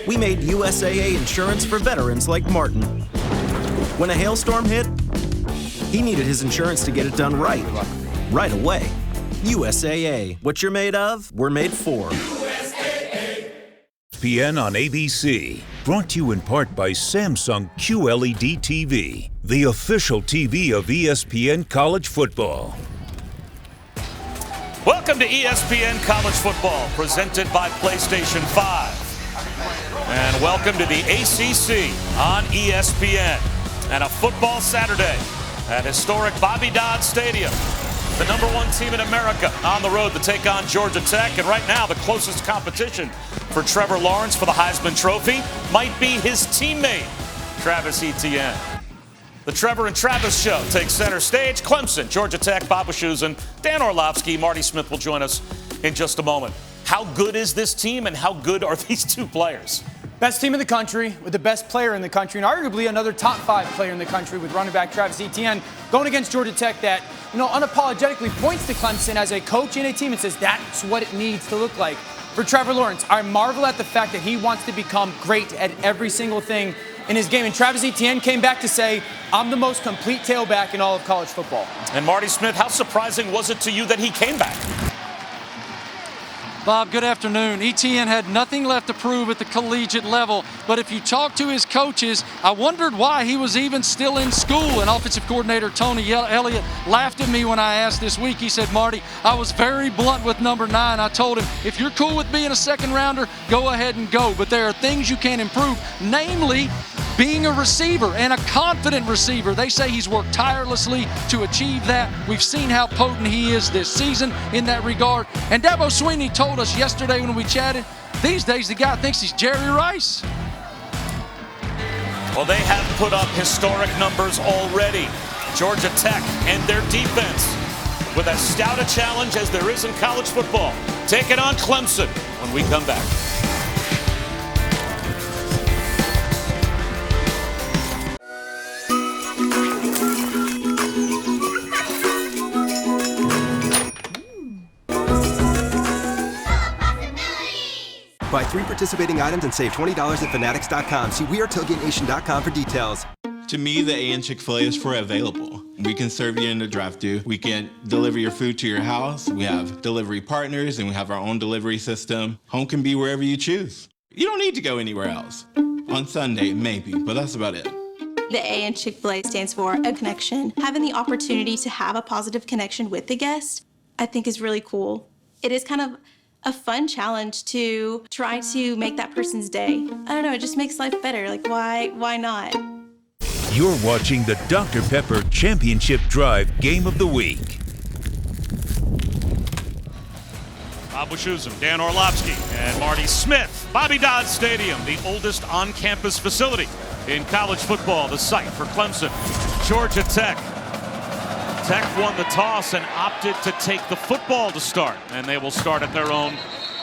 We made USAA insurance for veterans like Martin. When a hailstorm hit, he needed his insurance to get it done right away. USAA. What you're made of, we're made for. ESPN on ABC. Brought to you in part by Samsung QLED TV, the official TV of ESPN College Football. Welcome to ESPN College Football, presented by PlayStation 5. And welcome to the ACC on ESPN. And a football Saturday at historic Bobby Dodd Stadium. The #1 team in America on the road to take on Georgia Tech. And right now, the closest competition for Trevor Lawrence for the Heisman Trophy might be his teammate, Travis Etienne. The Trevor and Travis Show takes center stage. Clemson, Georgia Tech, Bob Wischusen, Dan Orlovsky, Marty Smith will join us in just a moment. How good is this team and how good are these two players? Best team in the country with the best player in the country and arguably another top 5 player in the country with running back Travis Etienne going against Georgia Tech that, unapologetically points to Clemson as a coach and a team and says that's what it needs to look like. For Trevor Lawrence, I marvel at the fact that he wants to become great at every single thing in his game. And Travis Etienne came back to say, I'm the most complete tailback in all of college football. And Marty Smith, how surprising was it to you that he came back? Bob, good afternoon. Etienne had nothing left to prove at the collegiate level, but if you talk to his coaches, I wondered why he was even still in school. And offensive coordinator Tony Elliott laughed at me when I asked this week. He said, Marty, I was very blunt with number 9. I told him, if you're cool with being a second rounder, go ahead and go. But there are things you can improve, namely being a receiver and a confident receiver. They say he's worked tirelessly to achieve that. We've seen how potent he is this season in that regard. And Dabo Swinney told us yesterday when we chatted, these days the guy thinks he's Jerry Rice. Well, they have put up historic numbers already. Georgia Tech and their defense with as stout a challenge as there is in college football. Taking on Clemson when we come back. Buy 3 participating items and save $20 at Fanatics.com. See WeAreTailgateNation.com for details. To me, the A in Chick-fil-A is for available. We can serve you in the drive-thru. We can deliver your food to your house. We have delivery partners, and we have our own delivery system. Home can be wherever you choose. You don't need to go anywhere else. On Sunday, maybe, but that's about it. The A in Chick-fil-A stands for a connection. Having the opportunity to have a positive connection with the guest, I think is really cool. It is kind of a fun challenge to try to make that person's day. I don't know, it just makes life better. Like, why not? You're watching the Dr. Pepper Championship Drive Game of the Week. Bob Wischusen, Dan Orlovsky, and Marty Smith. Bobby Dodd Stadium, the oldest on-campus facility in college football, the site for Clemson. Georgia Tech. Tech won the toss and opted to take the football to start, and they will start at their own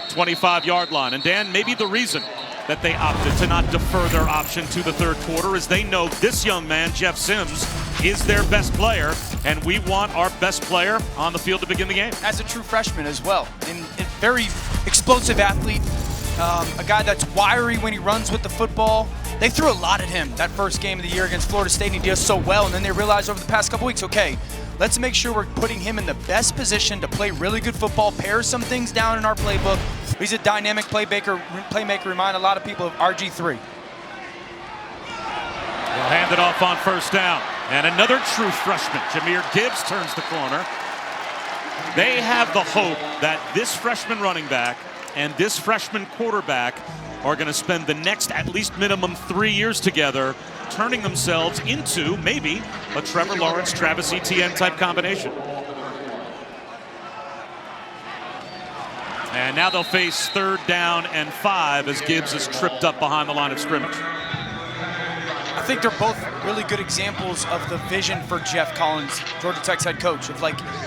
25-yard line. And Dan, maybe the reason that they opted to not defer their option to the third quarter is they know this young man, Jeff Sims, is their best player, and we want our best player on the field to begin the game. As a true freshman as well, and very explosive athlete, a guy that's wiry when he runs with the football. They threw a lot at him that first game of the year against Florida State, and he does so well, and then they realized over the past couple weeks, okay, let's make sure we're putting him in the best position to play really good football, pare some things down in our playbook. He's a dynamic playmaker, remind a lot of people of RG3. They'll hand it off on first down. And another true freshman, Jahmyr Gibbs, turns the corner. They have the hope that this freshman running back and this freshman quarterback are going to spend the next at least minimum 3 years together, turning themselves into maybe a Trevor Lawrence, Travis Etienne type combination. And now they'll face 3rd down and 5 as Gibbs is tripped up behind the line of scrimmage. I think they're both really good examples of the vision for Jeff Collins, Georgia Tech's head coach, of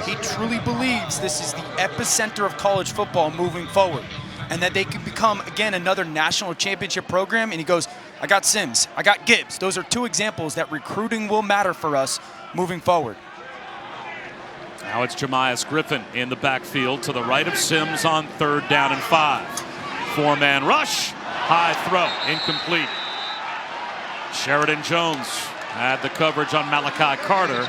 he truly believes this is the epicenter of college football moving forward, and that they could become, again, another national championship program. And he goes, I got Sims, I got Gibbs. Those are 2 examples that recruiting will matter for us moving forward. Now it's Jemias Griffin in the backfield to the right of Sims on 3rd down and 5. 4-man rush. High throw, incomplete. Sheridan Jones had the coverage on Malachi Carter.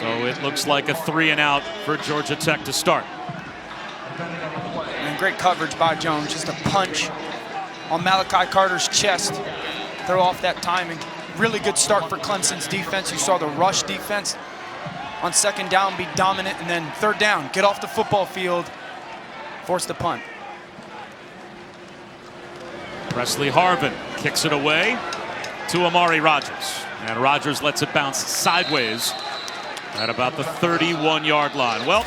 So it looks like a 3-and-out for Georgia Tech to start. And great coverage by Jones. Just a punch on Malachi Carter's chest. Throw off that timing. Really good start for Clemson's defense. You saw the rush defense on second down be dominant, and then third down, get off the football field, force the punt. Presley Harvin kicks it away to Amari Rogers. And Rogers lets it bounce sideways at about the 31-yard line. Well,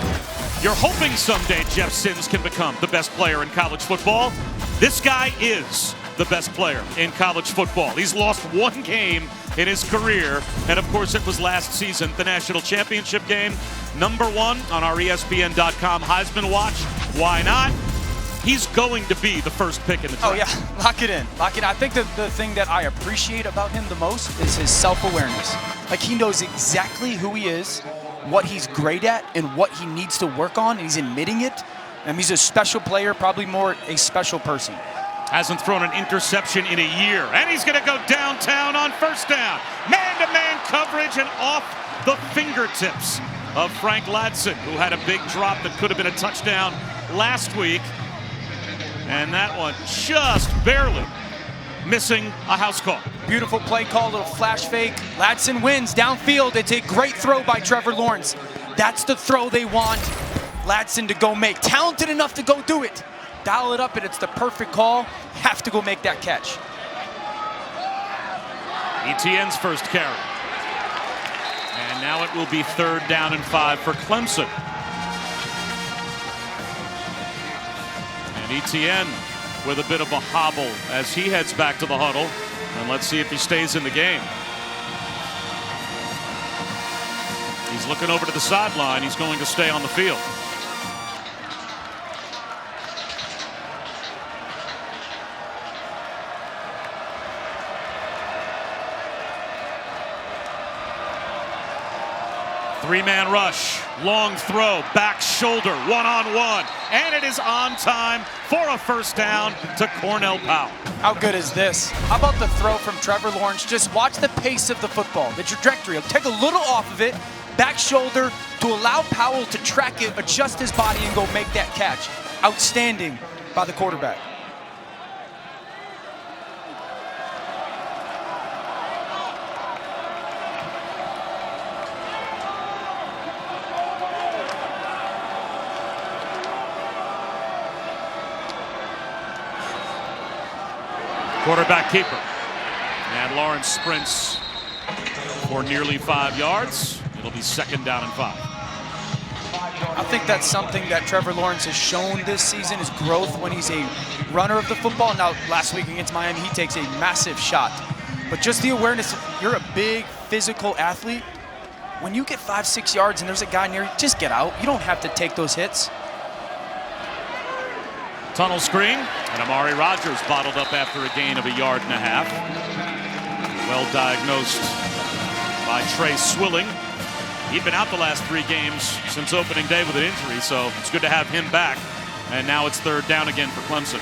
you're hoping someday Jeff Sims can become the best player in college football. This guy is the best player in college football. He's lost one game in his career, and of course it was last season, the national championship game. #1 on our ESPN.com Heisman Watch. Why not? He's going to be the first pick in the draft. Oh yeah, lock it in. Lock it in. I think that the thing that I appreciate about him the most is his self-awareness. Like, he knows exactly who he is, what he's great at, and what he needs to work on, and he's admitting it. And he's a special player, probably more a special person. Hasn't thrown an interception in a year, and he's going to go downtown on first down. Man-to-man coverage and off the fingertips of Frank Ladson, who had a big drop that could have been a touchdown last week. And that one just barely missing a house call. Beautiful play call, little flash fake. Ladson wins downfield. It's a great throw by Trevor Lawrence. That's the throw they want Ladson to go make. Talented enough to go do it. Dial it up, and it's the perfect call. Have to go make that catch. ETN's first carry. And now it will be 3rd down and 5 for Clemson. And ETN with a bit of a hobble as he heads back to the huddle. And let's see if he stays in the game. He's looking over to the sideline. He's going to stay on the field. Three-man rush, long throw, back shoulder, one-on-one, and it is on time for a first down to Cornell Powell. How good is this? How about the throw from Trevor Lawrence? Just watch the pace of the football, the trajectory. He'll take a little off of it, back shoulder, to allow Powell to track it, adjust his body, and go make that catch. Outstanding by the quarterback. Quarterback keeper. And Lawrence sprints for nearly 5 yards. It'll be 2nd down and 5. I think that's something that Trevor Lawrence has shown this season, is growth when he's a runner of the football. Now, last week against Miami, he takes a massive shot. But just the awareness, you're a big physical athlete. When you get 5-6 yards and there's a guy near you, just get out. You don't have to take those hits. Tunnel screen, and Amari Rogers bottled up after a gain of 1.5 yards. Well diagnosed by Trey Swilling. He'd been out the last 3 games since opening day with an injury, so it's good to have him back. And now it's 3rd down again for Clemson.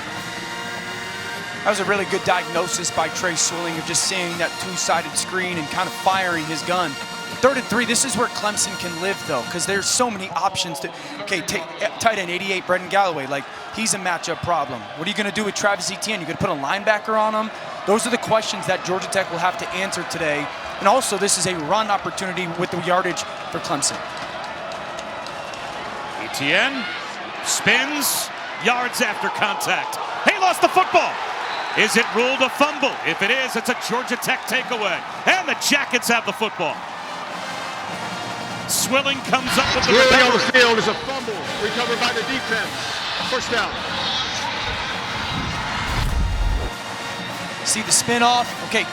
That was a really good diagnosis by Trey Swilling of just seeing that two-sided screen and kind of firing his gun. 3rd and 3, this is where Clemson can live, though, because there's so many options to, okay, tight end 88, Brendan Galloway, like, he's a matchup problem. What are you going to do with Travis Etienne? You going to put a linebacker on him? Those are the questions that Georgia Tech will have to answer today. And also, this is a run opportunity with the yardage for Clemson. Etienne spins, yards after contact. He lost the football. Is it ruled a fumble? If it is, it's a Georgia Tech takeaway. And the Jackets have the football. Swilling comes up with the recovery. On the field is a fumble recovered by the defense. First down. See the spin off. Okay,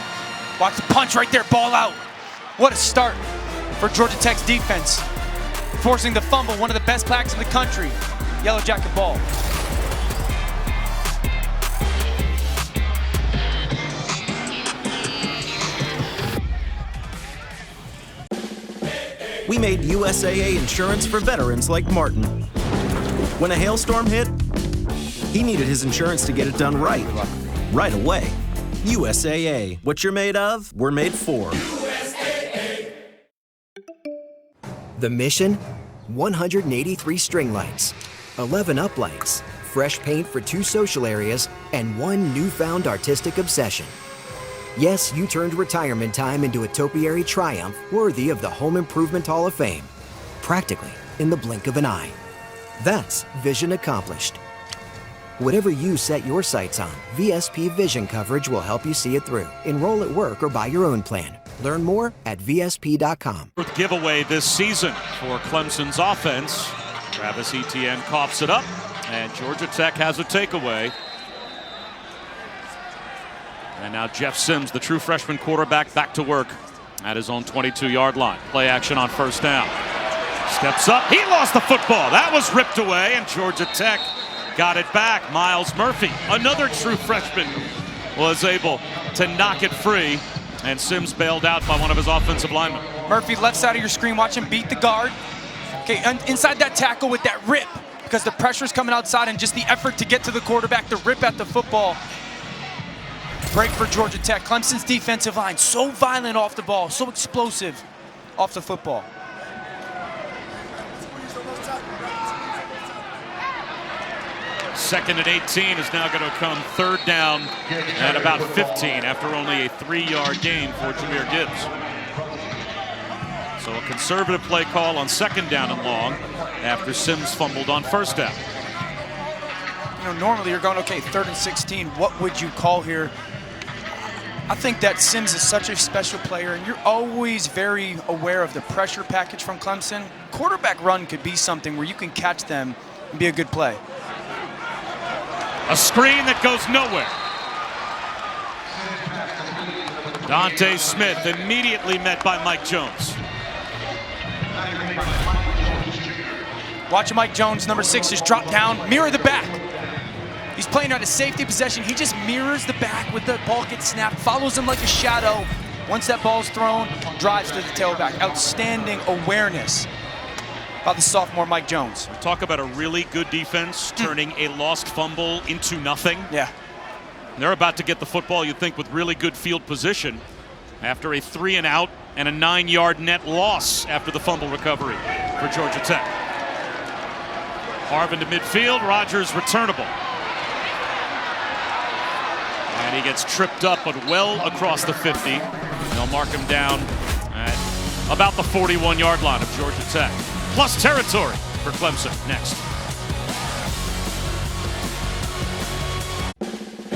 watch the punch right there, ball out. What a start for Georgia Tech's defense. Forcing the fumble, one of the best backs in the country. Yellow Jacket ball. We made USAA insurance for veterans like Martin. When a hailstorm hit, he needed his insurance to get it done right right away. USAA. What you're made of, we're made for. The mission? 183 string lights, 11 uplights, fresh paint for 2 social areas, and 1 newfound artistic obsession. Yes, you turned retirement time into a topiary triumph worthy of the Home Improvement Hall of Fame. Practically in the blink of an eye. That's vision accomplished. Whatever you set your sights on, VSP Vision coverage will help you see it through. Enroll at work or buy your own plan. Learn more at VSP.com. Giveaway this season for Clemson's offense. Travis Etienne coughs it up, and Georgia Tech has a takeaway. And now Jeff Sims, the true freshman quarterback, back to work at his own 22-yard line. Play action on first down. Steps up. He lost the football. That was ripped away, and Georgia Tech got it back. Miles Murphy, another true freshman, was able to knock it free, and Sims bailed out by one of his offensive linemen. Murphy, left side of your screen, watch him beat the guard. Okay, inside that tackle with that rip, because the pressure's coming outside and just the effort to get to the quarterback, the rip at the football. Break for Georgia Tech. Clemson's defensive line, so violent off the ball, so explosive off the football. Second and 18 is now going to come third down at about 15 after only a 3-yard gain for Jahmyr Gibbs. So a conservative play call on second down and long after Sims fumbled on first down. You know, normally you're going, okay, 3rd and 16, what would you call here? I think that Sims is such a special player, and you're always very aware of the pressure package from Clemson. Quarterback run could be something where you can catch them and be a good play. A screen that goes nowhere. Dante Smith immediately met by Mike Jones. Watch Mike Jones, number 6, just drop down, mirror the back. He's playing out a safety possession. He just mirrors the back with the ball gets snapped, follows him like a shadow. Once that ball's thrown, drives to the tailback. Outstanding awareness by the sophomore Mike Jones. We talk about a really good defense turning a lost fumble into nothing. Yeah. They're about to get the football, you'd think, with really good field position after a 3-and-out and a 9-yard net loss after the fumble recovery for Georgia Tech. Harvin to midfield, Rogers returnable. And he gets tripped up, but well across the 50. They'll mark him down at about the 41-yard line of Georgia Tech. Plus territory for Clemson next.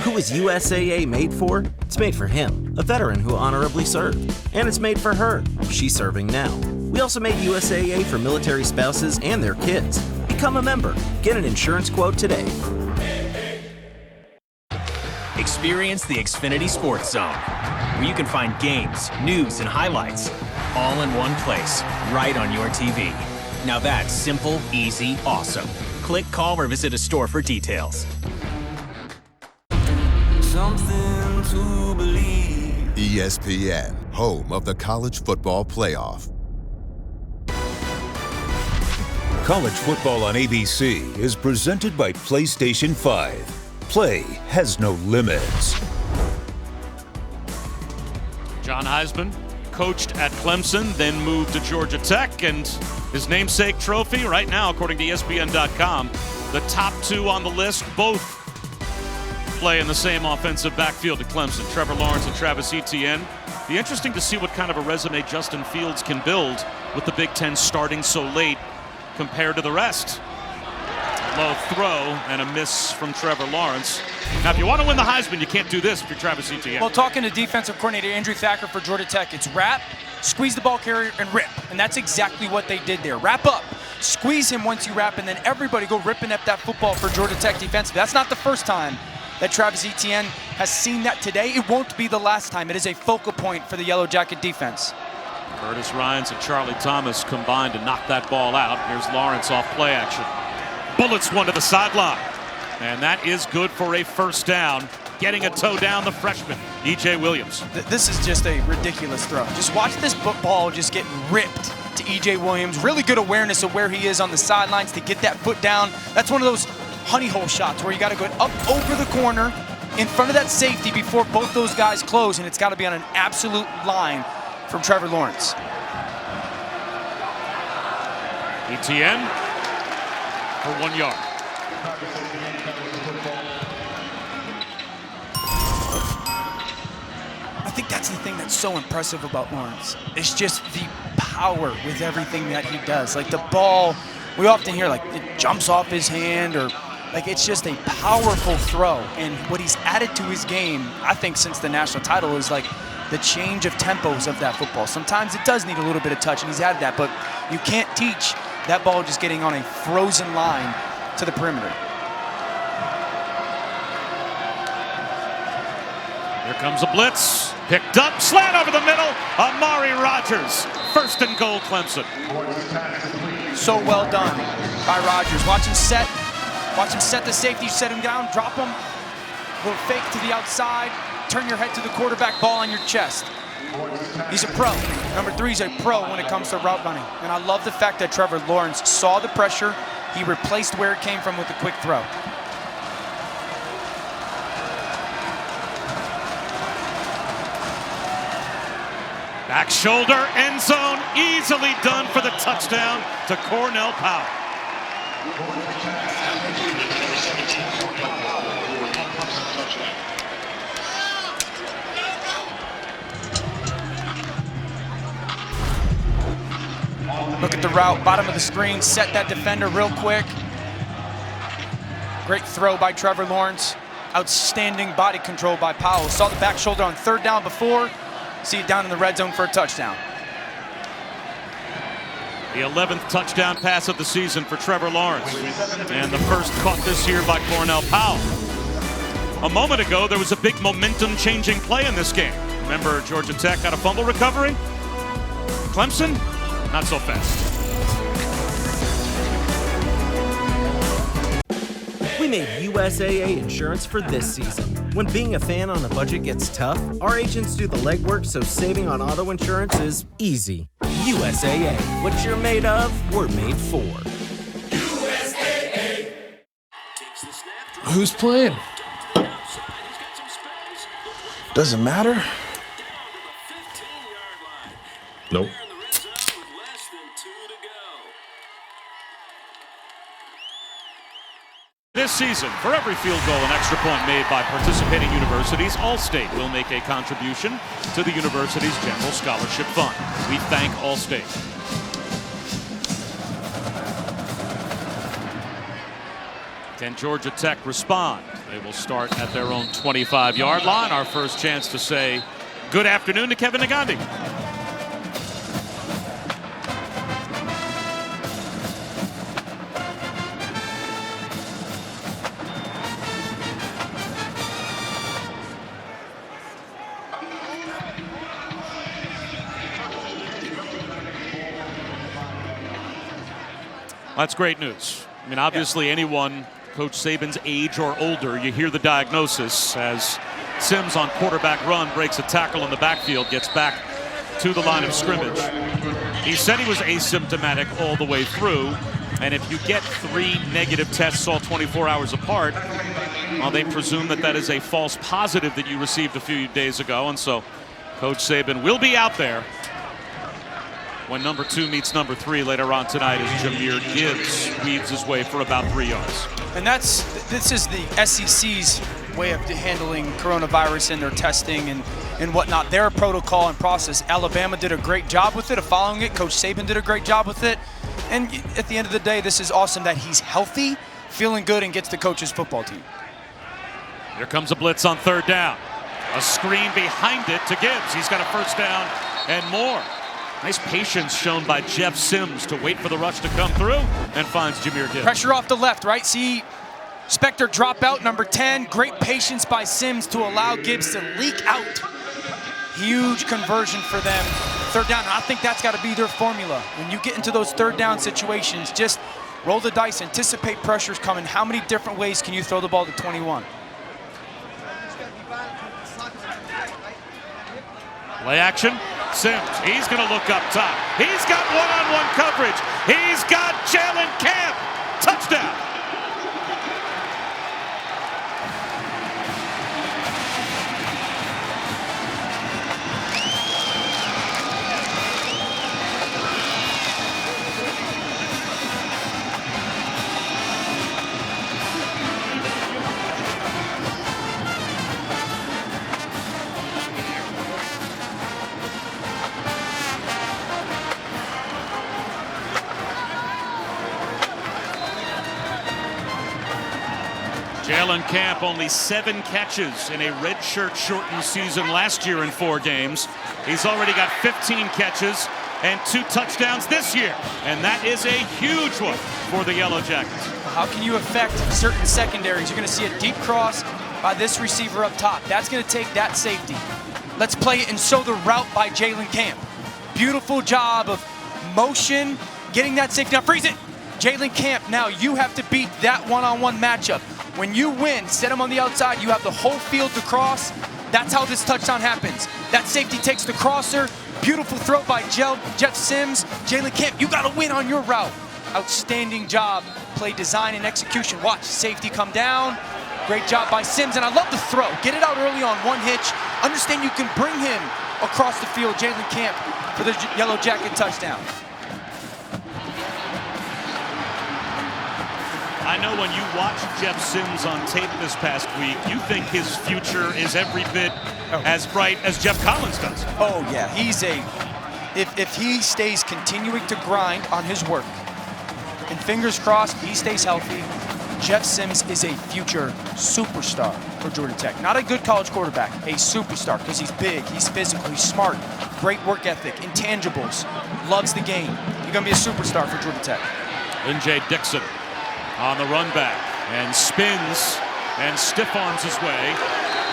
Who is USAA made for? It's made for him, a veteran who honorably served. And it's made for her. She's serving now. We also made USAA for military spouses and their kids. Become a member. Get an insurance quote today. Experience the Xfinity Sports Zone, where you can find games, news, and highlights all in one place, right on your TV. Now that's simple, easy, awesome. Click, call, or visit a store for details. Something to believe. ESPN, home of the College Football Playoff. College football on ABC is presented by PlayStation 5. Play has no limits. John Heisman coached at Clemson, then moved to Georgia Tech, and his namesake trophy right now, according to ESPN.com, the top 2 on the list both play in the same offensive backfield at Clemson. Trevor Lawrence and Travis Etienne. Be interesting to see what kind of a resume Justin Fields can build with the Big Ten starting so late compared to the rest. Low throw and a miss from Trevor Lawrence. Now, if you want to win the Heisman, you can't do this if you're Travis Etienne. Well, talking to defensive coordinator Andrew Thacker for Georgia Tech, it's wrap, squeeze the ball carrier, and rip. And that's exactly what they did there. Wrap up, squeeze him once you wrap, and then everybody go ripping up that football for Georgia Tech defensively. That's not the first time that Travis Etienne has seen that today. It won't be the last time. It is a focal point for the Yellow Jacket defense. Curtis Ryans and Charlie Thomas combined to knock that ball out. Here's Lawrence off play action. Bullets one to the sideline. And that is good for a first down. Getting a toe down, the freshman, E.J. Williams. This is just a ridiculous throw. Just watch this football just get ripped to E.J. Williams. Really good awareness of where he is on the sidelines to get that foot down. That's one of those honey hole shots where you got to go up over the corner, in front of that safety before both those guys close, and it's got to be on an absolute line from Trevor Lawrence. ETN for 1 yard. I think that's the thing that's so impressive about Lawrence. It's just the power with everything that he does. Like the ball, we often hear like it jumps off his hand, or like it's just a powerful throw. And what he's added to his game, I think since the national title, is like the change of tempos of that football. Sometimes it does need a little bit of touch, and he's added that, but you can't teach that ball just getting on a frozen line to the perimeter. Here comes a blitz. Picked up, slant over the middle. Amari Rodgers. 1st and goal, Clemson. So well done by Rodgers. Watch him set the safety, set him down, drop him. Little fake to the outside. Turn your head to the quarterback, ball on your chest. He's a pro. Number 3 is a pro when it comes to route running. And I love the fact that Trevor Lawrence saw the pressure. He replaced where it came from with a quick throw. Back shoulder, end zone, easily done for the touchdown to Cornell Powell. Look at the route, bottom of the screen, set that defender real quick. Great throw by Trevor Lawrence. Outstanding body control by Powell. Saw the back shoulder on 3rd down before. See it down in the red zone for a touchdown. The 11th touchdown pass of the season for Trevor Lawrence. And the first caught this year by Cornell Powell. A moment ago, there was a big momentum-changing play in this game. Remember, Georgia Tech got a fumble recovery? Clemson? Not so fast. We made USAA insurance for this season. When being a fan on a budget gets tough, our agents do the legwork so saving on auto insurance is easy. USAA. What you're made of, we're made for. USAA. Who's playing? Doesn't matter. Nope. This season, for every field goal and extra point made by participating universities, Allstate will make a contribution to the university's general scholarship fund. We thank Allstate. Can Georgia Tech respond? They will start at their own 25-yard line. Our first chance to say good afternoon to Kevin Nagandi. That's great news. I mean, obviously anyone Coach Saban's age or older, you hear the diagnosis as Sims on quarterback run breaks a tackle in the backfield, gets back to the line of scrimmage. He said he was asymptomatic all the way through, and if you get 3 negative tests all 24 hours apart, well, they presume that that is a false positive that you received a few days ago, and so Coach Saban will be out there when number 2 meets number 3 later on tonight as Jahmyr Gibbs weaves his way for about 3 yards. And this is the SEC's way of handling coronavirus and their testing and whatnot. Their protocol and process. Alabama did a great job with it, of following it. Coach Saban did a great job with it. And at the end of the day, this is awesome that he's healthy, feeling good, and gets to coach his football team. Here comes a blitz on 3rd down. A screen behind it to Gibbs. He's got a first down and more. Nice patience shown by Jeff Sims to wait for the rush to come through and finds Jahmyr Gibbs. Pressure off the left, right? See Spector drop out, number 10. Great patience by Sims to allow Gibbs to leak out. Huge conversion for them. 3rd down, and I think that's got to be their formula. When you get into those 3rd down situations, just roll the dice, anticipate pressures coming. How many different ways can you throw the ball to 21? Play action. Sims, he's going to look up top. He's got one-on-one coverage. He's got Jalen Camp. Touchdown. Jalen Camp, only 7 catches in a redshirt shortened season last year in 4 games. He's already got 15 catches and 2 touchdowns this year. And that is a huge one for the Yellow Jackets. How can you affect certain secondaries? You're going to see a deep cross by this receiver up top. That's going to take that safety. Let's play it and show the route by Jalen Camp. Beautiful job of motion, getting that safety. Now freeze it. Jalen Camp, now you have to beat that one-on-one matchup. When you win, set him on the outside, you have the whole field to cross. That's how this touchdown happens. That safety takes the crosser. Beautiful throw by Jeff Sims. Jalen Camp, you got to win on your route. Outstanding job. Play design and execution. Watch, safety come down. Great job by Sims, and I love the throw. Get it out early on one hitch. Understand you can bring him across the field, Jalen Camp, for the Yellow Jacket touchdown. I know when you watched Jeff Sims on tape this past week, you think his future is every bit as bright as Jeff Collins does. Oh yeah, he's if he stays continuing to grind on his work, and fingers crossed he stays healthy, Jeff Sims is a future superstar for Georgia Tech. Not a good college quarterback, a superstar, because he's big, he's physical, he's smart, great work ethic, intangibles, loves the game. He's gonna be a superstar for Georgia Tech. N.J. Dixon on the run back and spins and stiff arms his way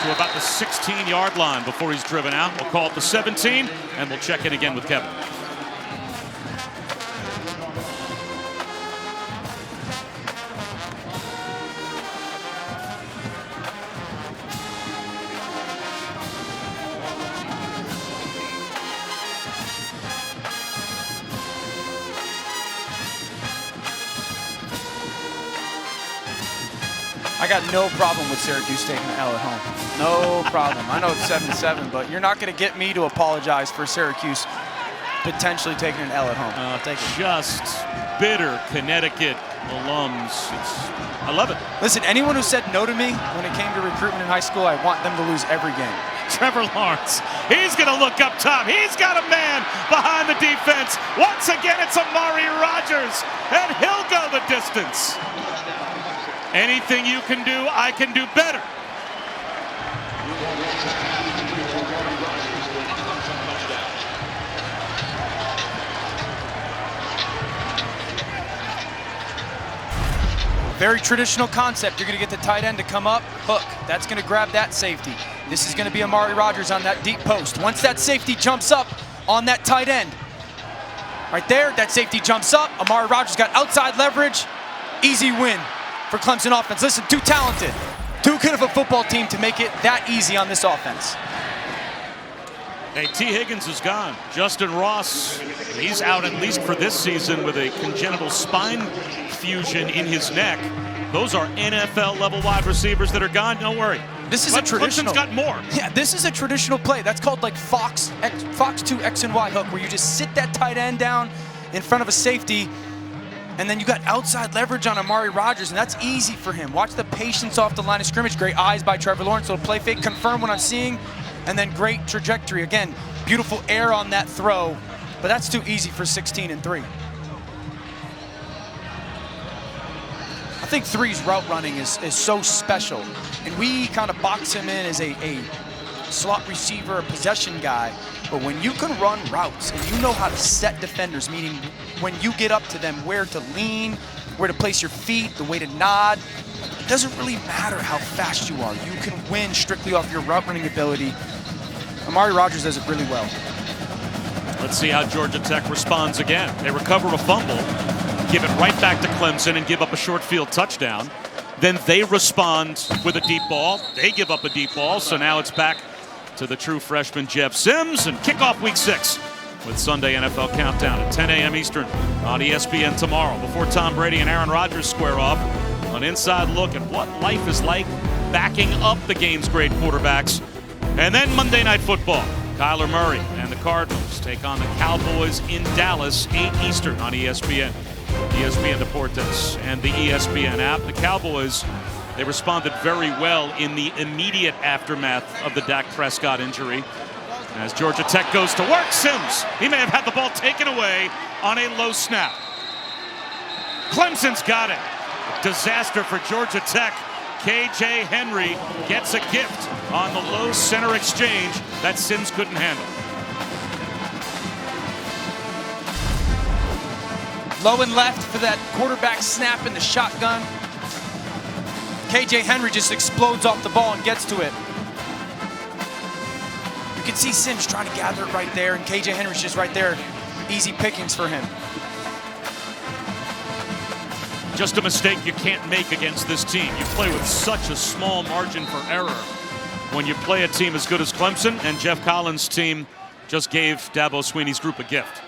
to about the 16-yard line before he's driven out. We'll call it the 17, and we'll check in again with Kevin. I got no problem with Syracuse taking an L at home. No problem. I know it's 7-7, but you're not going to get me to apologize for Syracuse potentially taking an L at home. I'll take it. Just bitter Connecticut alums. I love it. Listen, anyone who said no to me when it came to recruitment in high school, I want them to lose every game. Trevor Lawrence, he's going to look up top. He's got a man behind the defense. Once again, it's Amari Rogers, and he'll go the distance. Anything you can do, I can do better. Very traditional concept. You're going to get the tight end to come up, hook. That's going to grab that safety. This is going to be Amari Rogers on that deep post. Once that safety jumps up on that tight end, right there, that safety jumps up. Amari Rogers got outside leverage. Easy win for Clemson offense. Listen, too talented, too good of a football team to make it that easy on this offense. Hey, T. Higgins is gone. Justin Ross, he's out at least for this season with a congenital spine fusion in his neck. Those are NFL-level wide receivers that are gone. Don't worry. This is a traditional. Clemson's got more. Yeah, this is a traditional play. That's called like Fox 2 X and Y hook, where you just sit that tight end down in front of a safety, and then you got outside leverage on Amari Rogers, and that's easy for him. Watch the patience off the line of scrimmage. Great eyes by Trevor Lawrence. Little play fake, confirm what I'm seeing, and then great trajectory. Again, beautiful air on that throw, but that's too easy for 16-3. I think 3's route running is so special, and we kind of box him in as a slot receiver, a possession guy. But when you can run routes and you know how to set defenders, meaning when you get up to them, where to lean, where to place your feet, the way to nod, it doesn't really matter how fast you are. You can win strictly off your route running ability. Amari Rogers does it really well. Let's see how Georgia Tech responds again. They recover a fumble, give it right back to Clemson, and give up a short field touchdown. Then they respond with a deep ball. They give up a deep ball, so now it's back to the true freshman Jeff Sims, and kickoff week 6 with Sunday NFL Countdown at 10 a.m. Eastern on ESPN tomorrow. Before Tom Brady and Aaron Rodgers square off, an inside look at what life is like backing up the game's great quarterbacks. And then Monday Night Football. Kyler Murray and the Cardinals take on the Cowboys in Dallas, 8 Eastern on ESPN. ESPN Deportes and the ESPN app. The Cowboys, they responded very well in the immediate aftermath of the Dak Prescott injury. As Georgia Tech goes to work, Sims, he may have had the ball taken away on a low snap. Clemson's got it. Disaster for Georgia Tech. KJ Henry gets a gift on the low center exchange that Sims couldn't handle. Low and left for that quarterback snap in the shotgun. KJ Henry just explodes off the ball and gets to it. You can see Sims trying to gather it right there, and KJ Henry's just right there. Easy pickings for him. Just a mistake you can't make against this team. You play with such a small margin for error when you play a team as good as Clemson, and Jeff Collins' team just gave Dabo Swinney's group a gift.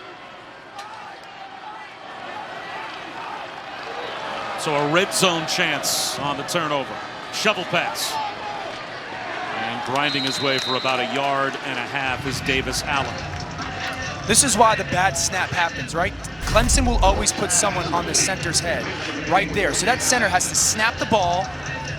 So a red zone chance on the turnover. Shovel pass. And grinding his way for about 1.5 yards is Davis Allen. This is why the bad snap happens, right? Clemson will always put someone on the center's head right there. So that center has to snap the ball,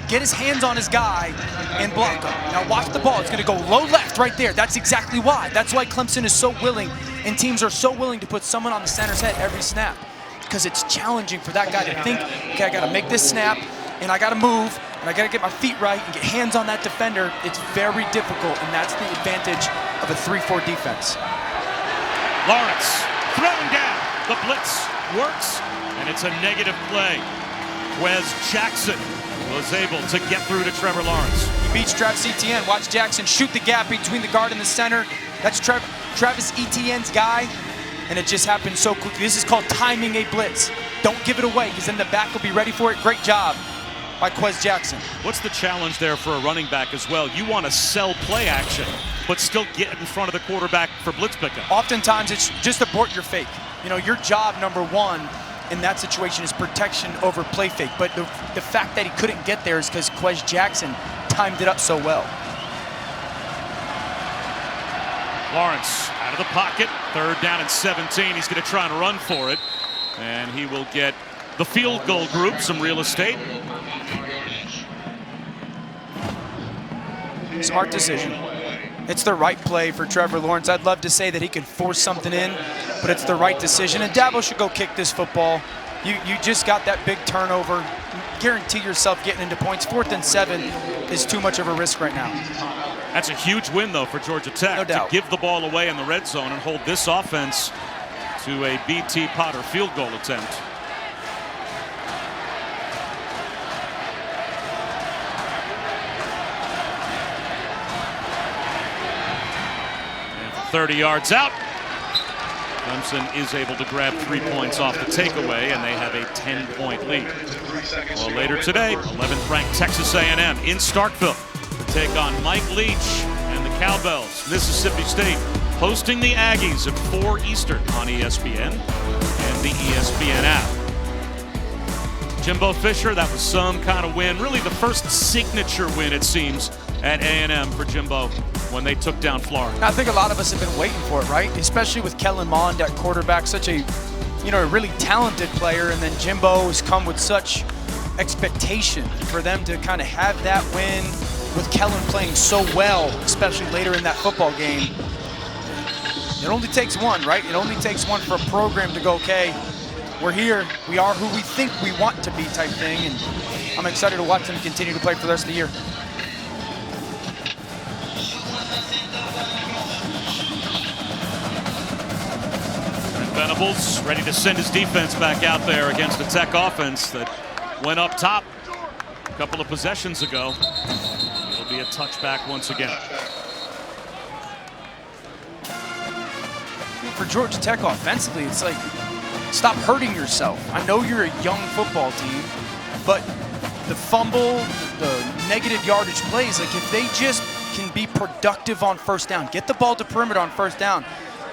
get his hands on his guy, and block him. Now watch the ball. It's going to go low left right there. That's exactly why. That's why Clemson is so willing, and teams are so willing to put someone on the center's head every snap, because it's challenging for that guy to think, okay, I got to make this snap, and I got to move, and I got to get my feet right and get hands on that defender. It's very difficult, and that's the advantage of a 3-4 defense. Lawrence throwing down. The blitz works, and it's a negative play. Wes Jackson was able to get through to Trevor Lawrence. He beats Travis Etienne. Watch Jackson shoot the gap between the guard and the center. That's Travis Etienne's guy, and it just happened so quickly. This is called timing a blitz. Don't give it away, because then the back will be ready for it. Great job by Wes Jackson. What's the challenge there for a running back as well? You want to sell play action, but still get in front of the quarterback for blitz pickup. Oftentimes, it's just abort your fake. You know, your job number one in that situation is protection over play fake. But the fact that he couldn't get there is because Wes Jackson timed it up so well. Lawrence out of the pocket, 3rd down and 17. He's going to try and run for it, and he will get the field goal group some real estate. Smart decision. It's the right play for Trevor Lawrence. I'd love to say that he could force something in, but it's the right decision. And Dabo should go kick this football. You just got that big turnover. Guarantee yourself getting into points. 4th and 7 is too much of a risk right now. That's a huge win, though, for Georgia Tech. No doubt. To give the ball away in the red zone and hold this offense to a BT Potter field goal attempt. And for 30 yards out, Clemson is able to grab 3 points off the takeaway, and they have a 10-point lead. Well, later today, 11th-ranked Texas A&M in Starkville to take on Mike Leach and the Cowbells. Mississippi State hosting the Aggies at 4 Eastern on ESPN and the ESPN app. Jimbo Fisher, that was some kind of win. Really the first signature win, it seems, at A&M for Jimbo when they took down Florida. I think a lot of us have been waiting for it, right? Especially with Kellen Mond at quarterback, such a, a really talented player, and then Jimbo has come with such expectation for them to kind of have that win with Kellen playing so well, especially later in that football game. It only takes one, right? It only takes one for a program to go, okay, we're here, we are who we think we want to be type thing, and I'm excited to watch them continue to play for the rest of the year. Venables ready to send his defense back out there against a Tech offense that went up top a couple of possessions ago. It'll be a touchback once again. For Georgia Tech offensively, it's like, stop hurting yourself. I know you're a young football team, but the fumble, the negative yardage plays, like if they just can be productive on first down, get the ball to perimeter on first down.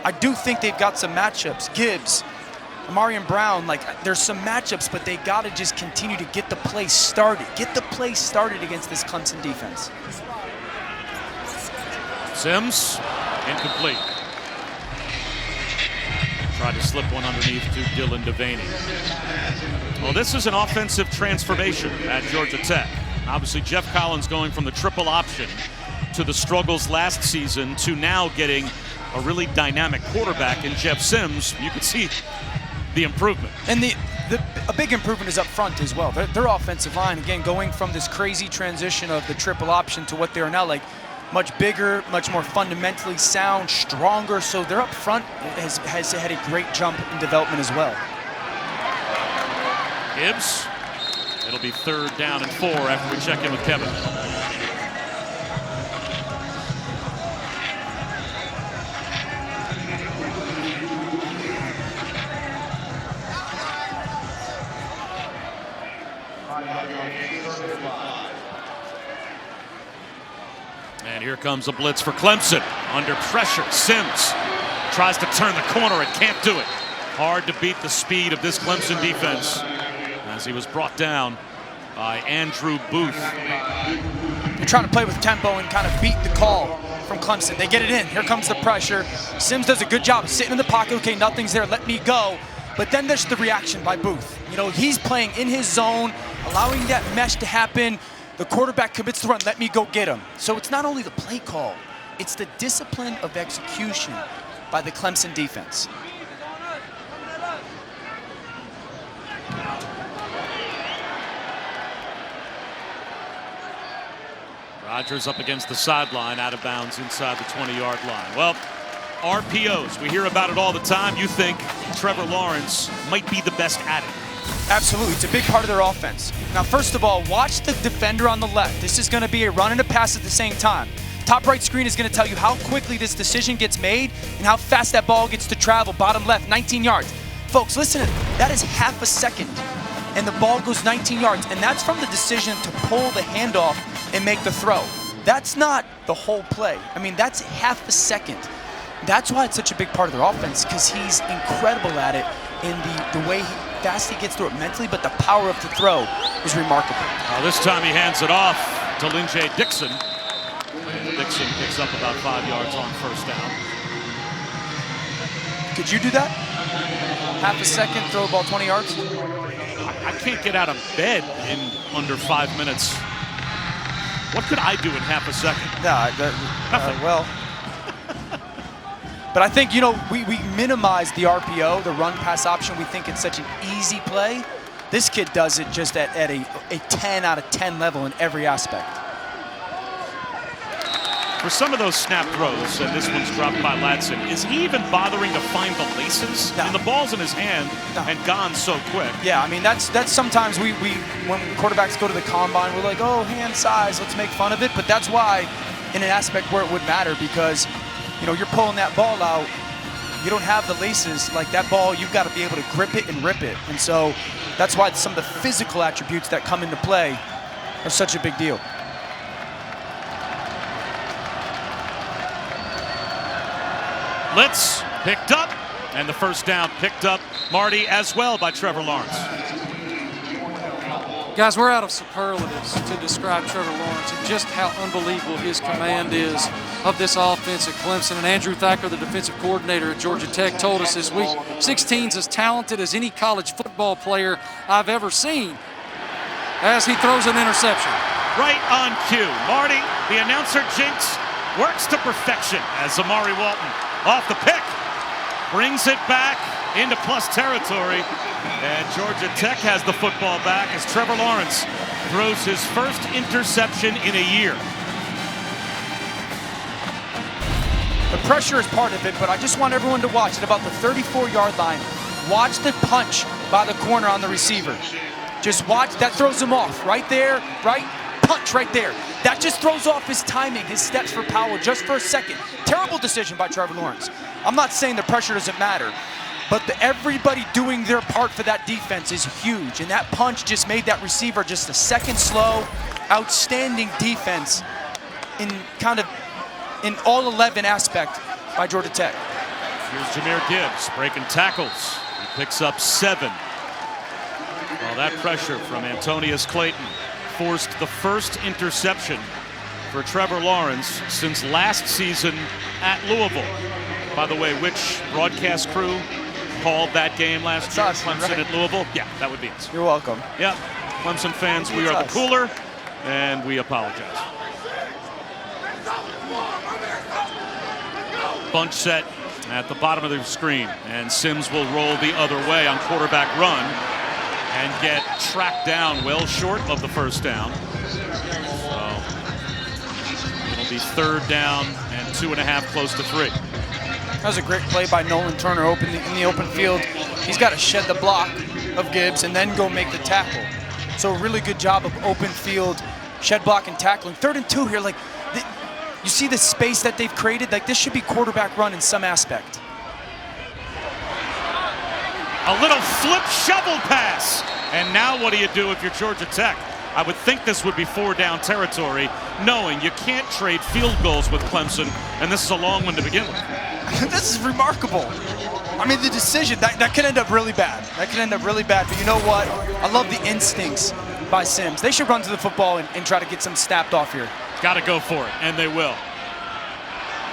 I do think they've got some matchups. Gibbs, Amarian Brown, like there's some matchups, but they got to just continue to get the play started. Get the play started against this Clemson defense. Sims, incomplete. Tried to slip one underneath to Dylan Devaney. Well, this is an offensive transformation at Georgia Tech. Obviously, Jeff Collins going from the triple option to the struggles last season to now getting a really dynamic quarterback in Jeff Sims. You can see the improvement. And A big improvement is up front as well. Their offensive line, again, going from this crazy transition of the triple option to what they are now, like much bigger, much more fundamentally sound, stronger. So their up front has had a great jump in development as well. Gibbs. It'll be 3rd down and 4 after we check in with Kevin. And here comes a blitz for Clemson. Under pressure, Sims tries to turn the corner and can't do it. Hard to beat the speed of this Clemson defense as he was brought down by Andrew Booth. You're trying to play with tempo and kind of beat the call from Clemson. They get it in. Here comes the pressure. Sims does a good job of sitting in the pocket. Okay, nothing's there. Let me go. But then there's the reaction by Booth. You know, he's playing in his zone, allowing that mesh to happen. The quarterback commits the run. Let me go get him. So it's not only the play call, it's the discipline of execution by the Clemson defense. Rodgers up against the sideline, out of bounds inside the 20-yard line. Well, RPOs, we hear about it all the time. You think Trevor Lawrence might be the best at it? Absolutely, it's a big part of their offense. Now, first of all, watch the defender on the left. This is going to be a run and a pass at the same time. Top right screen is going to tell you how quickly this decision gets made and how fast that ball gets to travel. Bottom left, 19 yards. Folks, listen, that is half a second, and the ball goes 19 yards, and that's from the decision to pull the handoff and make the throw. That's not the whole play. I mean, that's half a second. That's why it's such a big part of their offense, because he's incredible at it in the way fast he gets through it mentally, but the power of the throw is remarkable. This time he hands it off to Lynjay Dixon. Dixon picks up about 5 yards on 1st down. Could you do that? Half a second, throw the ball 20 yards? I can't get out of bed in under 5 minutes. What could I do in half a second? Well, but I think, you know, we minimize the RPO, the run pass option. We think it's such an easy play. This kid does it just at a 10 out of 10 level in every aspect. For some of those snap throws, and this one's dropped by Ladson, is he even bothering to find the laces? No. I mean, the ball's in his hand and gone so quick. Yeah, I mean, that's sometimes when quarterbacks go to the combine, we're like, oh, hand size, let's make fun of it. But that's why, in an aspect where it would matter, because, you know, you're pulling that ball out, you don't have the laces. Like that ball, you've got to be able to grip it and rip it. And so that's why some of the physical attributes that come into play are such a big deal. Blitz picked up, and the 1st down picked up, Marty, as well by Trevor Lawrence. Guys, we're out of superlatives to describe Trevor Lawrence and just how unbelievable his command is of this offense at Clemson. And Andrew Thacker, the defensive coordinator at Georgia Tech, told us this week, 16's as talented as any college football player I've ever seen, as he throws an interception. Right on cue. Marty, the announcer jinx, works to perfection as Amari Walton off the pick, brings it back into plus territory, and Georgia Tech has the football back as Trevor Lawrence throws his first interception in a year. The pressure is part of it, but I just want everyone to watch at about the 34-yard line. Watch the punch by the corner on the receiver. Just watch, that throws him off right there, right? Punch right there. That just throws off his timing, his steps for Powell just for a second. Terrible decision by Trevor Lawrence. I'm not saying the pressure doesn't matter, but everybody doing their part for that defense is huge. And that punch just made that receiver just a second slow. Outstanding defense in all 11 aspect by Georgia Tech. Here's Jahmyr Gibbs breaking tackles. He picks up 7. Well, that pressure from Antonius Clayton forced the first interception for Trevor Lawrence since last season at Louisville. By the way, which broadcast crew called that game last year? Clemson at Louisville? Yeah, that would be us. You're welcome. Yeah, Clemson fans, we are the cooler, and we apologize. Bunch set at the bottom of the screen, and Sims will roll the other way on quarterback run. and get tracked down well short of the first down. So it'll be 3rd down and 2.5, close to 3. That was a great play by Nolan Turner in the open field. He's got to shed the block of Gibbs and then go make the tackle. So a really good job of open field, shed block and tackling. 3rd and 2 here, like you see the space that they've created. Like this should be quarterback run in some aspect. A little flip shovel pass. And now what do you do if you're Georgia Tech? I would think this would be 4-down territory, knowing you can't trade field goals with Clemson, and this is a long one to begin with. This is remarkable. I mean, the decision, that could end up really bad. That could end up really bad, but you know what? I love the instincts by Sims. They should run to the football and try to get some snapped off here. Got to go for it, and they will.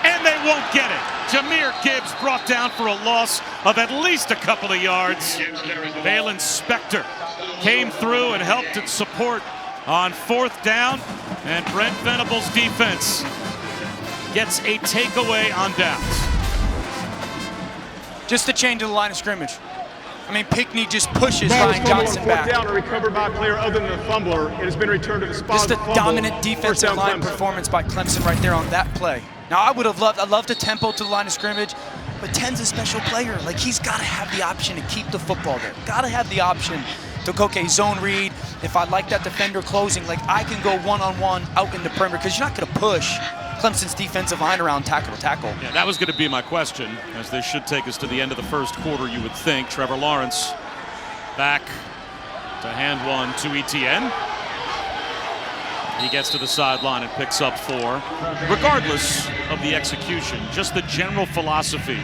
And they won't get it. Jahmyr Gibbs brought down for a loss of at least a couple of yards. Valen Spector came through and helped in support on 4th down, and Brent Venables' defense gets a takeaway on downs. Just a change to the line of scrimmage. I mean, Pickney just pushes Ryan Johnson back. Down and recovered by a player other than the fumbler. It has been returned to the spot. Just a dominant defensive line performance by Clemson right there on that play. Now, I loved the tempo to the line of scrimmage, but Ten's a special player. Like, he's got to have the option to keep the football there. Got to have the option to go, okay, zone read. If I like that defender closing, like I can go one-on-one out in the perimeter, because you're not going to push Clemson's defensive line around tackle to tackle. Yeah, that was going to be my question, as this should take us to the end of the first quarter, you would think. Trevor Lawrence back to hand one to Etienne. He gets to the sideline and picks up 4. Regardless of the execution, just the general philosophy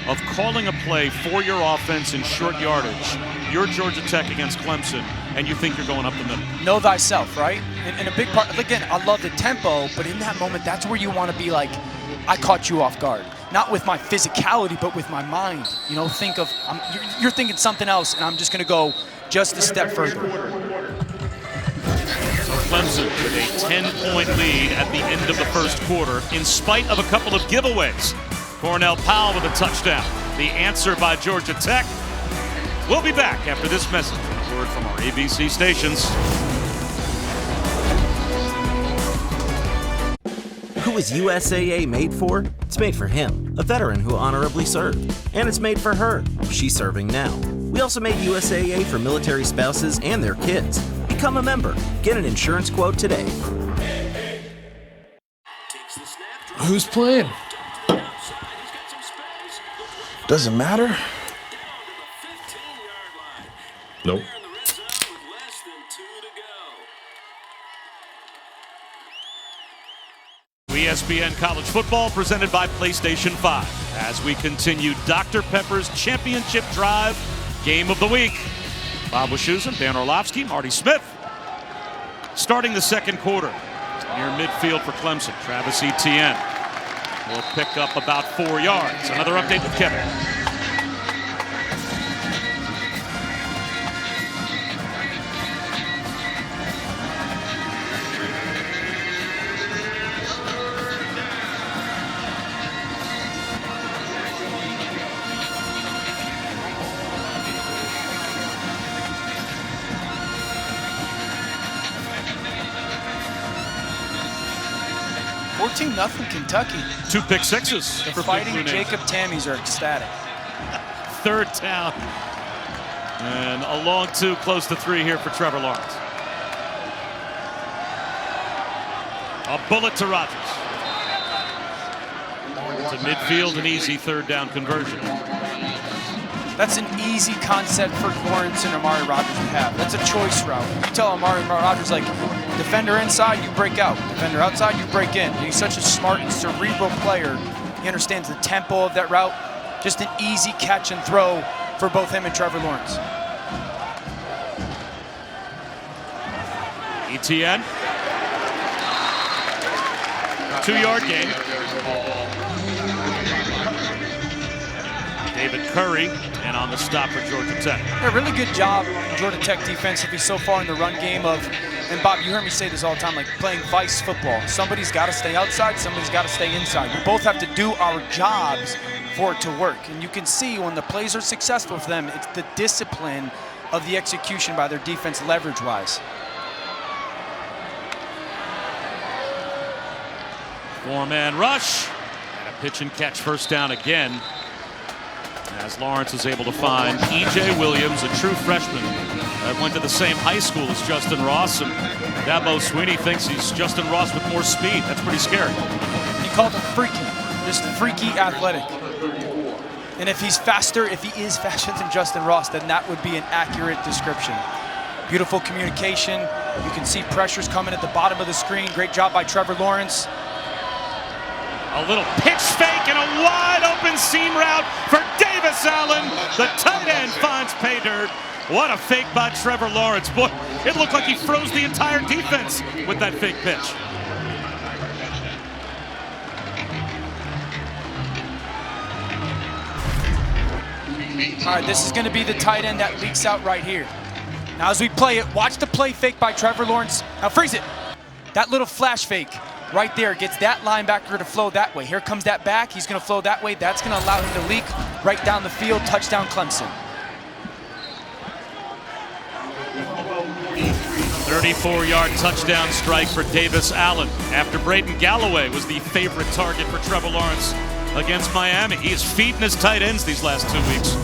of calling a play for your offense in short yardage. You're Georgia Tech against Clemson, and you think you're going up the middle. Know thyself, right? And a big part, again, I love the tempo, but in that moment, that's where you want to be like, I caught you off guard. Not with my physicality, but with my mind. You know, think of, you're thinking something else, and I'm just going to go just a step further. Clemson with a 10-point lead at the end of the first quarter, in spite of a couple of giveaways. Cornell Powell with a touchdown. The answer by Georgia Tech. We'll be back after this message and a word from our ABC stations. Who is USAA made for? It's made for him, a veteran who honorably served. And it's made for her. She's serving now. We also made USAA for military spouses and their kids. Become a member. Get an insurance quote today. Who's playing? Doesn't matter. Nope. ESPN College Football presented by PlayStation 5 as we continue Dr. Pepper's Championship Drive Game of the Week. Bob Wischusen, Dan Orlovsky, Marty Smith. Starting the second quarter near midfield for Clemson. Travis Etienne will pick up about 4 yards. Another update with Kevin. Nothing Kentucky. 2 pick sixes. The Fighting Jacob Tammies are ecstatic. 3rd down. And a long 2, close to 3 here for Trevor Lawrence. A bullet to Rodgers. To midfield, an easy 3rd down conversion. That's an easy concept for Lawrence and Amari Rodgers to have. That's a choice route. You tell Amari Rodgers, like, defender inside, you break out. Defender outside, you break in. He's such a smart and cerebral player. He understands the tempo of that route. Just an easy catch and throw for both him and Trevor Lawrence. Etienne. 2-yard gain. David Curry, and on the stop for Georgia Tech. Yeah, really good job, Georgia Tech defensively so far in the run game of, and Bob, you heard me say this all the time, like playing vice football. Somebody's got to stay outside, somebody's got to stay inside. We both have to do our jobs for it to work. And you can see when the plays are successful for them, it's the discipline of the execution by their defense leverage-wise. Four-man rush. And a pitch and catch first down again. As Lawrence is able to find E.J. Williams, a true freshman that went to the same high school as Justin Ross. And Dabo Swinney thinks he's Justin Ross with more speed. That's pretty scary. He called him freaky, just freaky athletic. And if he is faster than Justin Ross, then that would be an accurate description. Beautiful communication. You can see pressures coming at the bottom of the screen. Great job by Trevor Lawrence. A little pitch fake and a wide open seam route for Davis Allen. The tight end finds pay dirt. What a fake by Trevor Lawrence. Boy, it looked like he froze the entire defense with that fake pitch. All right, this is going to be the tight end that leaks out right here. Now as we play it, watch the play fake by Trevor Lawrence. Now freeze it. That little flash fake right there gets that linebacker to flow that way. Here comes that back. He's going to flow that way. That's going to allow him to leak right down the field. Touchdown Clemson. 34-yard touchdown strike for Davis Allen after Braden Galloway was the favorite target for Trevor Lawrence against Miami. He is feeding his tight ends these last 2 weeks.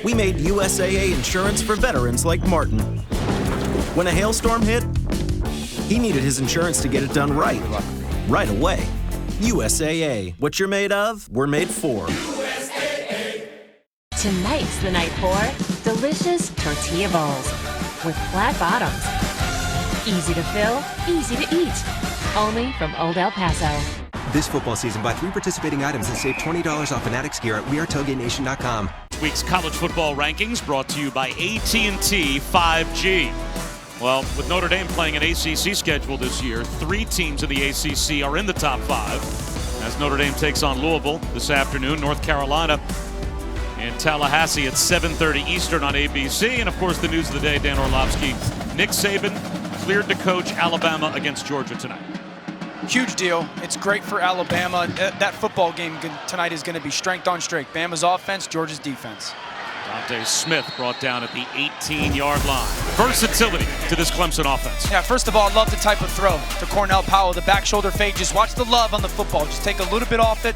We made USAA insurance for veterans like Martin. When a hailstorm hit, he needed his insurance to get it done right away. USAA, what you're made of, we're made for. Tonight's the night for delicious tortilla bowls with flat bottoms. Easy to fill, easy to eat. Only from Old El Paso. This football season, buy 3 participating items and save $20 off Fanatics gear at wearetailgatenation.com. This week's college football rankings brought to you by AT&T 5G. Well, with Notre Dame playing an ACC schedule this year, 3 teams in the ACC are in the top 5. As Notre Dame takes on Louisville this afternoon, North Carolina in Tallahassee at 7:30 Eastern on ABC. And of course, the news of the day, Dan Orlovsky, Nick Saban cleared to coach Alabama against Georgia tonight. Huge deal. It's great for Alabama. That football game tonight is going to be strength on strength. Bama's offense, Georgia's defense. Dante Smith brought down at the 18-yard line. Versatility to this Clemson offense. Yeah, first of all, I love the type of throw to Cornell Powell, the back shoulder fade. Just watch the love on the football. Just take a little bit off it.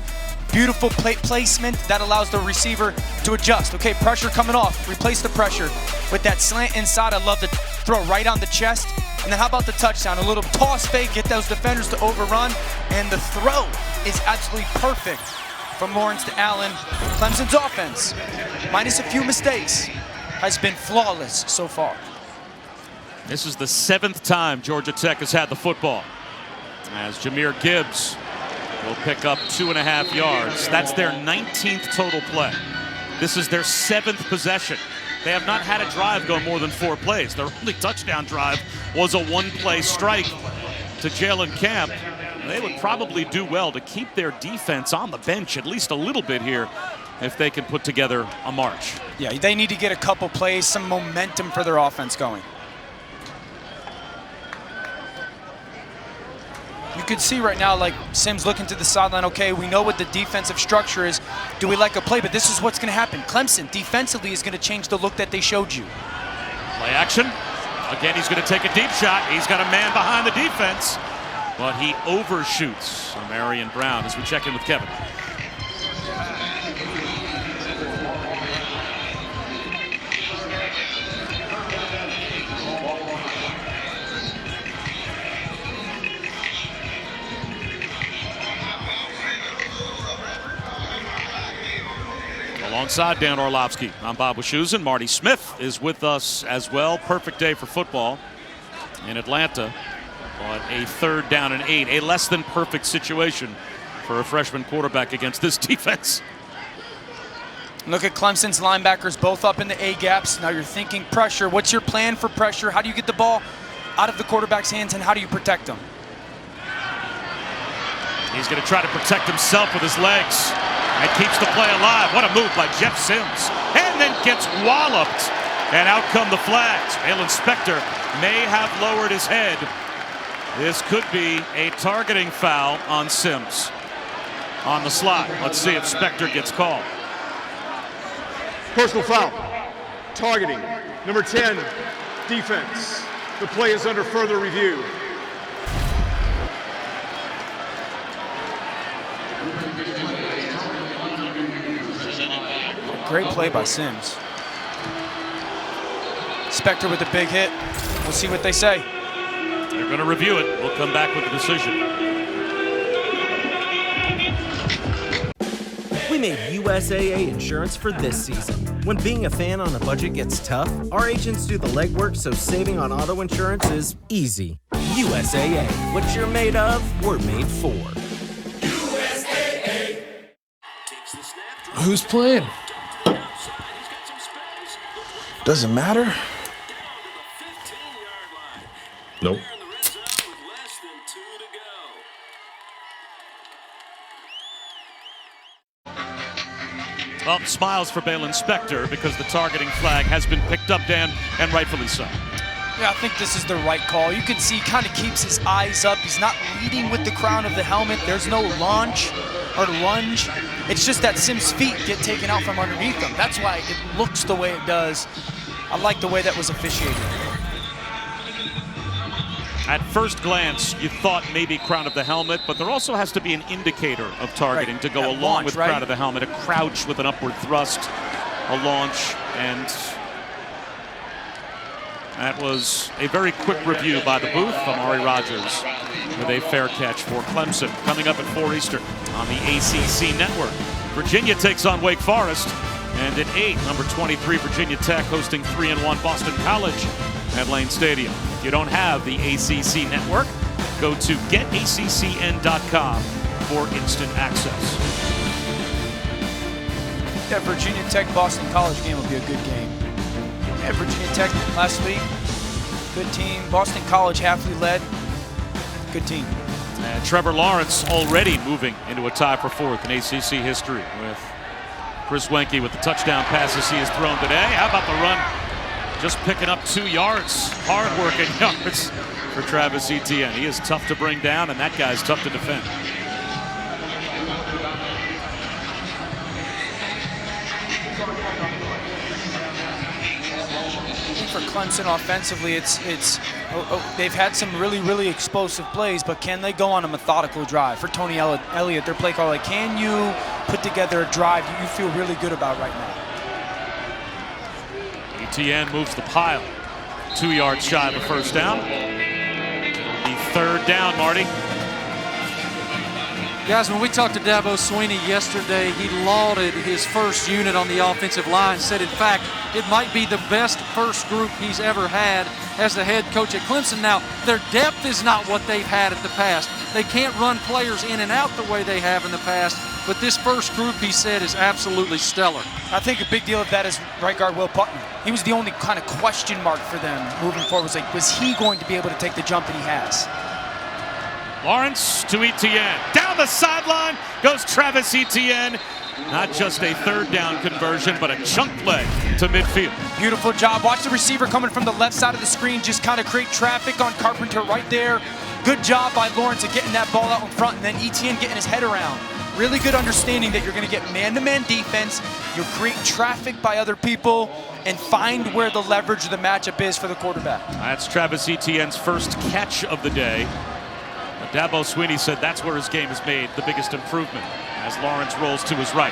Beautiful placement that allows the receiver to adjust. Okay, pressure coming off. Replace the pressure with that slant inside. I love the throw right on the chest. And then how about the touchdown? A little toss fake, get those defenders to overrun. And the throw is absolutely perfect from Lawrence to Allen. Clemson's offense, minus a few mistakes, has been flawless so far. This is the 7th time Georgia Tech has had the football. As Jahmyr Gibbs will pick up 2.5 yards. That's their 19th total play. This is their 7th possession. They have not had a drive go more than 4 plays. Their only touchdown drive was a 1-play strike to Jalen Camp. They would probably do well to keep their defense on the bench at least a little bit here if they can put together a march. Yeah, they need to get a couple plays, some momentum for their offense going. You can see right now, like, Sims looking to the sideline. Okay, we know what the defensive structure is. Do we like a play? But this is what's going to happen. Clemson defensively is going to change the look that they showed you. Play action. Again, he's going to take a deep shot. He's got a man behind the defense, but he overshoots Marion Brown as we check in with Kevin. Alongside Dan Orlovsky, I'm Bob Wischusen. Marty Smith is with us as well. Perfect day for football in Atlanta, but a 3rd down and 8, a less than perfect situation for a freshman quarterback against this defense. Look at Clemson's linebackers both up in the A gaps. Now you're thinking pressure. What's your plan for pressure? How do you get the ball out of the quarterback's hands, and how do you protect them? He's going to try to protect himself with his legs. And keeps the play alive. What a move by Jeff Sims. And then gets walloped. And out come the flags. Alan Spector may have lowered his head. This could be a targeting foul on Sims. on the slide. Let's see if Spector gets called. Personal foul. Targeting. Number 10, defense. The play is under further review. Great play by Sims. Spector with a big hit. We'll see what they say. They're going to review it. We'll come back with the decision. We made USAA insurance for this season. When being a fan on a budget gets tough, our agents do the legwork so saving on auto insurance is easy. USAA. What you're made of, we're made for. USAA. Who's playing? Doesn't matter. Nope. Well, smiles for Balin Spector because the targeting flag has been picked up, Dan, and rightfully so. Yeah, I think this is the right call. You can see he kind of keeps his eyes up. He's not leading with the crown of the helmet. There's no launch or lunge. It's just that Sims' feet get taken out from underneath him. That's why it looks the way it does. I like the way that was officiated. At first glance, you thought maybe crown of the helmet, but there also has to be an indicator of targeting to go along with crown of the helmet. A crouch with an upward thrust, a launch, and that was a very quick review by the booth. Amari Rogers with a fair catch for Clemson. Coming up at 4 Eastern on the ACC Network. Virginia takes on Wake Forest. And at 8, number 23, Virginia Tech hosting 3-1 Boston College at Lane Stadium. If you don't have the ACC Network, go to getaccn.com for instant access. That Virginia Tech-Boston College game will be a good game. Yeah, Virginia Tech last week, good team. Boston College halfly led, good team. And Trevor Lawrence already moving into a tie for 4th in ACC history with Chris Wenke with the touchdown passes he has thrown today. How about the run? Just picking up 2 yards. Hard-working yards for Travis Etienne. He is tough to bring down, and that guy's tough to defend. For Clemson offensively, they've had some really explosive plays, but can they go on a methodical drive? For Tony Elliott, their play call, like, can you put together a drive you feel really good about right now? Etienne moves the pile. 2 yards shy of a first down. The 3rd down, Marty. Guys, when we talked to Dabo Swinney yesterday, he lauded his first unit on the offensive line, said, in fact, it might be the best first group he's ever had as the head coach at Clemson. Now, their depth is not what they've had in the past. They can't run players in and out the way they have in the past, but this first group, he said, is absolutely stellar. I think a big deal of that is right guard Will Putnam. He was the only kind of question mark for them moving forward. Was he going to be able to take the jump that he has? Lawrence to Etienne. Down the sideline goes Travis Etienne. Not just a 3rd down conversion, but a chunk play to midfield. Beautiful job. Watch the receiver coming from the left side of the screen, just kind of create traffic on Carpenter right there. Good job by Lawrence of getting that ball out in front, and then Etienne getting his head around. Really good understanding that you're going to get man-to-man defense, you'll create traffic by other people, and find where the leverage of the matchup is for the quarterback. That's Travis Etienne's first catch of the day. Dabo Swinney said that's where his game has made the biggest improvement as Lawrence rolls to his right.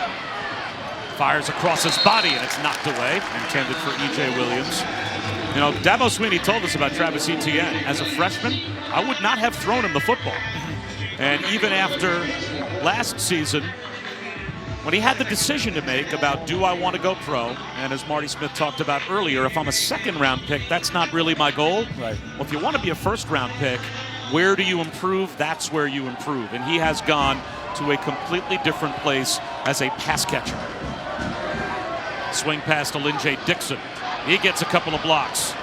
Fires across his body, and it's knocked away, intended for E.J. Williams. You know, Dabo Swinney told us about Travis Etienne. As a freshman, I would not have thrown him the football. And even after last season, when he had the decision to make about, do I want to go pro? And as Marty Smith talked about earlier, if I'm a 2nd-round pick, that's not really my goal. Right. Well, if you want to be a 1st-round pick, where do you improve? That's where you improve. And he has gone to a completely different place as a pass catcher. Swing pass to Lynn-J. Dixon. He gets a couple of blocks.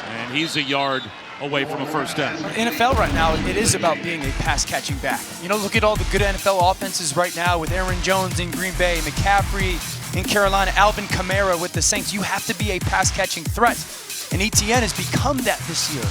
And he's a yard away from a first down. NFL right now, it is about being a pass-catching back. You know, look at all the good NFL offenses right now with Aaron Jones in Green Bay, McCaffrey in Carolina, Alvin Kamara with the Saints. You have to be a pass-catching threat. And Etienne has become that this year.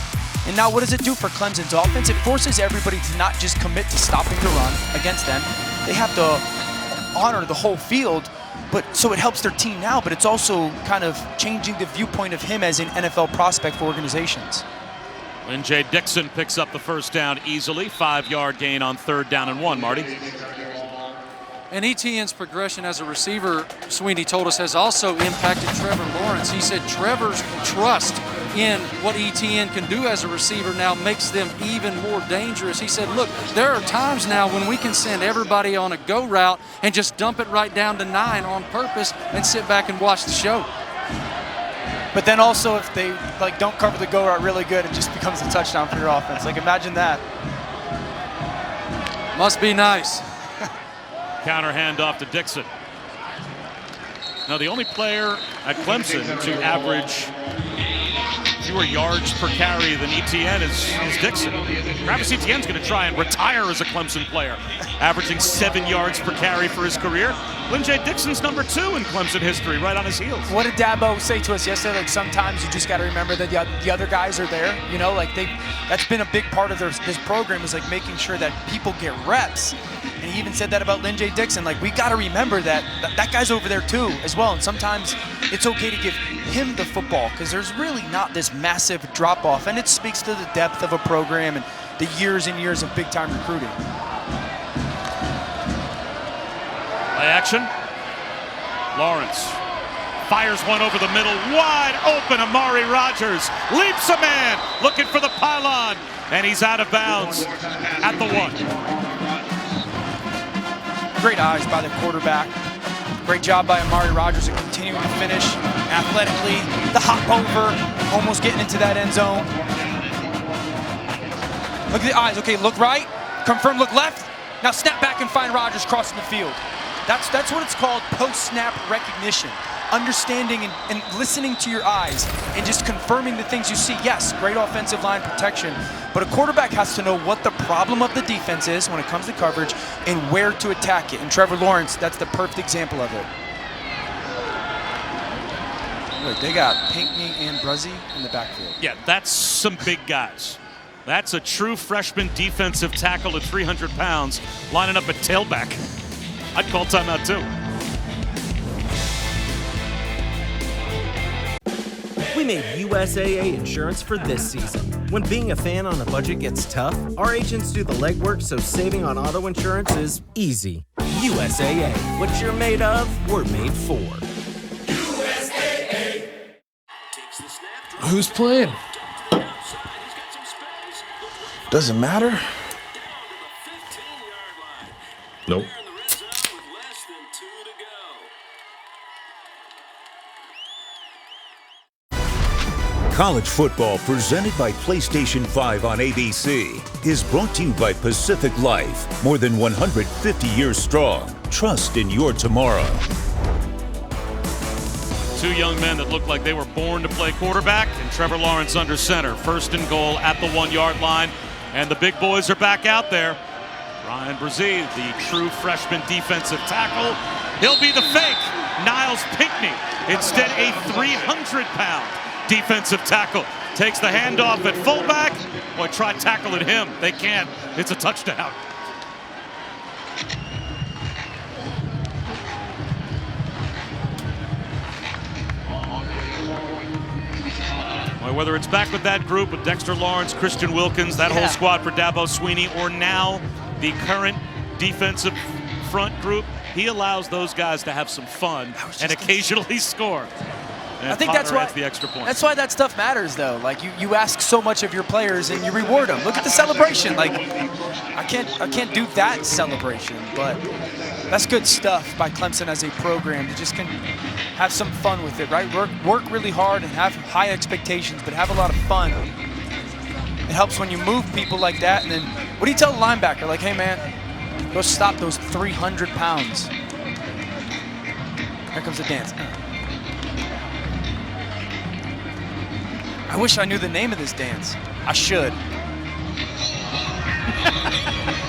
And now what does it do for Clemson's offense? It forces everybody to not just commit to stopping the run against them. They have to honor the whole field, but so it helps their team now, but it's also kind of changing the viewpoint of him as an NFL prospect for organizations. Lynn-J Dixon picks up the first down easily. 5-yard gain on 3rd down and 1, Marty. And Etienne's progression as a receiver, Sweeney told us, has also impacted Trevor Lawrence. He said Trevor's trust in what Etienne can do as a receiver now makes them even more dangerous. He said, look, there are times now when we can send everybody on a go route and just dump it right down to 9 on purpose and sit back and watch the show. But then also if they don't cover the go route really good, it just becomes a touchdown for your offense. Imagine that. Must be nice. Counter handoff to Dixon. Now the only player at Clemson to average fewer yards per carry than Etienne is Dixon. Travis Etienne's going to try and retire as a Clemson player, averaging 7 yards per carry for his career. Lynn-J Dixon's number 2 in Clemson history, right on his heels. What did Dabo say to us yesterday? Sometimes you just got to remember that the other guys are there. That's been a big part of this program, is making sure that people get reps. And he even said that about Lynn-J Dixon. We got to remember that guy's over there too as well. And sometimes it's okay to give him the football because there's really not this massive drop-off. And it speaks to the depth of a program and the years and years of big-time recruiting. Play action. Lawrence fires one over the middle. Wide open. Amari Rodgers leaps a man looking for the pylon. And he's out of bounds at the 1. Great eyes by the quarterback. Great job by Amari Rodgers in continuing to finish athletically. The hop over, almost getting into that end zone. Look at the eyes. Okay, look right. Confirm, look left. Now snap back and find Rodgers crossing the field. That's what it's called, post-snap recognition. Understanding and listening to your eyes and just confirming the things you see. Yes, great offensive line protection, but a quarterback has to know what the problem of the defense is when it comes to coverage and where to attack it. And Trevor Lawrence, that's the perfect example of it. Look, they got Pinckney and Bruzzy in the backfield. Yeah, that's some big guys. That's a true freshman defensive tackle at 300 pounds lining up at tailback. I'd call timeout too. We made USAA insurance for this season. When being a fan on a budget gets tough, our agents do the legwork so saving on auto insurance is easy. USAA. What you're made of, we're made for. USAA. Who's playing? Doesn't matter. Nope. College football presented by PlayStation 5 on ABC is brought to you by Pacific Life. More than 150 years strong. Trust in your tomorrow. 2 young men that look like they were born to play quarterback, and Trevor Lawrence under center. 1st and goal at the 1-yard line, and the big boys are back out there. Ryan Brzee, the true freshman defensive tackle. He'll be the fake. Niles Pinckney, instead a 300-pound defensive tackle. Takes the handoff at fullback. Boy, try tackling him. They can't. It's a touchdown. Boy, whether it's back with that group with Dexter Lawrence, Christian Wilkins, that whole squad for Dabo Sweeney, or now the current defensive front group, he allows those guys to have some fun and occasionally score. And I think Potter that's why adds the extra point. That's why that stuff matters, though. You ask so much of your players and you reward them. Look at the celebration. I can't do that celebration, but that's good stuff by Clemson as a program. You just can have some fun with it, right? Work really hard and have high expectations, but have a lot of fun. It helps when you move people like that. And then, what do you tell the linebacker? Hey man, go stop those 300 pounds. Here comes the dance. I wish I knew the name of this dance. I should.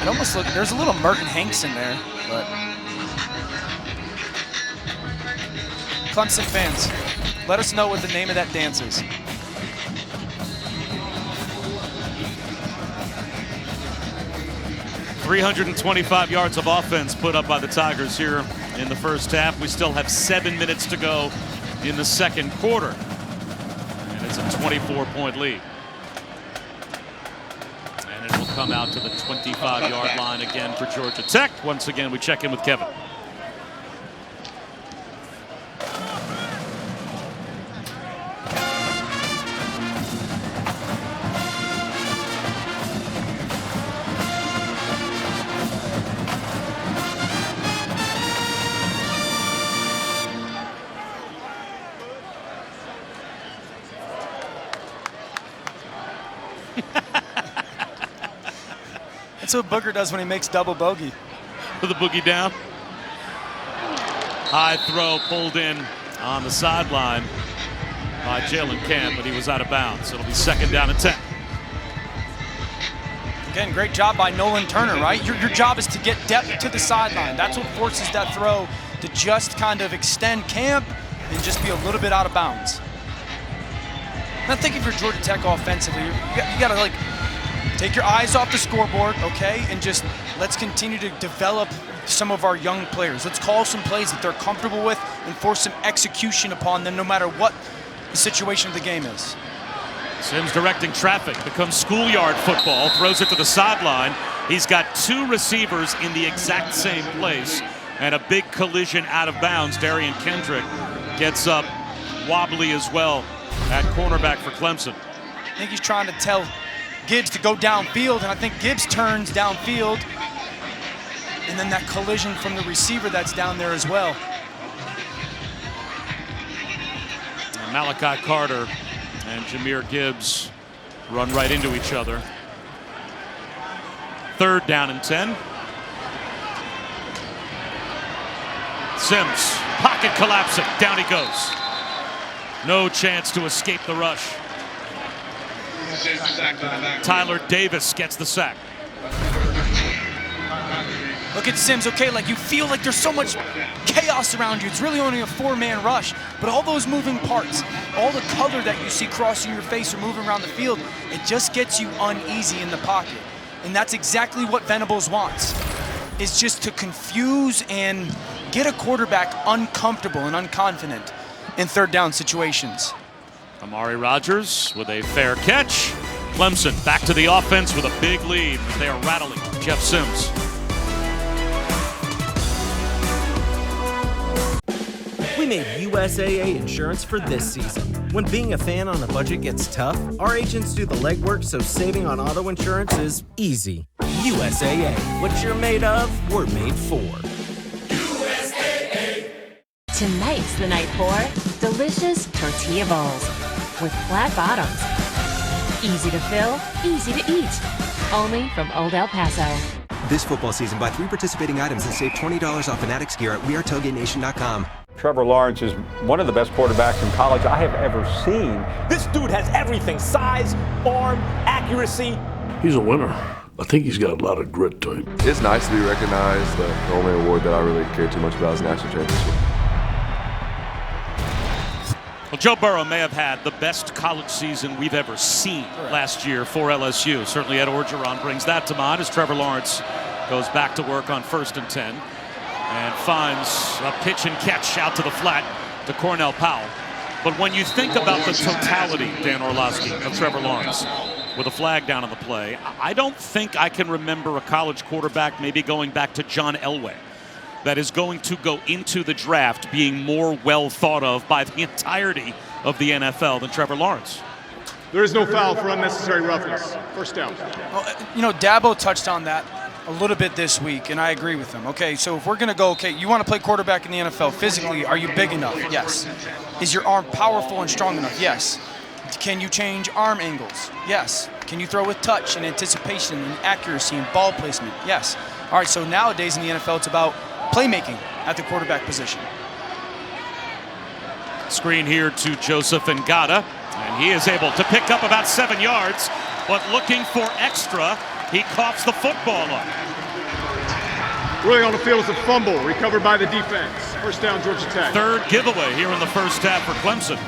It almost looks, there's a little Merton Hanks in there, but. Clemson fans, let us know what the name of that dance is. 325 yards of offense put up by the Tigers here in the first half. We still have 7 minutes to go in the second quarter. And it's a 24-point lead. And it will come out to the 25-yard line again for Georgia Tech. Once again, we check in with Kevin. That's what Booker does when he makes double bogey. For the boogie down. High throw pulled in on the sideline by Jalen Camp, but he was out of bounds. It'll be 2nd down and 10. Again, great job by Nolan Turner, right? Your job is to get depth to the sideline. That's what forces that throw to just kind of extend Camp and just be a little bit out of bounds. Now think if you're Georgia Tech offensively, you got to like take your eyes off the scoreboard, okay, and just let's continue to develop some of our young players. Let's call some plays that they're comfortable with and force some execution upon them no matter what the situation of the game is. Sims directing traffic, becomes schoolyard football, throws it to the sideline. He's got 2 receivers in the exact same place and a big collision out of bounds. Darian Kendrick gets up wobbly as well at cornerback for Clemson. I think he's trying to tell Gibbs to go downfield, and I think Gibbs turns downfield, and then that collision from the receiver that's down there as well. And Malachi Carter and Jahmyr Gibbs run right into each other. 3rd down and 10. Sims, pocket collapsing, down he goes. No chance to escape the rush. Tyler Davis gets the sack. Look at Sims, okay, like you feel like there's so much chaos around you. It's really only a 4-man rush, but all those moving parts, all the color that you see crossing your face or moving around the field, it just gets you uneasy in the pocket. And that's exactly what Venables wants, is just to confuse and get a quarterback uncomfortable and unconfident in 3rd down situations. Amari Rogers with a fair catch. Clemson back to the offense with a big lead as they are rattling Jeff Sims. We made USAA insurance for this season. When being a fan on a budget gets tough, our agents do the legwork so saving on auto insurance is easy. USAA, what you're made of, we're made for. USAA. Tonight's the night for delicious tortilla balls with flat bottoms. Easy to fill, easy to eat. Only from Old El Paso. This football season, buy 3 participating items and save $20 off Fanatics gear at WeAreTailgateNation.com. Trevor Lawrence is one of the best quarterbacks in college I have ever seen. This dude has everything: size, arm, accuracy. He's a winner. I think he's got a lot of grit to him. It's nice to be recognized. The only award that I really care too much about is national championship. Well, Joe Burrow may have had the best college season we've ever seen last year for LSU. Certainly Ed Orgeron brings that to mind as Trevor Lawrence goes back to work on 1st and 10 and finds a pitch and catch out to the flat to Cornell Powell. But when you think about the totality, Dan Orlovsky, of Trevor Lawrence, with a flag down on the play, I don't think I can remember a college quarterback, maybe going back to John Elway, that is going to go into the draft being more well thought of by the entirety of the NFL than Trevor Lawrence. There is no foul for unnecessary roughness. 1st down. Well, Dabo touched on that a little bit this week, and I agree with him. Okay, so if we're going to go, okay, you want to play quarterback in the NFL physically, are you big enough? Yes. Is your arm powerful and strong enough? Yes. Can you change arm angles? Yes. Can you throw with touch and anticipation and accuracy and ball placement? Yes. All right, so nowadays in the NFL, it's about playmaking at the quarterback position. Screen here to Joseph Ngata, and he is able to pick up about 7 yards, but looking for extra, he coughs the football up. Really on the field is a fumble recovered by the defense. 1st down, Georgia Tech. 3rd giveaway here in the first half for Clemson.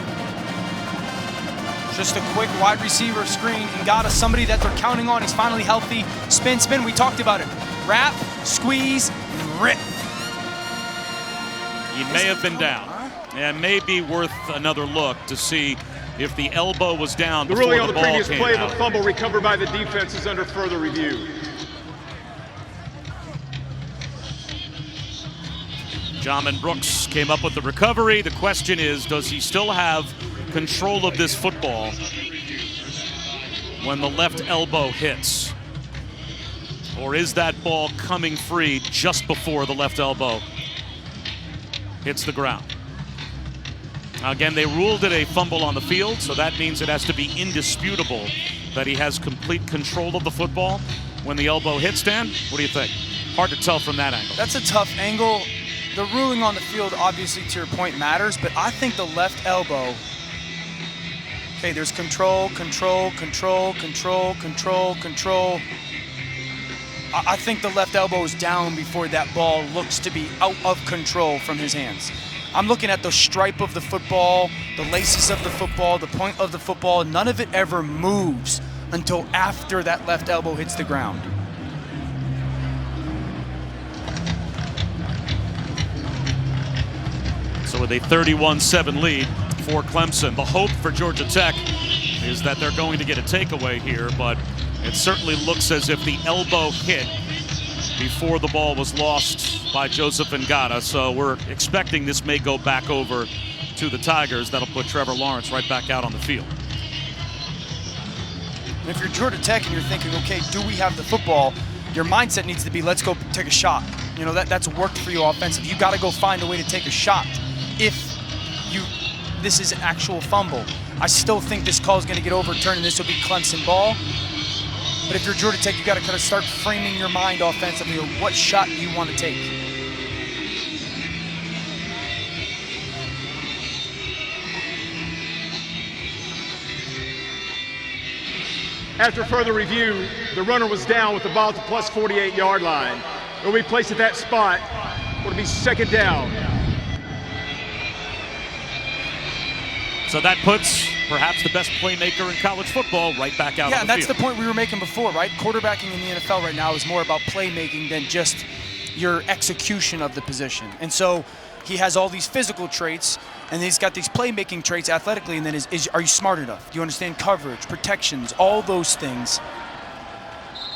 Just a quick wide receiver screen. Ngata, somebody that they're counting on. He's finally healthy. Spin, we talked about it. wrap, squeeze, and rip. He may have been down. And may be worth another look to see if the elbow was down before the ball came out. The ruling on the previous play of the fumble recovered by the defense is under further review. Jamin Brooks came up with the recovery. The question is, does he still have control of this football when the left elbow hits? Or is that ball coming free just before the left elbow hits the ground? Again, they ruled it a fumble on the field, so that means it has to be indisputable that he has complete control of the football when the elbow hits. Dan, what do you think? Hard to tell from that angle. That's a tough angle. The ruling on the field, obviously, to your point, matters, but I think the left elbow, okay, there's control. I think the left elbow is down before that ball looks to be out of control from his hands. I'm looking at the stripe of the football, the laces of the football, the point of the football. None of it ever moves until after that left elbow hits the ground. So with a 31-7 lead for Clemson, the hope for Georgia Tech is that they're going to get a takeaway here, but it certainly looks as if the elbow hit before the ball was lost by Joseph Ngata. So we're expecting this may go back over to the Tigers. That'll put Trevor Lawrence right back out on the field. And if you're Georgia Tech and you're thinking, okay, do we have the football? Your mindset needs to be, let's go take a shot. You know, that's worked for you offensively. You got to go find a way to take a shot. If this is an actual fumble, I still think this call is going to get overturned and this will be Clemson ball. But if you're Georgia Tech, you got to kind of start framing your mind offensively of what shot do you want to take. After further review, the runner was down with the ball at the plus 48-yard line. It will be placed at that spot. It'll be second down. So that puts perhaps the best playmaker in college football right back out on the field. Yeah, and that's the point we were making before, right? Quarterbacking in the NFL right now is more about playmaking than just your execution of the position. And so he has all these physical traits, and he's got these playmaking traits athletically, and then are you smart enough? Do you understand coverage, protections, all those things?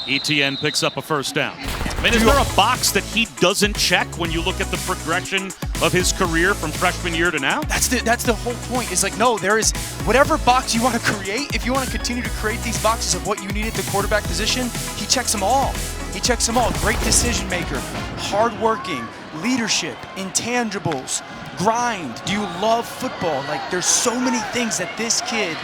ETN picks up a first down. I mean, is there a box that he doesn't check when you look at the progression of his career from freshman year to now? That's the whole point. It's like, no, there is whatever box you want to create. If you want to continue to create these boxes of what you need at the quarterback position, he checks them all. He checks them all. Great decision maker, hardworking, leadership, intangibles, grind. Do you love football? Like, there's so many things that this kid,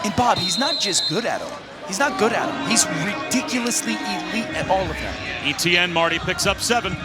and Bob, he's not just good at them. He's not good at them. He's ridiculously elite at all of them. ETN, Marty picks up 7.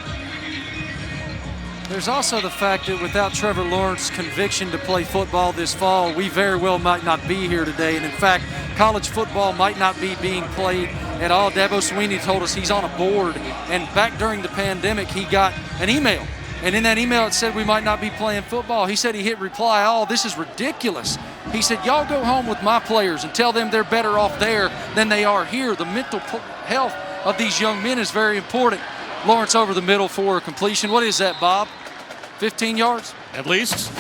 There's also the fact that without Trevor Lawrence's conviction to play football this fall, we very well might not be here today. And in fact, college football might not be being played at all. Dabo Swinney told us he's on a board. And back during the pandemic, he got an email. And in that email, it said we might not be playing football. He said he hit reply all. This is ridiculous. He said, y'all go home with my players and tell them they're better off there than they are here. The mental health of these young men is very important. Lawrence over the middle for a completion. What is that, Bob? 15 yards? At least.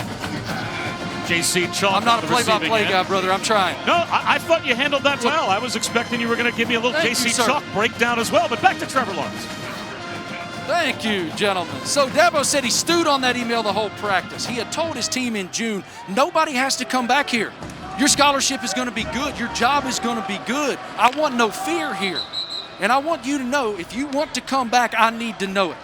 JC Chalk. I'm not a play-by-play guy, brother. I'm trying. No, I thought you handled that well. I was expecting you were going to give me a little JC Chalk breakdown as well. But back to Trevor Lawrence. Thank you, gentlemen. So Dabo said he stewed on that email the whole practice. He had told his team in June, nobody has to come back here. Your scholarship is going to be good. Your job is going to be good. I want no fear here. And I want you to know, if you want to come back, I need to know it.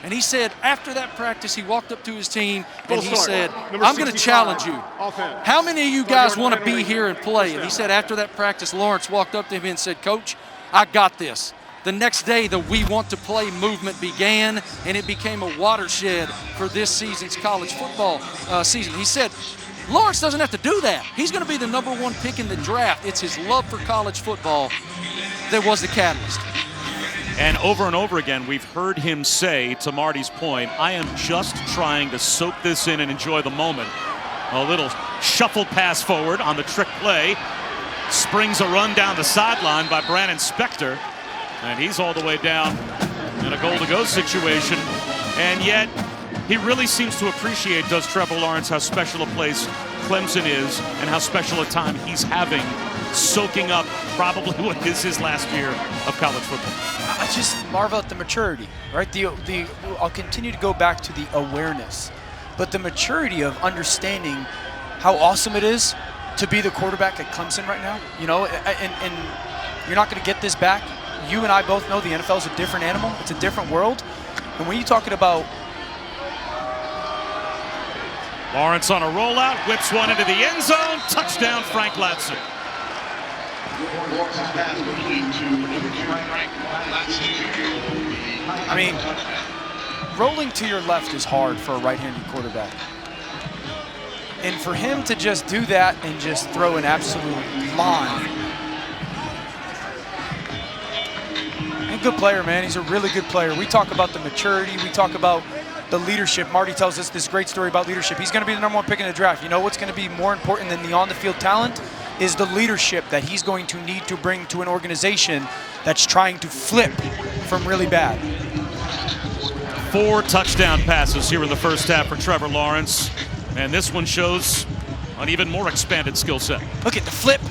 And he said after that practice, he walked up to his team and he said, I'm going to challenge you. How many of you guys want to be here and play? And he said after that practice, Lawrence walked up to him and said, Coach, I got this. The next day, the We Want to Play movement began, and it became a watershed for this season's college football season. He said, Lawrence doesn't have to do that. He's going to be the #1 pick in the draft. It's his love for college football that was the catalyst. And over again, we've heard him say, to Marty's point, I am just trying to soak this in and enjoy the moment. A little shuffled pass forward on the trick play. Springs a run down the sideline by Brandon Spector. And he's all the way down in a goal-to-go situation. And yet, he really seems to appreciate, does Trevor Lawrence, how special a place Clemson is and how special a time he's having soaking up probably what is his last year of college football. I just marvel at the maturity, right? I'll continue to go back to the awareness, but the maturity of understanding how awesome it is to be the quarterback at Clemson right now. You know, and you're not going to get this back. You and I both know the NFL is a different animal. It's a different world. And when you're talking about Lawrence on a rollout, whips one into the end zone, touchdown Frank Latson. I mean, rolling to your left is hard for a right-handed quarterback. And for him to just do that and just throw an absolute line. And good player, man. He's a really good player. We talk about the maturity. We talk about the leadership. Marty tells us this great story about leadership. He's going to be the #1 pick in the draft. You know what's going to be more important than the on-the-field talent is the leadership that he's going to need to bring to an organization that's trying to flip from really bad. 4 touchdown passes here in the first half for Trevor Lawrence. And this one shows an even more expanded skill set. Look at the flip.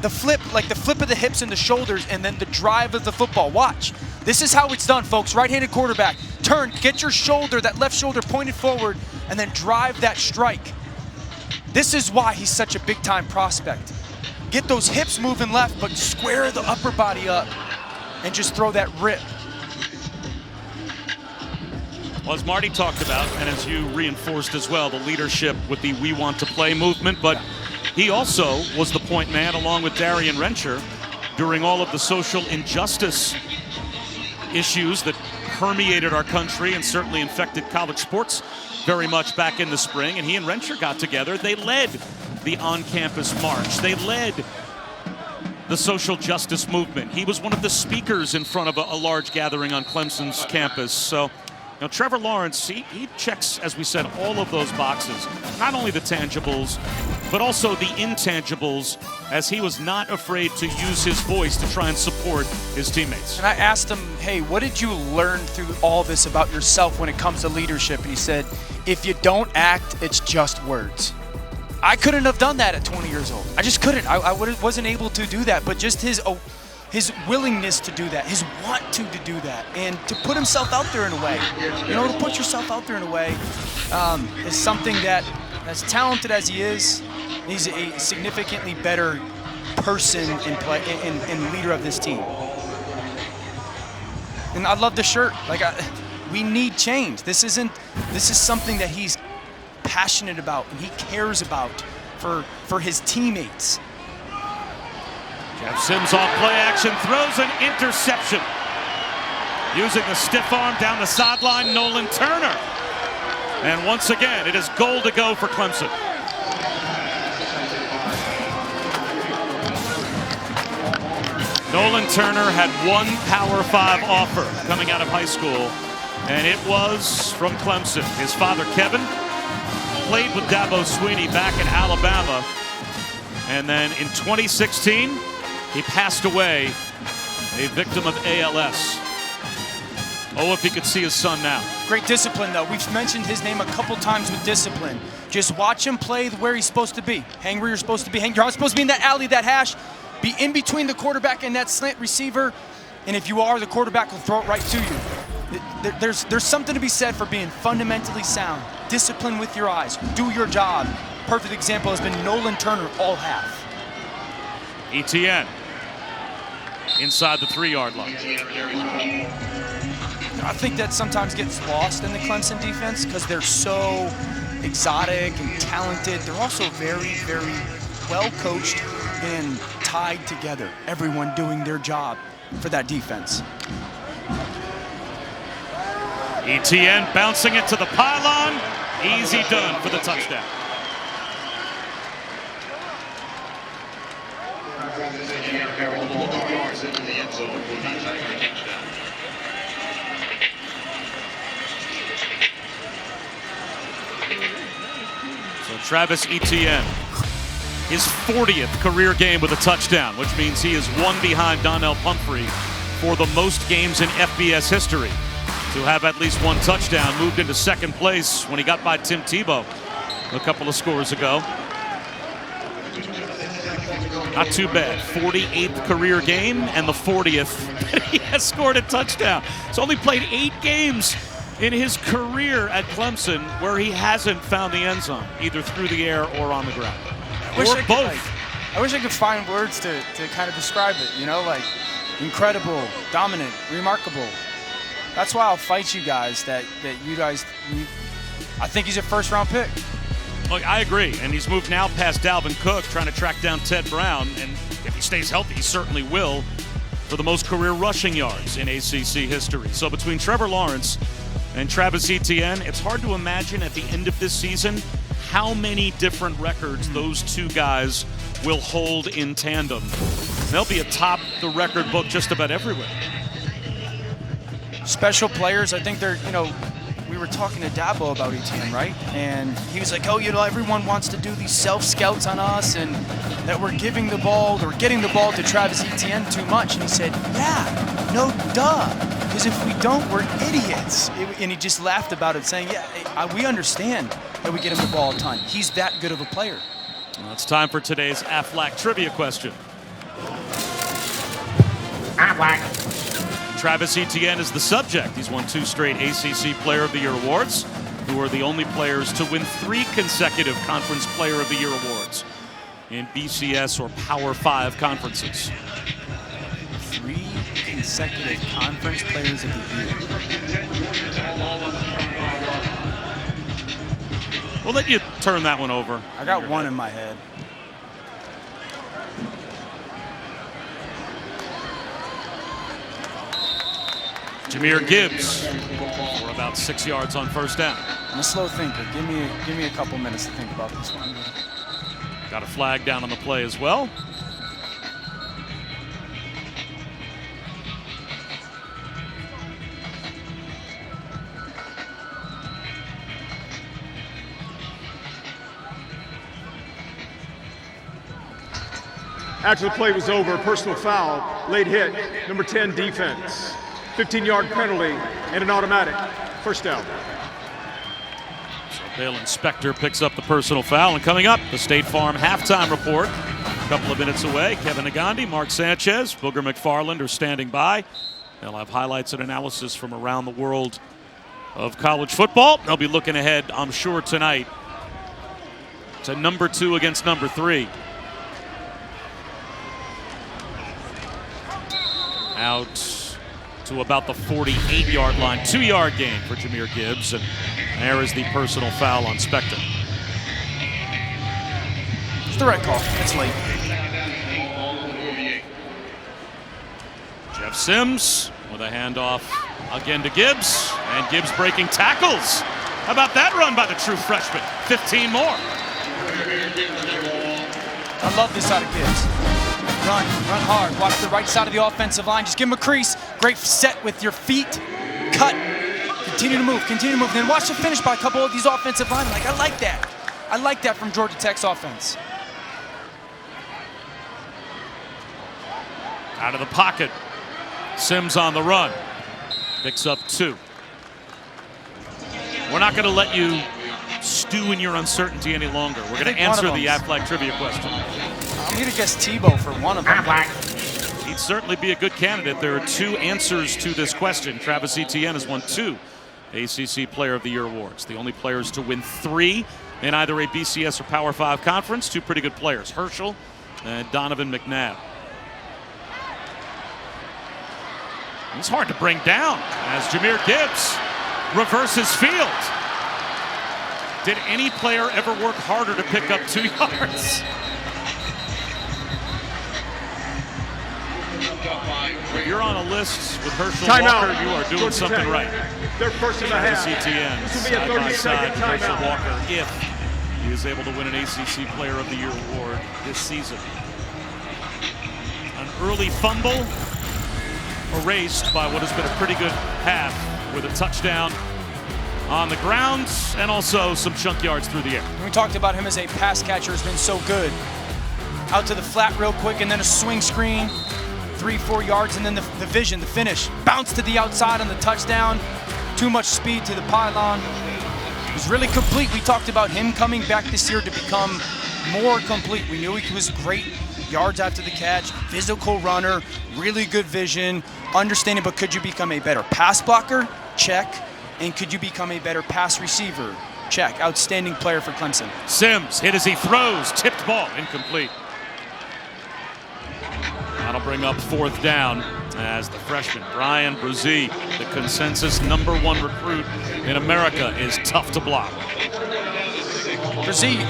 The flip, like the flip of the hips and the shoulders, and then the drive of the football. Watch. This is how it's done, folks. Right-handed quarterback. Turn, get your shoulder, that left shoulder pointed forward, and then drive that strike. This is why he's such a big-time prospect. Get those hips moving left, but square the upper body up and just throw that rip. Well, as Marty talked about, and as you reinforced as well, the leadership with the We Want to Play movement, but he also was the point man along with Darian Rencher during all of the social injustice issues that permeated our country and certainly infected college sports very much back in the spring. And he and Rencher got together. They led the on-campus march. They led the social justice movement. He was one of the speakers in front of a large gathering on Clemson's campus. So, you know, Trevor Lawrence, he checks, as we said, all of those boxes. Not only the tangibles, but also the intangibles, as he was not afraid to use his voice to try and support his teammates. And I asked him, hey, what did you learn through all this about yourself when it comes to leadership? And he said, if you don't act, it's just words. I couldn't have done that at 20 years old. I just couldn't. I wasn't able to do that, but just his willingness to do that, his want to do that, and to put himself out there in a way. You know, to put yourself out there in a way is something that, as talented as he is, he's a significantly better person and leader of this team. And I love the shirt. Like, we need change. This is something that he's passionate about and he cares about for his teammates. Jeff Sims off play action, throws an interception. Using the stiff arm down the sideline, Nolan Turner. And once again, it is goal to go for Clemson. Nolan Turner had one Power 5 offer coming out of high school, and it was from Clemson. His father, Kevin, played with Dabo Swinney back in Alabama, and then in 2016, he passed away, a victim of ALS. Oh, if he could see his son now. Great discipline, though. We've mentioned his name a couple times with discipline. Just watch him play where he's supposed to be. Hang where you're supposed to be. You're not supposed to be in that alley, that hash. Be in between the quarterback and that slant receiver. And if you are, the quarterback will throw it right to you. There's something to be said for being fundamentally sound. Discipline with your eyes. Do your job. Perfect example has been Nolan Turner all half. ETN inside the 3-yard line. I think that sometimes gets lost in the Clemson defense because they're so exotic and talented. They're also very, very well coached and tied together. Everyone doing their job for that defense. ETN bouncing it to the pylon. Easy done for the touchdown. So Travis Etienne, his 40th career game with a touchdown, which means he is one behind Donnell Pumphrey for the most games in FBS history to have at least one touchdown. Moved into second place when he got by Tim Tebow a couple of scores ago. Not too bad. 48th career game and the 40th. He has scored a touchdown. He's only played 8 games in his career at Clemson where he hasn't found the end zone, either through the air or on the ground. Or both. I wish I could find words to kind of describe it, you know, like incredible, dominant, remarkable. That's why I'll fight you guys that you guys, I think he's a first-round pick. Look, I agree, and he's moved now past Dalvin Cook, trying to track down Ted Brown, and if he stays healthy, he certainly will, for the most career rushing yards in ACC history. So between Trevor Lawrence and Travis Etienne, it's hard to imagine at the end of this season how many different records those two guys will hold in tandem. They'll be atop the record book just about everywhere. Special players, I think they're, you know, we were talking to Dabo about Etienne, right? And he was like, oh, you know, everyone wants to do these self-scouts on us and that we're giving the ball or getting the ball to Travis Etienne too much. And he said, yeah, no duh, because if we don't, we're idiots. And he just laughed about it, saying, yeah, we understand that we get him the ball a ton. He's that good of a player. Well, it's time for today's Aflac trivia question. Aflac. Travis Etienne is the subject. He's won 2 straight ACC Player of the Year awards, who are the only players to win 3 consecutive Conference Player of the Year awards in BCS or Power 5 conferences. 3 consecutive Conference Players of the Year. We'll let you turn that one over. I got one in my head. Jahmyr Gibbs for about 6 yards on first down. I'm a slow thinker. Give me a couple minutes to think about this one. Got a flag down on the play as well. After the play was over, personal foul, late hit, number 10 defense. 15-yard penalty and an automatic. First down. So Dale Inspector picks up the personal foul. And coming up, the State Farm halftime report. A couple of minutes away. Kevin Nagandi, Mark Sanchez, Booger McFarland are standing by. They'll have highlights and analysis from around the world of college football. They'll be looking ahead, I'm sure, tonight to number 2 against number 3. Out to about the 48-yard line. 2-yard gain for Jahmyr Gibbs, and there is the personal foul on Spector. It's the right call. It's late. Jeff Sims with a handoff again to Gibbs, and Gibbs breaking tackles. How about that run by the true freshman? 15 more. I love this out of Gibbs. Run hard. Watch the right side of the offensive line. Just give him a crease. Great set with your feet. Cut. Continue to move. Then watch the finish by a couple of these offensive linemen. Like, I like that. I like that from Georgia Tech's offense. Out of the pocket. Sims on the run. Picks up 2. We're not going to let you stew in your uncertainty any longer. We're going to answer the Aflac trivia question. I'm going to guess Tebow for one of them. He'd certainly be a good candidate. There are 2 answers to this question. Travis Etienne has won 2 ACC Player of the Year awards. The only players to win 3 in either a BCS or Power 5 conference. 2 pretty good players, Herschel and Donovan McNabb. It's hard to bring down as Jahmyr Gibbs reverses field. Did any player ever work harder to pick up 2 yards? If you're on a list with Herschel Walker, you are doing something right. They're first in the half. Etienne side by side with Herschel Walker if he is able to win an ACC Player of the Year award this season. An early fumble erased by what has been a pretty good half with a touchdown on the ground and also some chunk yards through the air. We talked about him as a pass catcher, has been so good. Out to the flat real quick and then a swing screen. 3-4 yards, and then the vision, the finish. Bounce to the outside on the touchdown. Too much speed to the pylon. It was really complete. We talked about him coming back this year to become more complete. We knew he was great yards after the catch, physical runner, really good vision, understanding, but could you become a better pass blocker? Check. And could you become a better pass receiver? Check. Outstanding player for Clemson. Sims hit as he throws, tipped ball, incomplete. That'll bring up 4th down as the freshman Brian Brzee, the consensus #1 recruit in America, is tough to block. Brzee,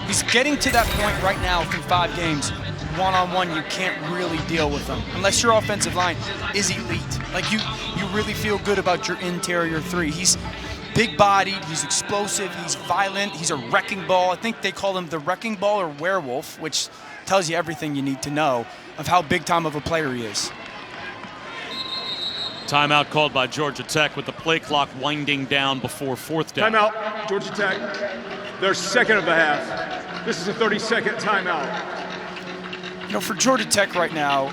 he's getting to that point right now through 5 games. One-on-one, you can't really deal with him unless your offensive line is elite. Like you really feel good about your interior 3. He's big-bodied, he's explosive, he's violent, he's a wrecking ball. I think they call him the wrecking ball or werewolf, which tells you everything you need to know of how big time of a player he is. Timeout called by Georgia Tech with the play clock winding down before 4th down. Timeout, Georgia Tech. Their second of the half. This is a 30-second timeout. You know, for Georgia Tech right now,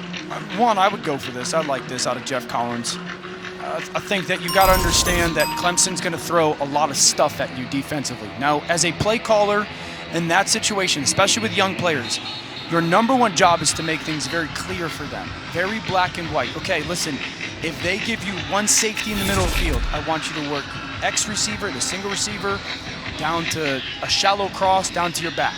one, I would go for this. I like this out of Jeff Collins. I think that you got to understand that Clemson's going to throw a lot of stuff at you defensively. Now, as a play caller in that situation, especially with young players, your #1 job is to make things very clear for them, very black and white. Okay, listen, if they give you one safety in the middle of the field, I want you to work X receiver, the single receiver, down to a shallow cross, down to your back.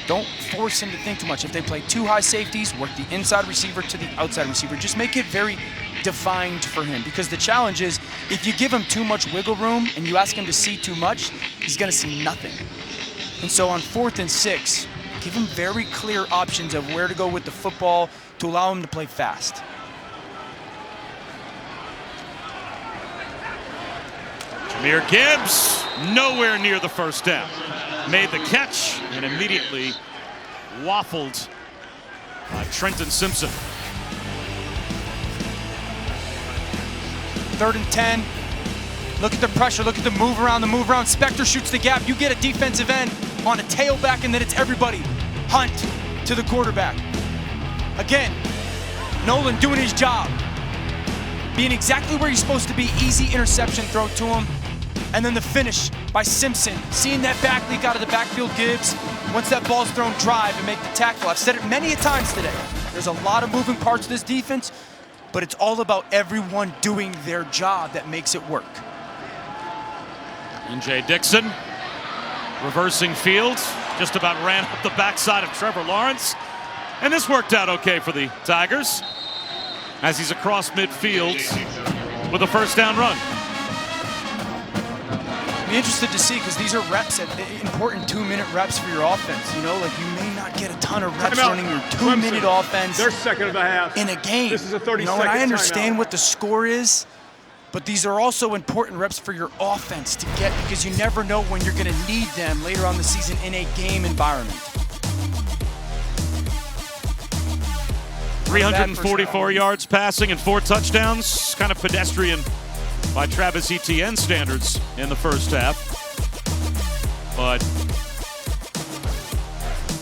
Don't force him to think too much. If they play 2 high safeties, work the inside receiver to the outside receiver. Just make it very defined for him, because the challenge is if you give him too much wiggle room and you ask him to see too much, he's going to see nothing. And so on 4th and 6, give him very clear options of where to go with the football to allow him to play fast. Jahmyr Gibbs, nowhere near the 1st down. Made the catch and immediately waffled by Trenton Simpson. 3rd and 10. Look at the pressure, look at the move around, Spector shoots the gap. You get a defensive end on a tailback, and then it's everybody. Hunt to the quarterback. Again, Nolan doing his job. Being exactly where he's supposed to be. Easy interception throw to him. And then the finish by Simpson. Seeing that back leak out of the backfield, Gibbs. Once that ball's thrown, drive and make the tackle. I've said it many a times today. There's a lot of moving parts to this defense, but it's all about everyone doing their job that makes it work. N.J. Dixon, reversing field, just about ran up the backside of Trevor Lawrence. And this worked out okay for the Tigers as he's across midfield with a 1st down run. Be interested to see, because these are reps, important 2-minute reps for your offense. You know, like you may not get a ton of reps running your 2-minute offense. Their second of the half. In a game. This is a 30-second You know, and I understand timeout. what the score is, but these are also important reps for your offense to get, because you never know when you're going to need them later on the season in a game environment. 344 yards passing and 4 touchdowns. Kind of pedestrian by Travis Etienne standards in the 1st half. But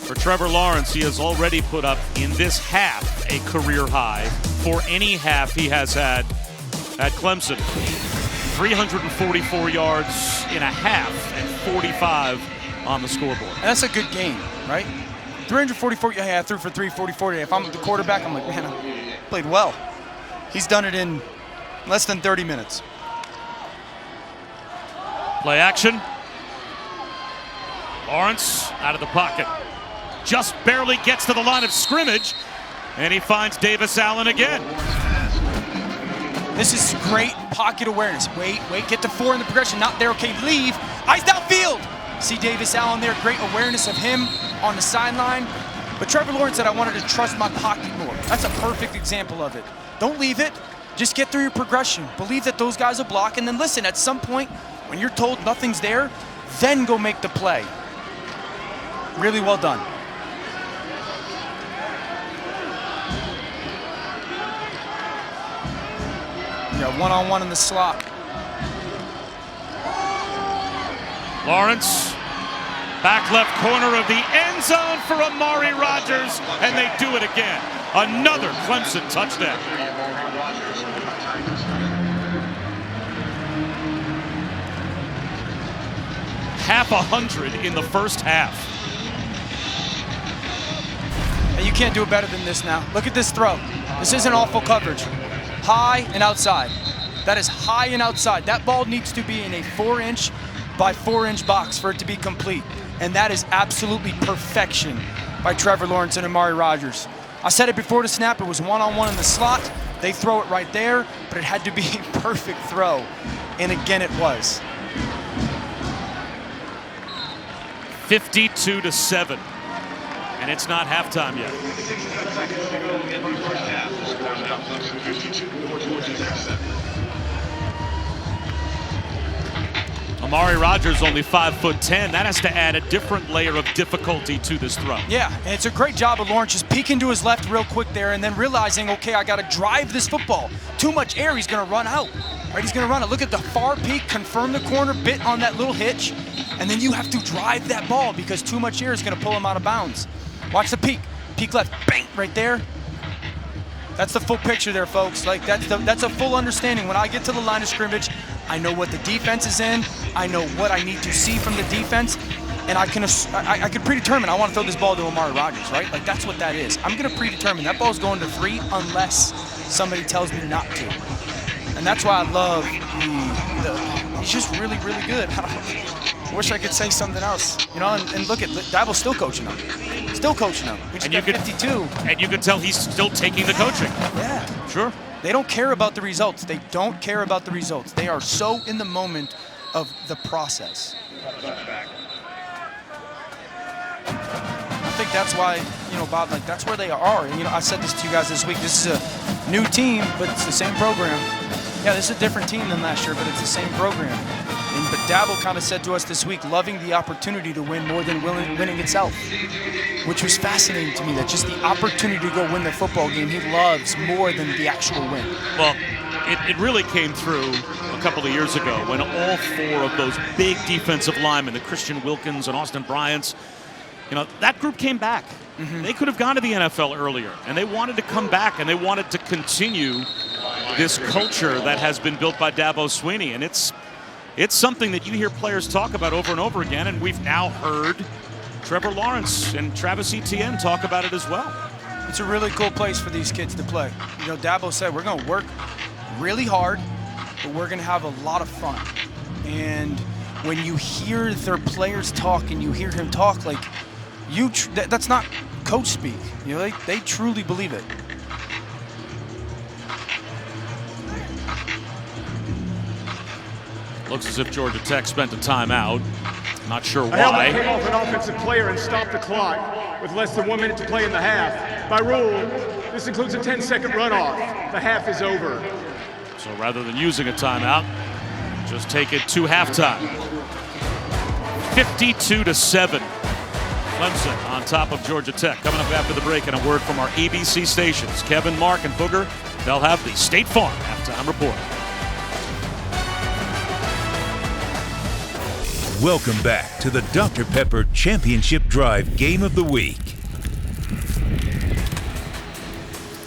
for Trevor Lawrence, he has already put up in this half a career high for any half he has had at Clemson. 344 yards in a half and 45 on the scoreboard. And that's a good game, right? 344, yeah, I threw for 344 today. If I'm the quarterback, I'm like, man, I played well. He's done it in less than 30 minutes. Play action. Lawrence out of the pocket. Just barely gets to the line of scrimmage, and he finds Davis Allen again. This is great pocket awareness. Wait, get to 4 in the progression. Not there, okay, leave. Eyes downfield. See Davis Allen there, great awareness of him on the sideline. But Trevor Lawrence said, I wanted to trust my pocket more. That's a perfect example of it. Don't leave it. Just get through your progression. Believe that those guys will block, and then listen, at some point, when you're told nothing's there, then go make the play. Really well done. Yeah, one-on-one in the slot. Lawrence, back left corner of the end zone for Amari Rodgers, and they do it again. Another Clemson touchdown. Half 100 in the first half. And you can't do it better than this now. Look at this throw. This isn't awful coverage. High and outside. That is high and outside. That ball needs to be in a 4-inch by 4-inch box for it to be complete. And that is absolutely perfection by Trevor Lawrence and Amari Rodgers. I said it before the snap, it was one-on-one in the slot. They throw it right there, but it had to be a perfect throw. And again, it was. 52-7. And it's not halftime yet. Amari Rodgers only 5'10". That has to add a different layer of difficulty to this throw. Yeah, and it's a great job of Lawrence just peeking to his left real quick there and then realizing, okay, I got to drive this football. Too much air, he's going to run out. Right, he's going to run it. Look at the far peak, confirm the corner, bit on that little hitch, and then you have to drive that ball because too much air is going to pull him out of bounds. Watch the peak. Peak left, bang, right there. That's the full picture there, folks. Like that's a full understanding. When I get to the line of scrimmage, I know what the defense is in. I know what I need to see from the defense, and I can predetermine I want to throw this ball to Amari Rodgers, right? Like that's what that is. I'm going to predetermine that ball's going to 3 unless somebody tells me not to, and that's why I love he's just really, really good. I wish I could say something else, you know. And look at Dabo's still coaching him. Still coaching him. And you 52. And you can tell he's still taking the coaching. Yeah. Sure. They don't care about the results. They don't care about the results. They are so in the moment of the process. I think that's why, you know, Bob, like that's where they are. And, you know, I said this to you guys this week. This is a new team, but it's the same program. Yeah, this is a different team than last year, but it's the same program. But Dabo kind of said to us this week, loving the opportunity to win more than winning itself, which was fascinating to me, that just the opportunity to go win the football game he loves more than the actual win. Well, it really came through a couple of years ago when all 4 of those big defensive linemen, the Christian Wilkins and Austin Bryants, you know, that group came back. Mm-hmm. They could have gone to the NFL earlier, and they wanted to come back, and they wanted to continue this culture that has been built by Dabo Swinney, and it's something that you hear players talk about over and over again, and we've now heard Trevor Lawrence and Travis Etienne talk about it as well. It's a really cool place for these kids to play. You know, Dabo said we're going to work really hard, but we're going to have a lot of fun. And when you hear their players talk and you hear him talk, like that's not coach speak. You know, they truly believe it. Looks as if Georgia Tech spent a timeout. Not sure why. A helmet came off an offensive player and stopped the clock with less than 1 minute to play in the half. By rule, this includes a 10-second runoff. The half is over. So rather than using a timeout, just take it to halftime. 52-7. Clemson on top of Georgia Tech. Coming up after the break, and a word from our ABC stations. Kevin, Mark, and Booger, they'll have the State Farm halftime report. Welcome back to the Dr. Pepper Championship Drive Game of the Week.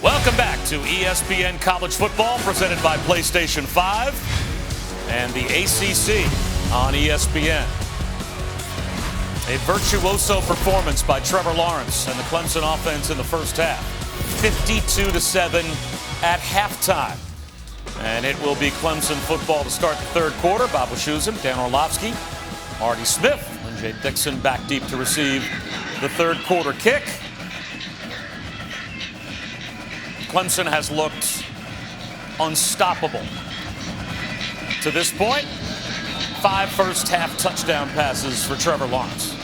Welcome back to ESPN College Football, presented by PlayStation 5 and the ACC on ESPN. A virtuoso performance by Trevor Lawrence and the Clemson offense in the first half. 52-7 at halftime. And it will be Clemson football to start the third quarter. Bob Wischusen, Dan Orlovsky, Marty Smith, and Jay Dixon back deep to receive the third quarter kick. Clemson has looked unstoppable to this point. 5 first half touchdown passes for Trevor Lawrence.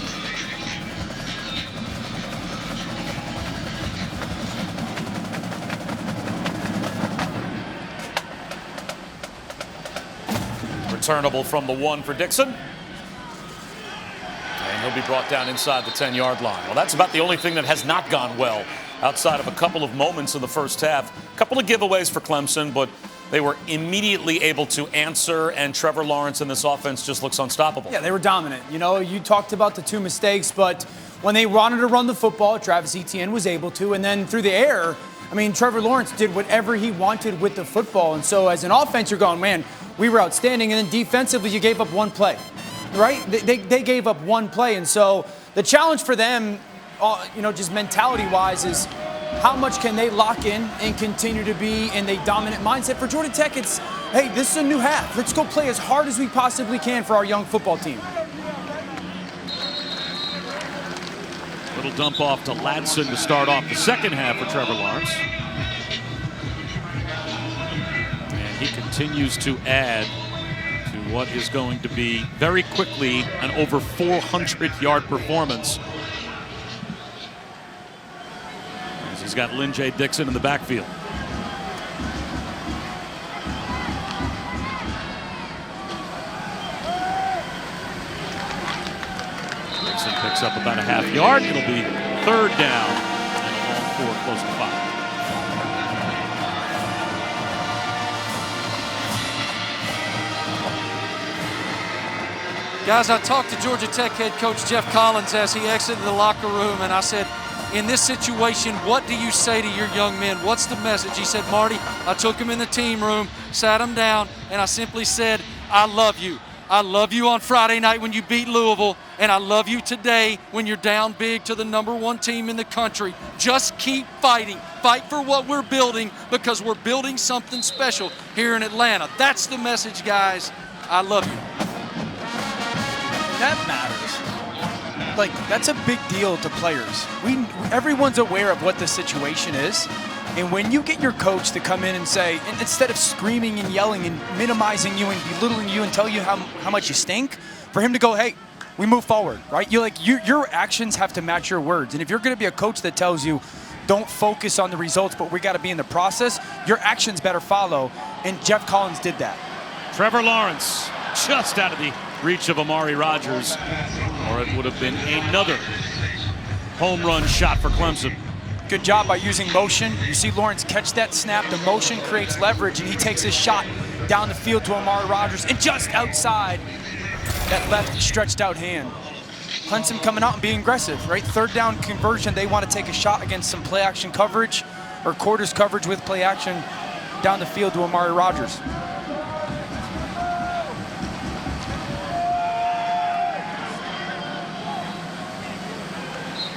Returnable from the 1 for Dixon. And he'll be brought down inside the 10-yard line. Well, that's about the only thing that has not gone well outside of a couple of moments in the first half. A couple of giveaways for Clemson, but they were immediately able to answer, and Trevor Lawrence in this offense just looks unstoppable. Yeah, they were dominant. You know, you talked about the 2 mistakes, but when they wanted to run the football, Travis Etienne was able to. And then through the air, I mean, Trevor Lawrence did whatever he wanted with the football. And so as an offense, you're going, man, we were outstanding. And then defensively, you gave up one play, right? They gave up one play. And so the challenge for them, just mentality-wise, is how much can they lock in and continue to be in a dominant mindset? For Georgia Tech, it's, hey, this is a new half. Let's go play as hard as we possibly can for our young football team. Little dump off to Ladson to start off the second half for Trevor Lawrence. And he continues to add to what is going to be very quickly an over 400-yard performance. As he's got Lynn J. Dixon in the backfield. Picks up about a half yard. It'll be third down and a long 4 close to 5. Guys, I talked to Georgia Tech head coach Jeff Collins as he exited the locker room, and I said, in this situation, what do you say to your young men? What's the message? He said, Marty, I took him in the team room, sat him down, and I simply said, I love you. I love you on Friday night when you beat Louisville, and I love you today when you're down big to the #1 team in the country. Just keep fighting. Fight for what we're building, because we're building something special here in Atlanta. That's the message, guys. I love you. That matters. Like, that's a big deal to players. Everyone's aware of what the situation is. And when you get your coach to come in and say, instead of screaming and yelling and minimizing you and belittling you and tell you how much you stink, for him to go, hey, we move forward, right? Your actions have to match your words. And if you're going to be a coach that tells you, don't focus on the results, but we got to be in the process, your actions better follow. And Jeff Collins did that. Trevor Lawrence just out of the reach of Amari Rodgers, or it would have been another home run shot for Clemson. Good job by using motion. You see Lawrence catch that snap. The motion creates leverage, and he takes his shot down the field to Amari Rodgers, and just outside that left stretched out hand. Clemson coming out and being aggressive, right? Third down conversion, they want to take a shot against some play action coverage or quarters coverage with play action down the field to Amari Rodgers.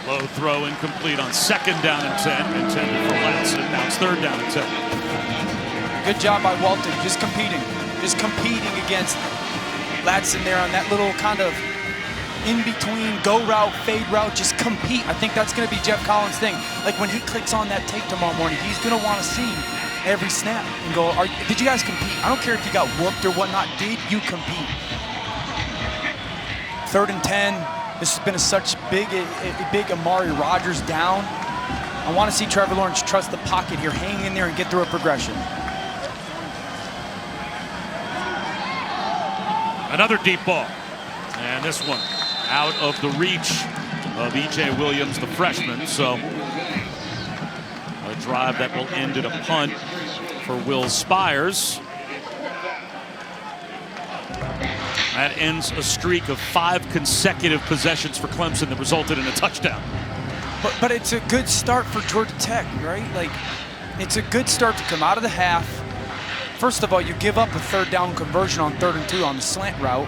Low throw incomplete on second down and 10, intended for Ladson. Now it's third down and 10. Good job by Walton, just competing against Ladson there on that little kind of in-between go route, fade route, just compete. I think that's going to be Jeff Collins' thing. Like when he clicks on that tape tomorrow morning, he's going to want to see every snap and go, did you guys compete? I don't care if you got whooped or whatnot, did you compete? Third and 10. This has been such big Amari Rodgers down. I want to see Trevor Lawrence trust the pocket here, hang in there and get through a progression. Another deep ball. And this one out of the reach of E.J. Williams, the freshman. So a drive that will end in a punt for Will Spires. That ends a streak of 5 consecutive possessions for Clemson that resulted in a touchdown. But it's a good start for Georgia Tech, right? Like, it's a good start to come out of the half. First of all, you give up a third down conversion on 3rd and 2 on the slant route,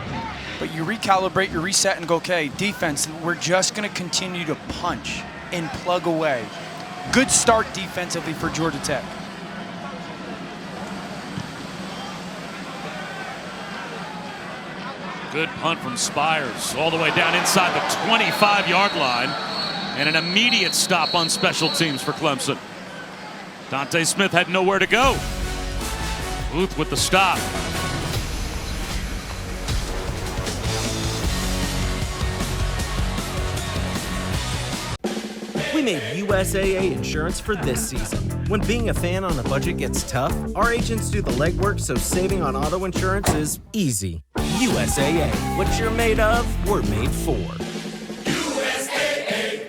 but you recalibrate, you reset, and go, okay, defense, we're just going to continue to punch and plug away. Good start defensively for Georgia Tech. Good punt from Spires all the way down inside the 25-yard line, and an immediate stop on special teams for Clemson. Dante Smith had nowhere to go. Booth with the stop. We made USAA insurance for this season. When being a fan on a budget gets tough, our agents do the legwork so saving on auto insurance is easy. USAA. What you're made of, we're made for. USAA.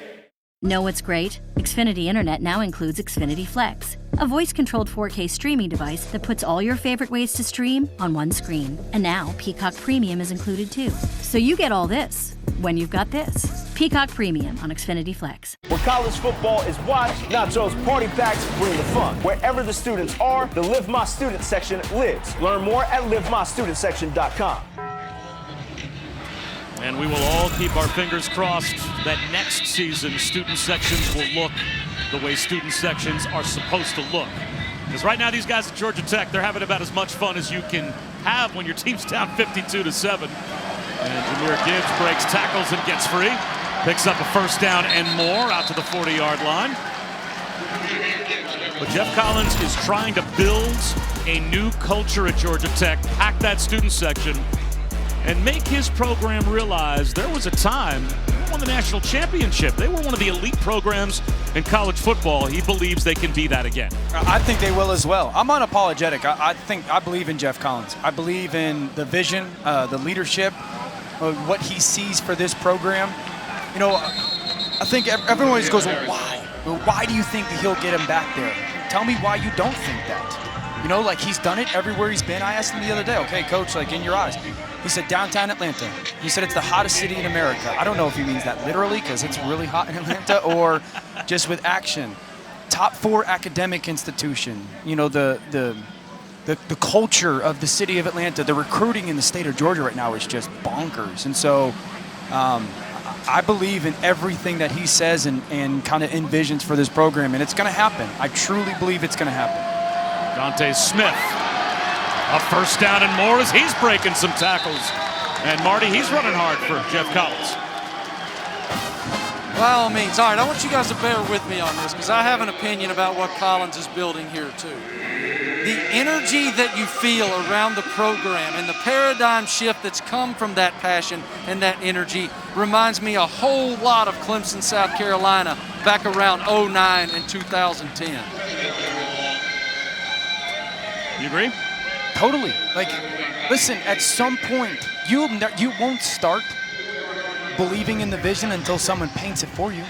Know what's great? Xfinity Internet now includes Xfinity Flex, a voice-controlled 4K streaming device that puts all your favorite ways to stream on one screen. And now Peacock Premium is included too. So you get all this when you've got this. Peacock Premium on Xfinity Flex. Where college football is watched, Nacho's party packs bring the fun. Wherever the students are, the Live My Student section lives. Learn more at livemystudentsection.com. And we will all keep our fingers crossed that next season student sections will look the way student sections are supposed to look. Because right now these guys at Georgia Tech, they're having about as much fun as you can have when your team's down 52-7. And Jahmyr Gibbs breaks tackles and gets free. Picks up a first down and more out to the 40-yard line. But Jeff Collins is trying to build a new culture at Georgia Tech, pack that student section, and make his program realize there was a time they won the national championship. They were one of the elite programs in college football. He believes they can be that again. I think they will as well. I'm unapologetic. I believe in Jeff Collins. I believe in the vision, the leadership, what he sees for this program. You know, I think everyone always goes, well, why? Well, why do you think that he'll get him back there? Tell me why you don't think that. You know, like he's done it everywhere he's been. I asked him the other day, okay, coach, like in your eyes. He said downtown Atlanta. He said it's the hottest city in America. I don't know if he means that literally because it's really hot in Atlanta or just with action. Top 4 academic institution. You know, the culture of the city of Atlanta, the recruiting in the state of Georgia right now is just bonkers. And so I believe in everything that he says and kind of envisions for this program, and it's going to happen. I truly believe it's going to happen. Dante Smith, a first down and more as he's breaking some tackles. And Marty, he's running hard for Jeff Collins. By all means. All right, I want you guys to bear with me on this because I have an opinion about what Collins is building here too. The energy that you feel around the program and the paradigm shift that's come from that passion and that energy reminds me a whole lot of Clemson, South Carolina back around 09 and 2010. You agree? Totally. Like, listen, at some point, you won't start believing in the vision until someone paints it for you,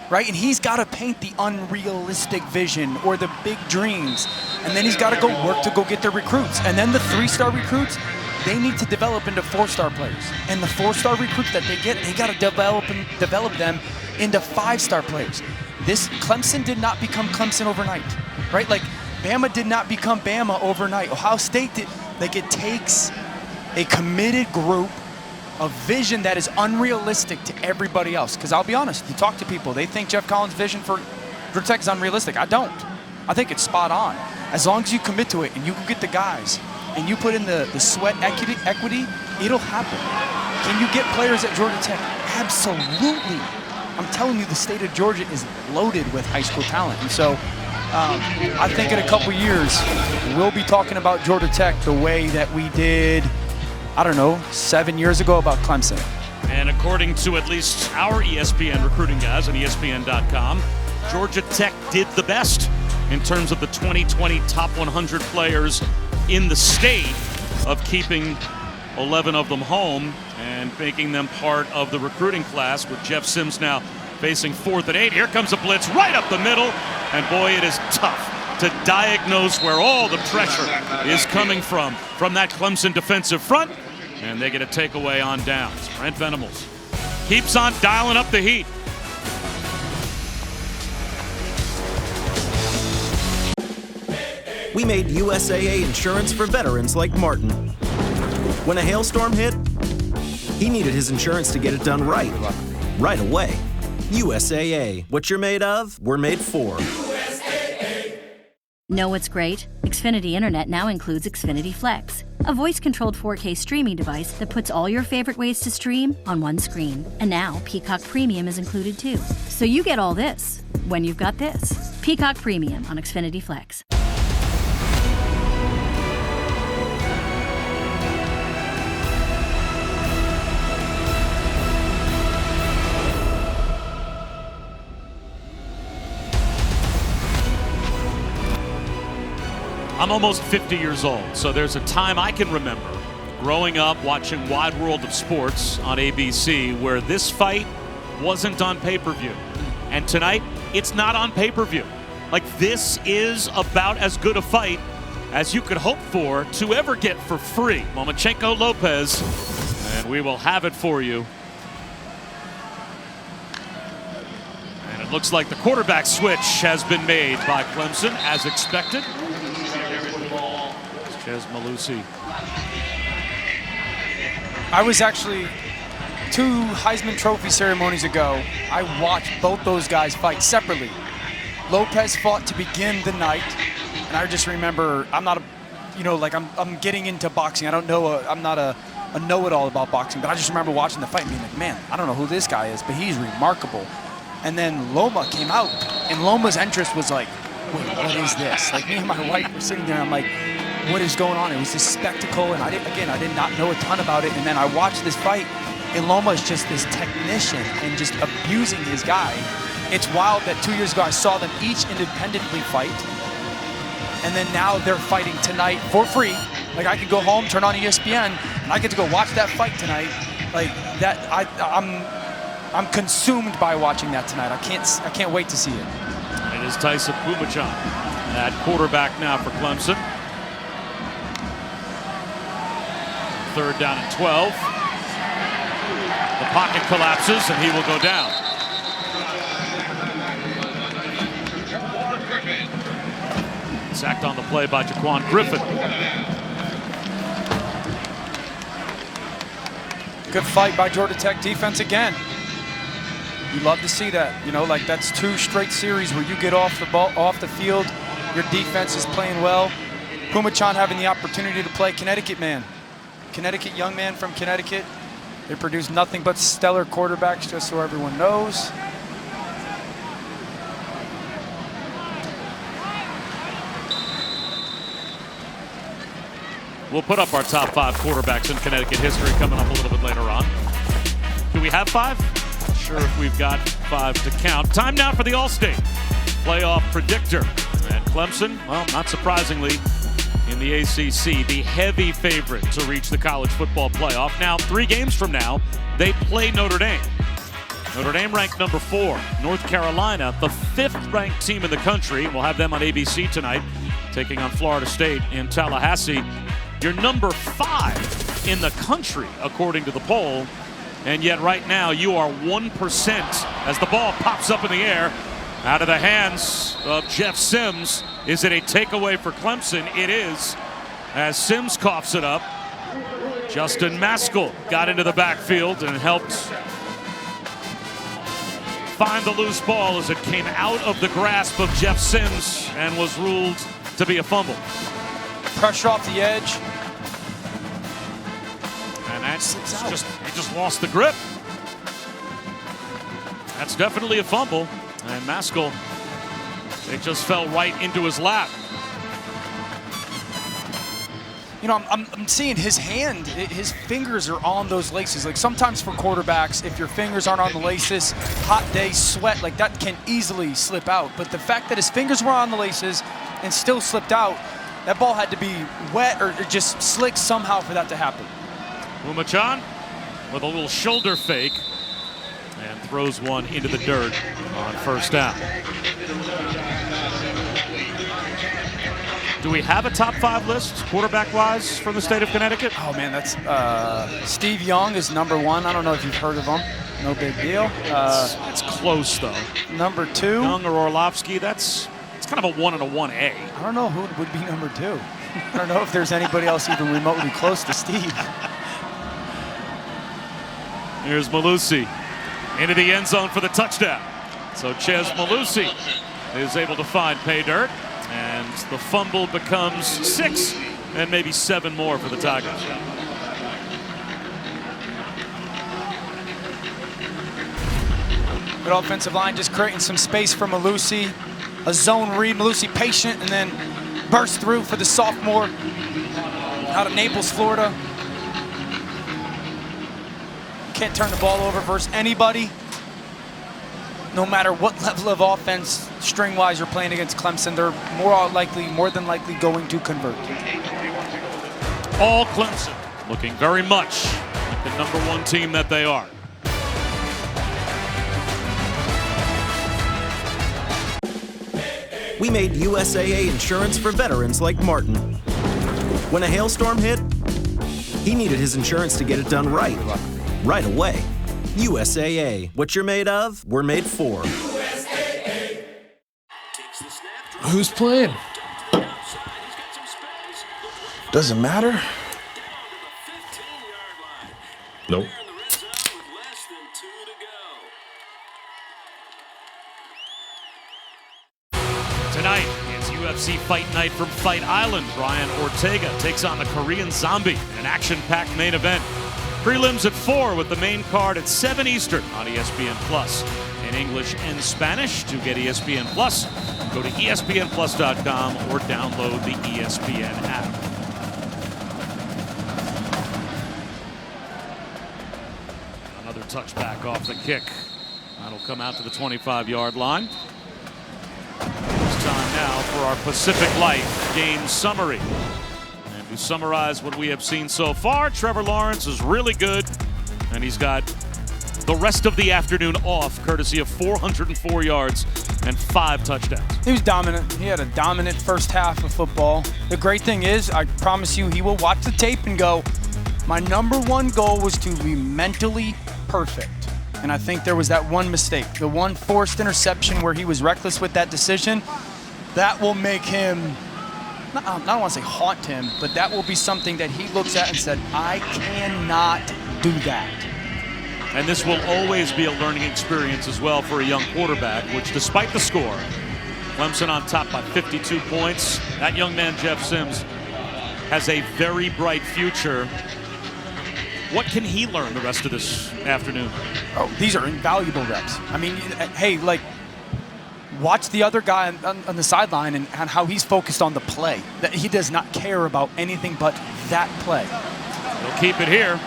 right? And he's got to paint the unrealistic vision or the big dreams, and then he's got to go work to go get the recruits. And then the 3-star recruits, they need to develop into 4-star players. And the 4-star recruits that they get, they got to develop them into 5-star players. This Clemson did not become Clemson overnight, right? Like, Bama did not become Bama overnight. Ohio State did. Like, it takes a committed group, a vision that is unrealistic to everybody else. Because I'll be honest, you talk to people, they think Jeff Collins' vision for Georgia Tech is unrealistic. I don't. I think it's spot on. As long as you commit to it and you can get the guys and you put in the sweat equity, it'll happen. Can you get players at Georgia Tech? Absolutely. I'm telling you, the state of Georgia is loaded with high school talent. And so I think in a couple years, we'll be talking about Georgia Tech the way that we did, I don't know, 7 years ago about Clemson. And according to at least our ESPN recruiting guys on ESPN.com, Georgia Tech did the best in terms of the 2020 top 100 players in the state of keeping 11 of them home and making them part of the recruiting class, with Jeff Sims now facing 4th and 8. Here comes a blitz right up the middle, and boy, it is tough to diagnose where all the pressure is coming from that Clemson defensive front, and they get a takeaway on downs. Brent Venables keeps on dialing up the heat. We made USAA insurance for veterans like Martin. When a hailstorm hit, he needed his insurance to get it done right away. USAA. What you're made of, we're made for. Know what's great? Xfinity Internet now includes Xfinity Flex, a voice-controlled 4K streaming device that puts all your favorite ways to stream on one screen. And now Peacock Premium is included too. So you get all this when you've got this. Peacock Premium on Xfinity Flex. I'm almost 50 years old, so there's a time I can remember growing up watching Wide World of Sports on ABC where this fight wasn't on pay-per-view. And tonight, it's not on pay-per-view. Like, this is about as good a fight as you could hope for to ever get for free. Lomachenko Lopez, and we will have it for you It looks like the quarterback switch has been made by Clemson, as expected. Chez Malusi. I was actually 2 Heisman Trophy ceremonies ago. I watched both those guys fight separately. Lopez fought to begin the night, and I just remember, I'm not a, I'm getting into boxing. I don't know, I'm not a know-it-all about boxing, but I just remember watching the fight and being like, man, I don't know who this guy is, but he's remarkable. And then Loma came out, and Loma's entrance was like, wait, what is this? Like, me and my wife were sitting there, and I'm like, what is going on? It was this spectacle, and I did not know a ton about it, and then I watched this fight, and Loma is just this technician and just abusing his guy. It's wild that 2 years ago I saw them each independently fight, and then now they're fighting tonight for free. Like, I could go home, turn on ESPN, and I get to go watch that fight tonight. Like that, I'm consumed by watching that tonight. I can't wait to see it. It is Tyson Pumachan at quarterback now for Clemson. 3rd down and 12. The pocket collapses and he will go down. Sacked on the play by Jaquan Griffin. Good fight by Georgia Tech defense again. You love to see that. Like, that's 2 straight series where you get off the field, your defense is playing well. Pumachan having the opportunity to play Connecticut man. Connecticut young man from Connecticut. They produce nothing but stellar quarterbacks, just so everyone knows. We'll put up our top 5 quarterbacks in Connecticut history coming up a little bit later on. Do we have 5? Sure, we've got 5 to count. Time now for the Allstate playoff predictor. And Clemson, well, not surprisingly, in the ACC, the heavy favorite to reach the college football playoff. Now, 3 games from now, they play Notre Dame. Notre Dame ranked number 4. North Carolina, the 5th ranked team in the country. We'll have them on ABC tonight, taking on Florida State in Tallahassee. You're number 5 in the country, according to the poll. And yet right now you are 1% as the ball pops up in the air out of the hands of Jeff Sims. Is it a takeaway for Clemson? It is, as Sims coughs it up. Justin Maskell got into the backfield and helped find the loose ball as it came out of the grasp of Jeff Sims and was ruled to be a fumble. Pressure off the edge. And that's he just lost the grip. That's definitely a fumble. And Maskell, it just fell right into his lap. I'm seeing his hand, his fingers are on those laces. Like, sometimes for quarterbacks, if your fingers aren't on the laces, hot day, sweat, like that can easily slip out. But the fact that his fingers were on the laces and still slipped out, that ball had to be wet or just slick somehow for that to happen. Pumachan with a little shoulder fake and throws one into the dirt on 1st down. Do we have a top 5 list, quarterback-wise, from the state of Connecticut? Oh, man, that's Steve Young is number 1. I don't know if you've heard of him. No big deal. It's close, though. Number 2. Young or Orlovsky, it's kind of a 1 and a 1A. I don't know who would be number 2. I don't know if there's anybody else even remotely close to Steve. Here's Malusi into the end zone for the touchdown. So Chez Malusi is able to find pay dirt, and the fumble becomes 6 and maybe 7 more for the Tigers. Good offensive line just creating some space for Malusi. A zone read, Malusi patient, and then burst through for the sophomore out of Naples, Florida. Can't turn the ball over versus anybody. No matter what level of offense, string-wise, you're playing against Clemson, they're more than likely going to convert. All Clemson looking very much like the number 1 team that they are. We made USAA insurance for veterans like Martin. When a hailstorm hit, he needed his insurance to get it done right away. USAA. What you're made of, we're made for. USAA. Who's playing? Doesn't matter. Nope. Tonight, it's UFC Fight Night from Fight Island. Brian Ortega takes on the Korean Zombie in an action-packed main event. Prelims at 4 with the main card at 7 Eastern on ESPN Plus. In English and Spanish. To get ESPN Plus, go to ESPNplus.com or download the ESPN app. Another touchback off the kick. That'll come out to the 25-yard line. It's time now for our Pacific Life game summary. And to summarize what we have seen so far, Trevor Lawrence is really good, and he's got the rest of the afternoon off, courtesy of 404 yards and 5 touchdowns. He was dominant. He had a dominant first half of football. The great thing is, I promise you, he will watch the tape and go, my #1 goal was to be mentally perfect. And I think there was that one mistake, the one forced interception where he was reckless with that decision. That will make him, I don't want to say haunt him, but that will be something that he looks at and said, I cannot do that. And this will always be a learning experience as well for a young quarterback, which despite the score, Clemson on top by 52 points. That young man, Jeff Sims, has a very bright future. What can he learn the rest of this afternoon? Oh, these are invaluable reps. I mean, hey, like, watch the other guy on the sideline and how he's focused on the play. That he does not care about anything but that play. He'll keep it here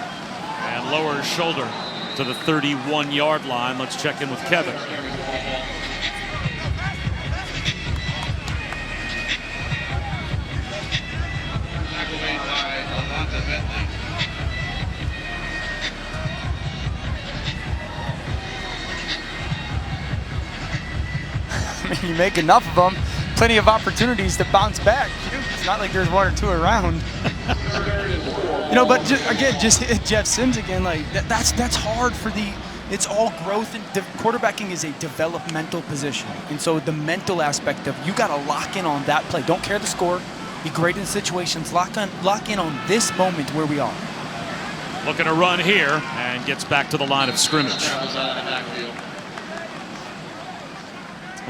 and lower his shoulder to the 31-yard line. Let's check in with Kevin. You make enough of them, plenty of opportunities to bounce back. It's not like there's 1 or 2 around. You know, but just Jeff Sims again, like that's hard for it's all growth, and quarterbacking is a developmental position. And so the mental aspect of, you got to lock in on that play. Don't care the score, be great in situations, lock in on this moment where we are. Looking to run here and gets back to the line of scrimmage.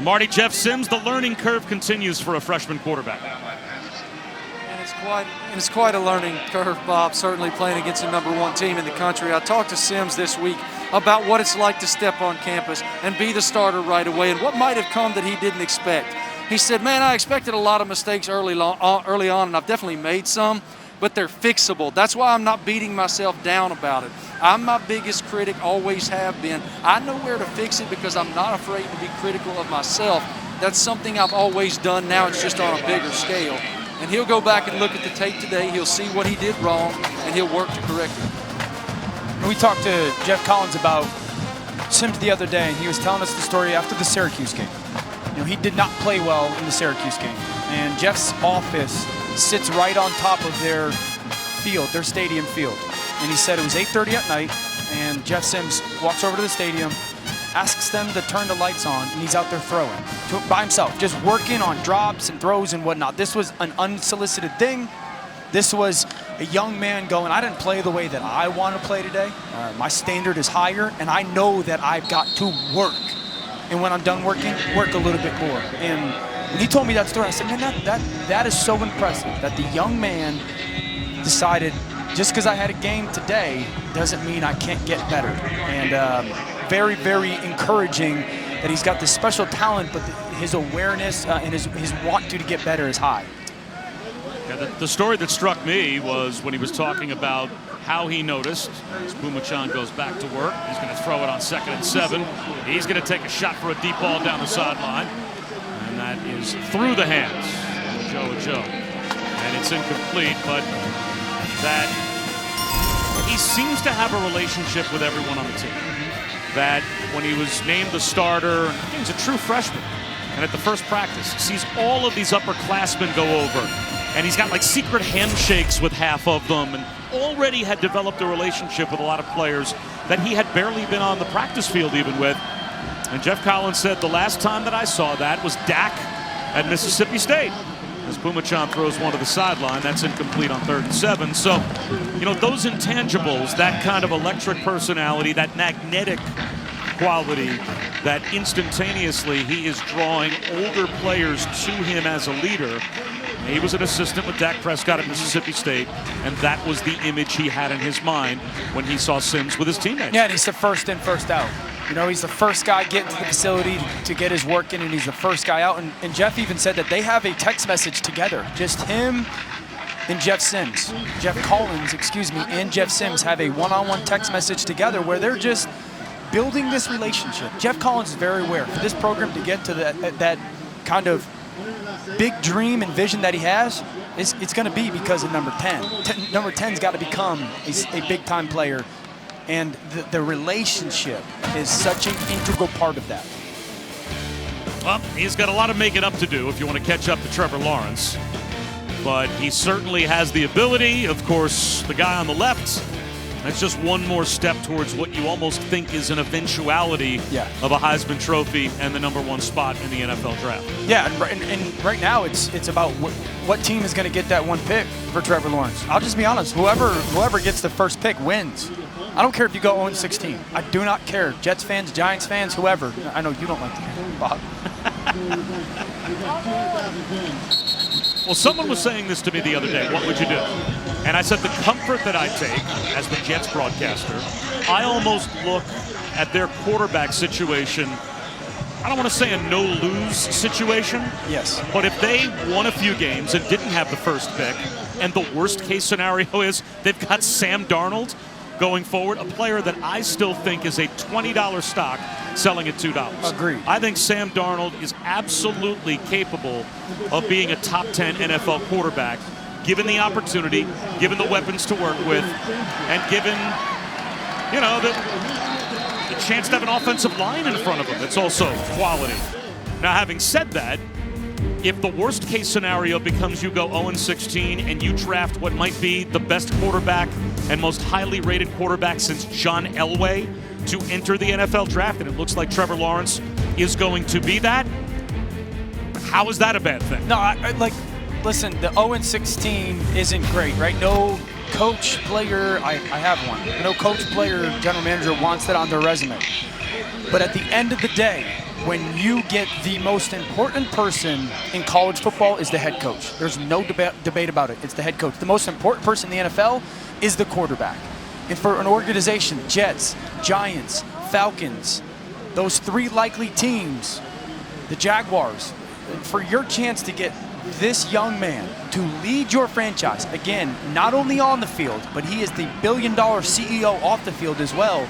Marty, Jeff Sims, the learning curve continues for a freshman quarterback. And it's quite a learning curve, Bob, certainly playing against the #1 team in the country. I talked to Sims this week about what it's like to step on campus and be the starter right away and what might have come that he didn't expect. He said, man, I expected a lot of mistakes early on, and I've definitely made some, but they're fixable. That's why I'm not beating myself down about it. I'm my biggest critic, always have been. I know where to fix it because I'm not afraid to be critical of myself. That's something I've always done. Now it's just on a bigger scale. And he'll go back and look at the tape today. He'll see what he did wrong, and he'll work to correct it. We talked to Jeff Collins about Sims the other day, and he was telling us the story after the Syracuse game. You know, he did not play well in the Syracuse game. And Jeff's office sits right on top of their field, their stadium field. And he said it was 8:30 at night, and Jeff Sims walks over to the stadium, asks them to turn the lights on, and he's out there throwing by himself, just working on drops and throws and whatnot. This was an unsolicited thing. This was a young man going, I didn't play the way that I want to play today. My standard is higher, and I know that I've got to work. And when I'm done working, work a little bit more. And when he told me that story, I said, man, that is so impressive that the young man decided, just because I had a game today doesn't mean I can't get better. And very, very encouraging that he's got this special talent, but his awareness and his want to get better is high. Yeah, the story that struck me was when he was talking about how he noticed as Boumachan goes back to work. He's going to throw it on 2nd and 7. He's going to take a shot for a deep ball down the sideline. And that is through the hands of Joe. And it's incomplete, but that he seems to have a relationship with everyone on the team. That when he was named the starter, he was a true freshman. And at the first practice, sees all of these upperclassmen go over. And he's got like secret handshakes with half of them, and already had developed a relationship with a lot of players that he had barely been on the practice field even with. And Jeff Collins said the last time that I saw that was Dak at Mississippi State. As Pumachan throws one to the sideline, that's incomplete on 3rd and 7. So, those intangibles, that kind of electric personality, that magnetic quality, that instantaneously he is drawing older players to him as a leader. He was an assistant with Dak Prescott at Mississippi State, and that was the image he had in his mind when he saw Sims with his teammates. Yeah, and he's the first in, first out. He's the first guy getting to the facility to get his work in, and he's the first guy out. And Jeff even said that they have a text message together. Just him and Jeff Collins, and Jeff Sims have a one-on-one text message together where they're just building this relationship. Jeff Collins is very aware for this program to get to that kind of big dream and vision that he has. It's going to be because of number 10. Number 10's got to become a big-time player, and the relationship is such an integral part of that. Well, he's got a lot of making up to do if you want to catch up to Trevor Lawrence, but he certainly has the ability. Of course, the guy on the left, that's just one more step towards what you almost think is an eventuality of a Heisman Trophy and the #1 spot in the NFL draft. Yeah, and right now it's about what team is going to get that one pick for Trevor Lawrence. I'll just be honest, whoever gets the first pick wins. I don't care if you go 0-16. I do not care. Jets fans, Giants fans, whoever. I know you don't like to hear it, Bob. Well, someone was saying this to me the other day. What would you do? And I said the comfort that I take as the Jets broadcaster, I almost look at their quarterback situation, I don't want to say a no-lose situation. Yes. But if they won a few games and didn't have the first pick, and the worst-case scenario is they've got Sam Darnold going forward, a player that I still think is a $20 stock selling at $2. Agreed. I think Sam Darnold is absolutely capable of being a top 10 NFL quarterback, given the opportunity, given the weapons to work with, and given, the chance to have an offensive line in front of him that's also quality. Now, having said that, if the worst case scenario becomes you go 0-16 and you draft what might be the best quarterback and most highly rated quarterback since John Elway to enter the NFL draft, and it looks like Trevor Lawrence is going to be that, how is that a bad thing? No, listen, the 0-16 isn't great, right? No coach, player, I have one. No coach, player, general manager wants that on their resume. But at the end of the day, when you get the most important person in college football is the head coach. There's no debate about it. It's the head coach. The most important person in the NFL is the quarterback. And for an organization, Jets, Giants, Falcons, those three likely teams, the Jaguars, for your chance to get this young man to lead your franchise, again, not only on the field, but he is the billion-dollar CEO off the field as well,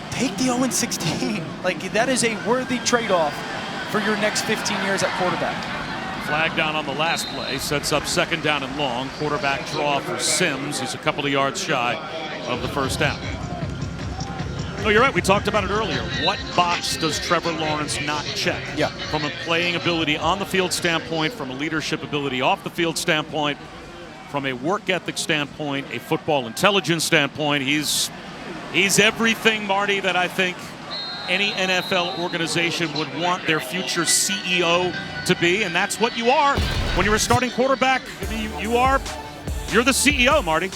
take the 0-16. That is a worthy trade-off for your next 15 years at quarterback. Flag down on the last play, sets up 2nd down and long. Quarterback draw for Sims. He's a couple of yards shy of the first down. No, you're right. We talked about it earlier. What box does Trevor Lawrence not check? Yeah. From a playing ability on the field standpoint, from a leadership ability off the field standpoint, from a work ethic standpoint, a football intelligence standpoint, he's everything, Marty, that I think any NFL organization would want their future CEO to be, and that's what you are when you're a starting quarterback. You're the CEO, Marty.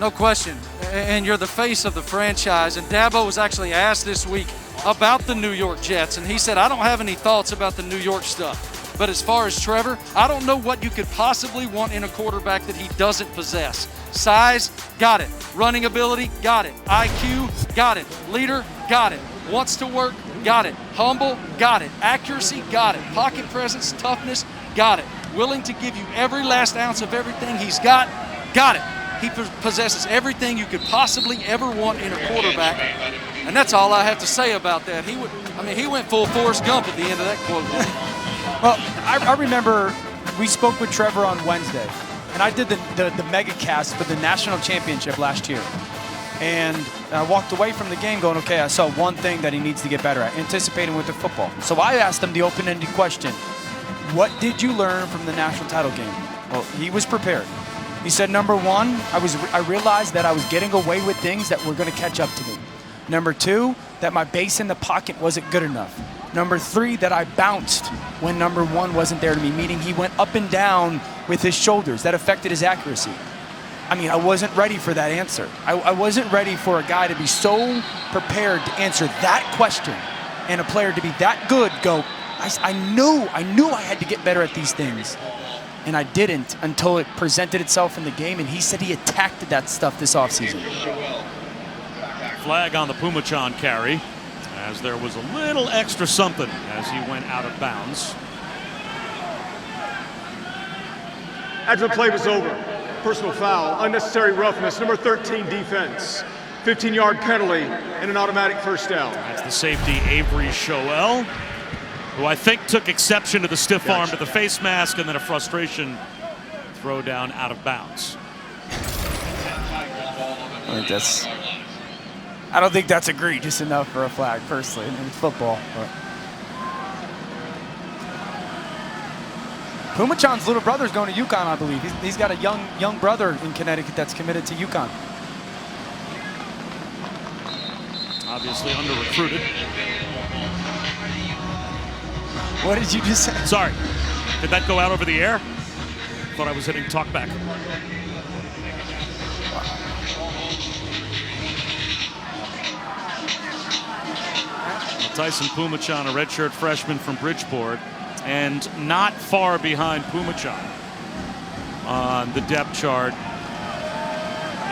No question. And you're the face of the franchise. And Dabo was actually asked this week about the New York Jets, and he said, I don't have any thoughts about the New York stuff. But as far as Trevor, I don't know what you could possibly want in a quarterback that he doesn't possess. Size, got it. Running ability, got it. IQ, got it. Leader, got it. Wants to work, got it. Humble, got it. Accuracy, got it. Pocket presence, toughness, got it. Willing to give you every last ounce of everything he's got it. He possesses everything you could possibly ever want in a quarterback, and that's all I have to say about that. He went full Forrest Gump at the end of that quote. Well, I remember we spoke with Trevor on Wednesday, and I did the mega cast for the national championship last year. And I walked away from the game going, okay, I saw one thing that he needs to get better at, anticipating with the football. So I asked him the open-ended question, what did you learn from the national title game? Well, he was prepared. He said, number one, I realized that I was getting away with things that were going to catch up to me. Number two, that my base in the pocket wasn't good enough. Number 3, that I bounced when number 1 wasn't there to me, meaning he went up and down with his shoulders. That affected his accuracy. I mean, I wasn't ready for that answer. I wasn't ready for a guy to be so prepared to answer that question and a player to be that good go, I knew I had to get better at these things. And I didn't until it presented itself in the game, and he said he attacked that stuff this offseason. Flag on the Pumachan carry, as there was a little extra something as he went out of bounds. After the play was over, personal foul, unnecessary roughness, number 13 defense, 15-yard penalty, and an automatic first down. That's the safety, Avery Shoel, who I think took exception to the stiff arm to the face mask and then a frustration throw down out of bounds. I don't think that's egregious enough for a flag, personally. I mean, it's football. But. Pumachan's little brother's going to UConn, I believe. He's got a young brother in Connecticut that's committed to UConn. Obviously under-recruited. What did you just say? Sorry. Did that go out over the air? Thought I was hitting talkback. Tyson Pumachan, a redshirt freshman from Bridgeport, and not far behind Pumachan on the depth chart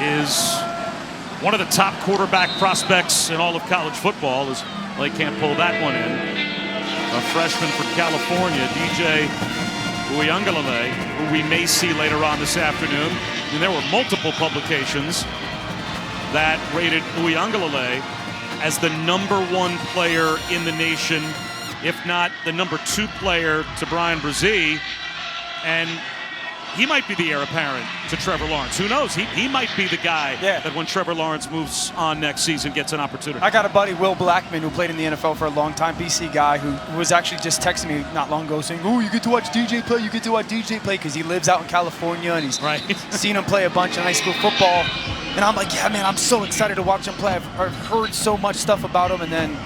is one of the top quarterback prospects in all of college football, as Lake can't pull that one in. A freshman from California, DJ Uiagalelei, who we may see later on this afternoon. And there were multiple publications that rated Uiagalelei as the #1 player in the nation, if not the #2 player to Brian Brzee. And he might be the heir apparent to Trevor Lawrence. Who knows? He might be the guy that when Trevor Lawrence moves on next season gets an opportunity. I got a buddy, Will Blackman, who played in the NFL for a long time, BC guy, who was actually just texting me not long ago saying, oh, you get to watch DJ play, because he lives out in California and he's seen him play a bunch of high school football. And I'm like, yeah, man, I'm so excited to watch him play. I've heard so much stuff about him, and then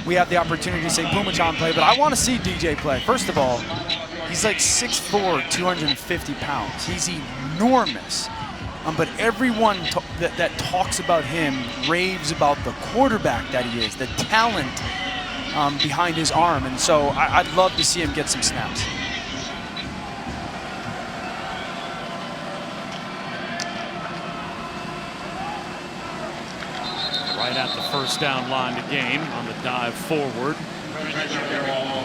we have the opportunity to say Pumachan play. But I want to see DJ play. First of all, he's like 6'4", 250 pounds. He's enormous. But everyone that talks about him raves about the quarterback that he is, the talent behind his arm. And so I'd love to see him get some snaps. Right at the first down line to gain on the dive forward.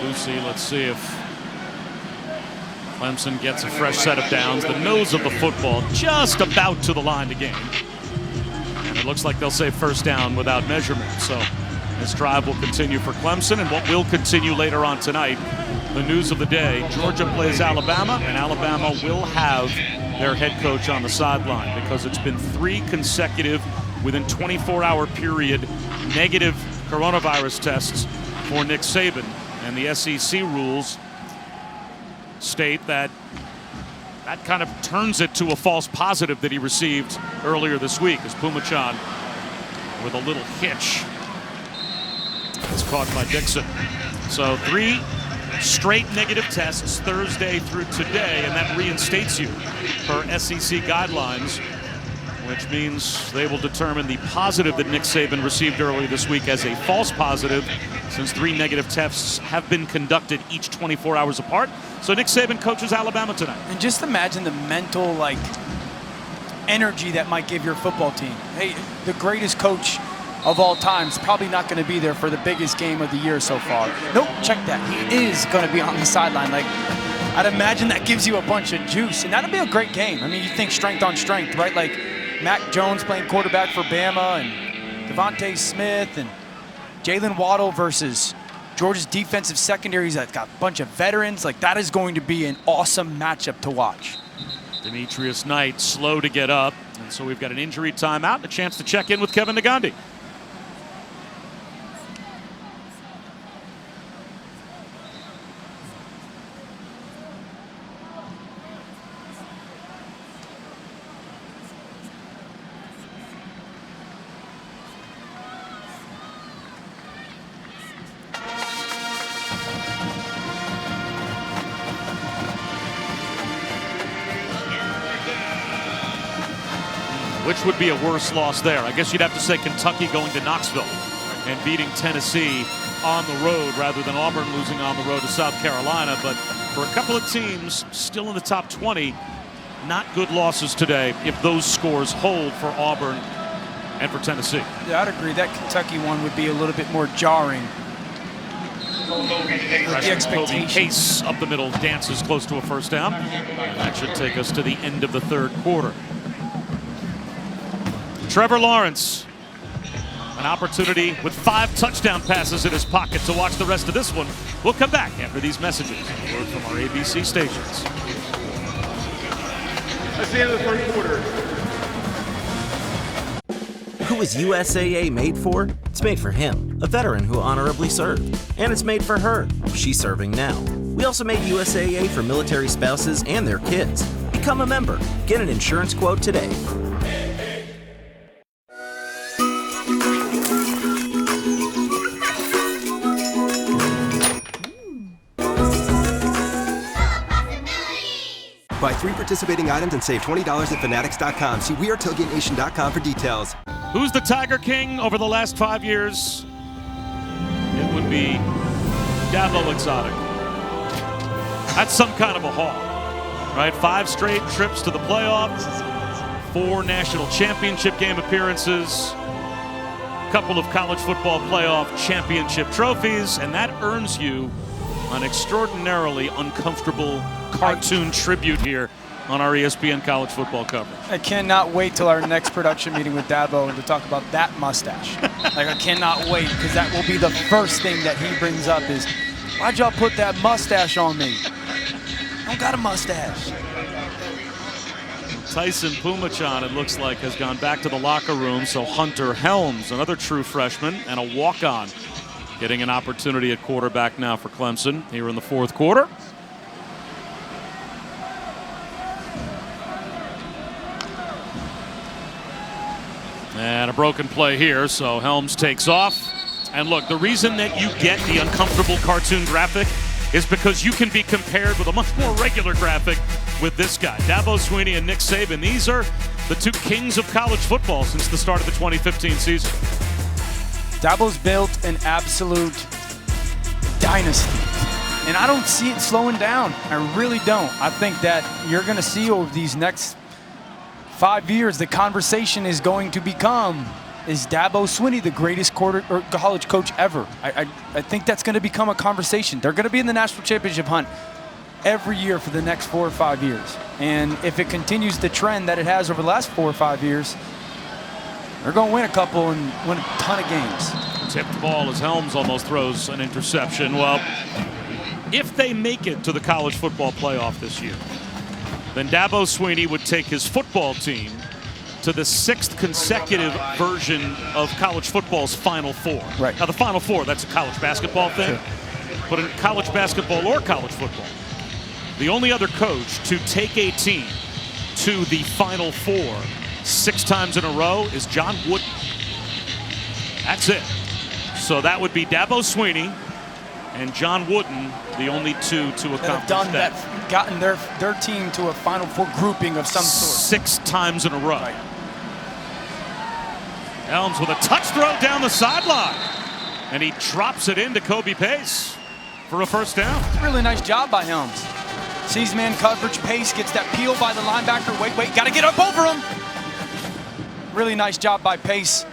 Lucy, let's see if Clemson gets a fresh set of downs. The nose of the football just about to the line to gain. And it looks like they'll say first down without measurement. So this drive will continue for Clemson, and what will continue later on tonight, the news of the day, Georgia plays Alabama, and Alabama will have their head coach on the sideline because it's been 3 consecutive within 24-hour period negative coronavirus tests for Nick Saban. And the SEC rules state that kind of turns it to a false positive that he received earlier this week, as Pumachan with a little hitch is caught by Dixon. So 3 straight negative tests Thursday through today, and that reinstates you per SEC guidelines, which means they will determine the positive that Nick Saban received earlier this week as a false positive, since 3 negative tests have been conducted each 24 hours apart. So Nick Saban coaches Alabama tonight. And just imagine the mental energy that might give your football team. Hey, the greatest coach of all time is probably not going to be there for the biggest game of the year so far. Nope, check that. He is going to be on the sideline. I'd imagine that gives you a bunch of juice, and that'll be a great game. I mean, you think strength on strength, right? Like Mac Jones playing quarterback for Bama, and Devontae Smith, and Jalen Waddle versus Georgia's defensive secondaries that got a bunch of veterans. That is going to be an awesome matchup to watch. Demetrius Knight slow to get up, and so we've got an injury timeout and a chance to check in with Kevin Nagandi. Which would be a worse loss there? I guess you'd have to say Kentucky going to Knoxville and beating Tennessee on the road rather than Auburn losing on the road to South Carolina. But for a couple of teams still in the top 20, not good losses today if those scores hold for Auburn and for Tennessee. Yeah, I'd agree. That Kentucky one would be a little bit more jarring. Kobe Case up the middle dances close to a first down. And that should take us to the end of the third quarter. Trevor Lawrence, an opportunity with 5 touchdown passes in his pocket to watch the rest of this one. We'll come back after these messages. Word from our ABC stations. That's the end of the third quarter. Who is USAA made for? It's made for him, a veteran who honorably served. And it's made for her. She's serving now. We also made USAA for military spouses and their kids. Become a member. Get an insurance quote today. Buy 3 participating items and save $20 at Fanatics.com. See WeAreTailgateNation.com for details. Who's the Tiger King over the last 5 years? It would be Dabo Exotic. That's some kind of a haul, right? 5 straight trips to the playoffs, 4 national championship game appearances, a couple of college football playoff championship trophies, and that earns you an extraordinarily uncomfortable cartoon tribute here on our ESPN college football coverage. I cannot wait till our next production meeting with Dabo and to talk about that mustache. Like, I cannot wait, because that will be the first thing that he brings up is, why'd y'all put that mustache on me? I don't got a mustache. Tyson Pumachan, it looks like, has gone back to the locker room, so Hunter Helms, another true freshman and a walk-on, getting an opportunity at quarterback now for Clemson here in the fourth quarter. And a broken play here, so Helms takes off. And look, the reason that you get the uncomfortable cartoon graphic is because you can be compared with a much more regular graphic with this guy. Dabo Swinney and Nick Saban, these are the 2 kings of college football since the start of the 2015 season. Dabo's built an absolute dynasty, and I don't see it slowing down. I really don't. I think that you're going to see over these next 5 years, the conversation is going to become, is Dabo Swinney the greatest college coach ever? I think that's going to become a conversation. They're going to be in the national championship hunt every year for the next 4 or 5 years. And if it continues the trend that it has over the last 4 or 5 years, they're going to win a couple and win a ton of games. Tipped ball as Helms almost throws an interception. Well, if they make it to the college football playoff this year, then Dabo Swinney would take his football team to the 6th consecutive version of college football's Final Four. Right. Now, the Final Four, that's a college basketball thing. Sure. But in college basketball or college football, the only other coach to take a team to the Final Four 6 times in a row is John Wooden. That's it. So that would be Dabo Swinney and John Wooden, the only 2 to accomplish that. Gotten their team to a Final Four grouping of some sort. 6 times in a row. Right. Helms with a touch throw down the sideline. And he drops it into Kobe Pace for a first down. Really nice job by Helms. Sees man coverage, Pace gets that peel by the linebacker. Wait, gotta get up over him. Really nice job by Pace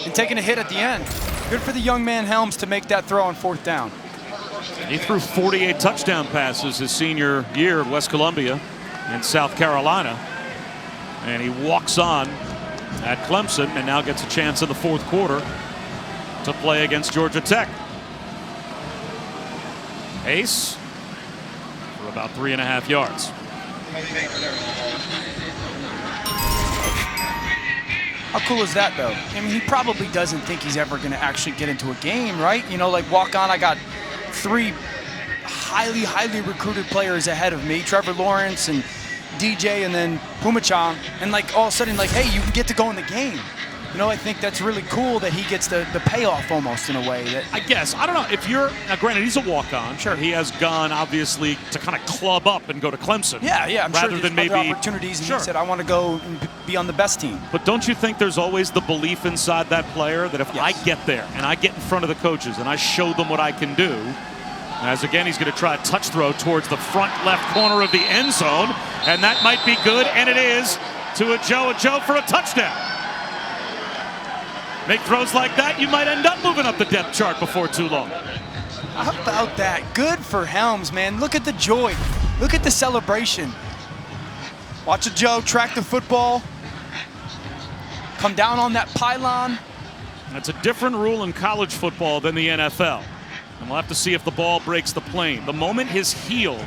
and taking a hit at the end. Good for the young man Helms to make that throw on 4th down. He threw 48 touchdown passes his senior year at West Columbia in South Carolina. And he walks on at Clemson and now gets a chance in the 4th quarter to play against Georgia Tech. Pace for about 3.5 yards. How cool is that, though? I mean, he probably doesn't think he's ever going to actually get into a game, right? You know, like, walk on, I got 3 highly recruited players ahead of me, Trevor Lawrence and DJ and then Pumachan, and like all of a sudden, like, hey, you can get to go in the game. I think that's really cool that he gets the payoff almost in a way. That I guess. I don't know. If you're, now granted, he's a walk-on. Sure. He has gone, obviously, to kind of club up and go to Clemson. Yeah. I'm rather sure than there's maybe other opportunities, and he said, I want to go and be on the best team. But don't you think there's always the belief inside that player that if I get there and I get in front of the coaches and I show them what I can do, as again he's going to try a touch throw towards the front left corner of the end zone, and that might be good, and it is, to a Joe for a touchdown. Make throws like that, you might end up moving up the depth chart before too long. How about that? Good for Helms, man. Look at the joy. Look at the celebration. Watch a Joe track the football. Come down on that pylon. That's a different rule in college football than the NFL. And we'll have to see if the ball breaks the plane. The moment his heel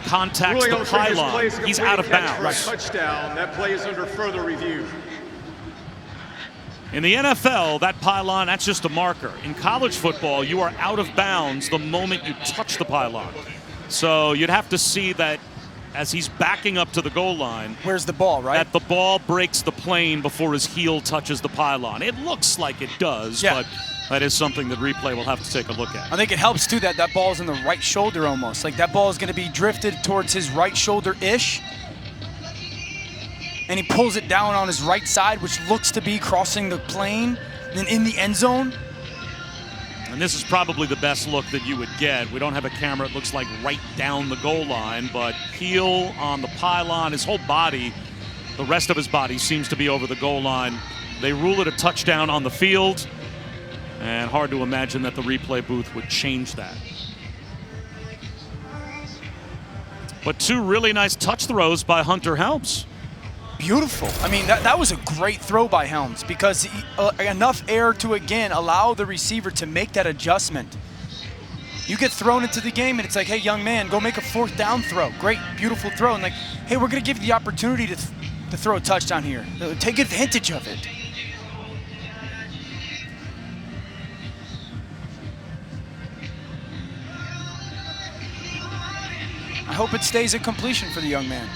contacts the pylon, he's out of bounds. Touchdown. That play is under further review. In the NFL, that pylon, that's just a marker. In college football, you are out of bounds the moment you touch the pylon. So you'd have to see that as he's backing up to the goal line. Where's the ball, right? That the ball breaks the plane before his heel touches the pylon. It looks like it does, but that is something that replay will have to take a look at. I think it helps, too, that that ball's in the right shoulder almost. Like that ball is going to be drifted towards his right shoulder-ish. And he pulls it down on his right side, which looks to be crossing the plane and in the end zone. And this is probably the best look that you would get. We don't have a camera, it looks like right down the goal line, but heel on the pylon, his whole body, the rest of his body seems to be over the goal line. They rule it a touchdown on the field, and hard to imagine that the replay booth would change that. But two really nice touch throws by Hunter Helms. Beautiful. I mean, that was a great throw by Helms because enough air to, again, allow the receiver to make that adjustment. You get thrown into the game, and it's like, hey, young man, go make a fourth down throw. Great, beautiful throw. And like, hey, we're going to give you the opportunity to throw a touchdown here. Take advantage of it. I hope it stays a completion for the young man.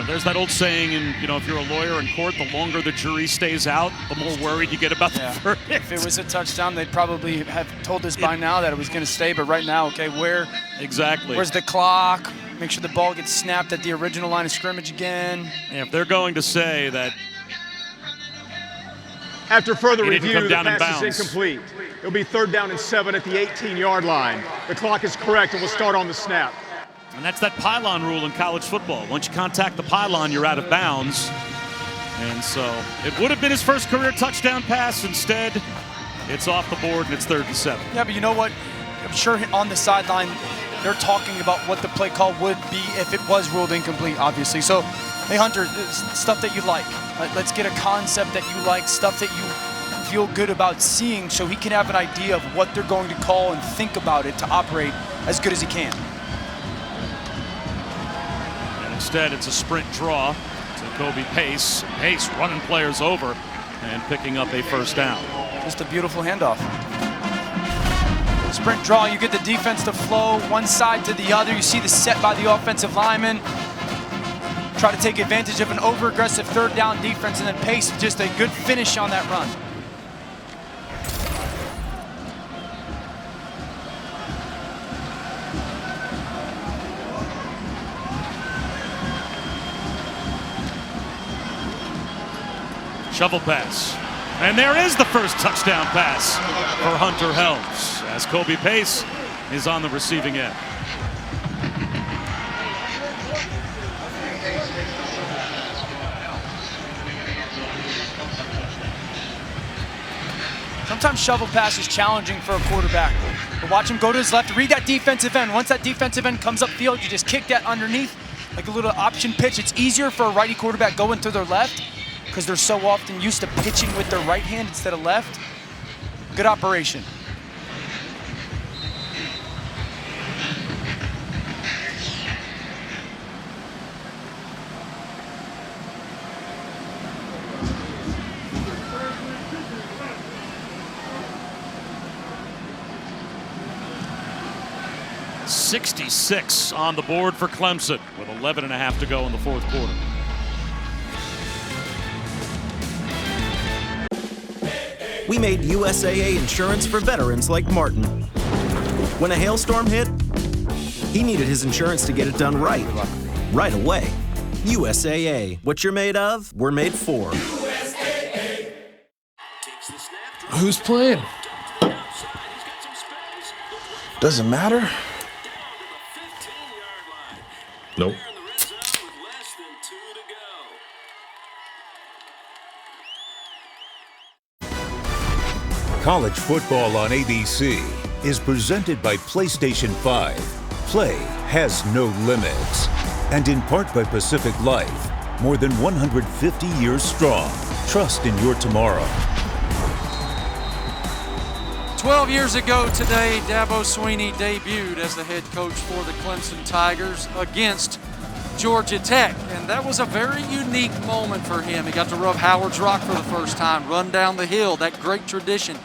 There's that old saying, if you're a lawyer in court, the longer the jury stays out, the more worried you get about the verdict. If it was a touchdown, they'd probably have told us by now that it was going to stay. But right now, okay, where's the clock? Make sure the ball gets snapped at the original line of scrimmage again. Yeah, if they're going to say that after further review, the pass pass is incomplete. It'll be 3rd down and 7 at the 18-yard line. The clock is correct, and we'll start on the snap. And that's that pylon rule in college football. Once you contact the pylon, you're out of bounds. And so it would have been his first career touchdown pass. Instead, it's off the board, and it's 3rd and 7. Yeah, but you know what? I'm sure on the sideline, they're talking about what the play call would be if it was ruled incomplete, obviously. So, hey, Hunter, stuff that you like. Let's get a concept that you like, stuff that you feel good about seeing so he can have an idea of what they're going to call and think about it to operate as good as he can. Instead, it's a sprint draw to Kobe Pace. Pace running players over and picking up a first down. Just a beautiful handoff. Sprint draw, you get the defense to flow one side to the other. You see the set by the offensive lineman. Try to take advantage of an over-aggressive 3rd down defense, and then Pace just a good finish on that run. Shovel pass. And there is the first touchdown pass for Hunter Helms as Kobe Pace is on the receiving end. Sometimes shovel pass is challenging for a quarterback. But watch him go to his left, read that defensive end. Once that defensive end comes upfield, you just kick that underneath like a little option pitch. It's easier for a righty quarterback going to their left because they're so often used to pitching with their right hand instead of left. Good operation. 66 on the board for Clemson with 11.5 to go in the fourth quarter. We made USAA insurance for veterans like Martin. When a hailstorm hit, he needed his insurance to get it done right away. USAA. What you're made of, we're made for. Who's playing? Doesn't matter. Nope. College football on ABC is presented by PlayStation 5. Play has no limits. And in part by Pacific Life, more than 150 years strong. Trust in your tomorrow. 12 years ago today, Dabo Swinney debuted as the head coach for the Clemson Tigers against Georgia Tech, and that was a very unique moment for him. He got to rub Howard's Rock for the first time, run down the hill, that great tradition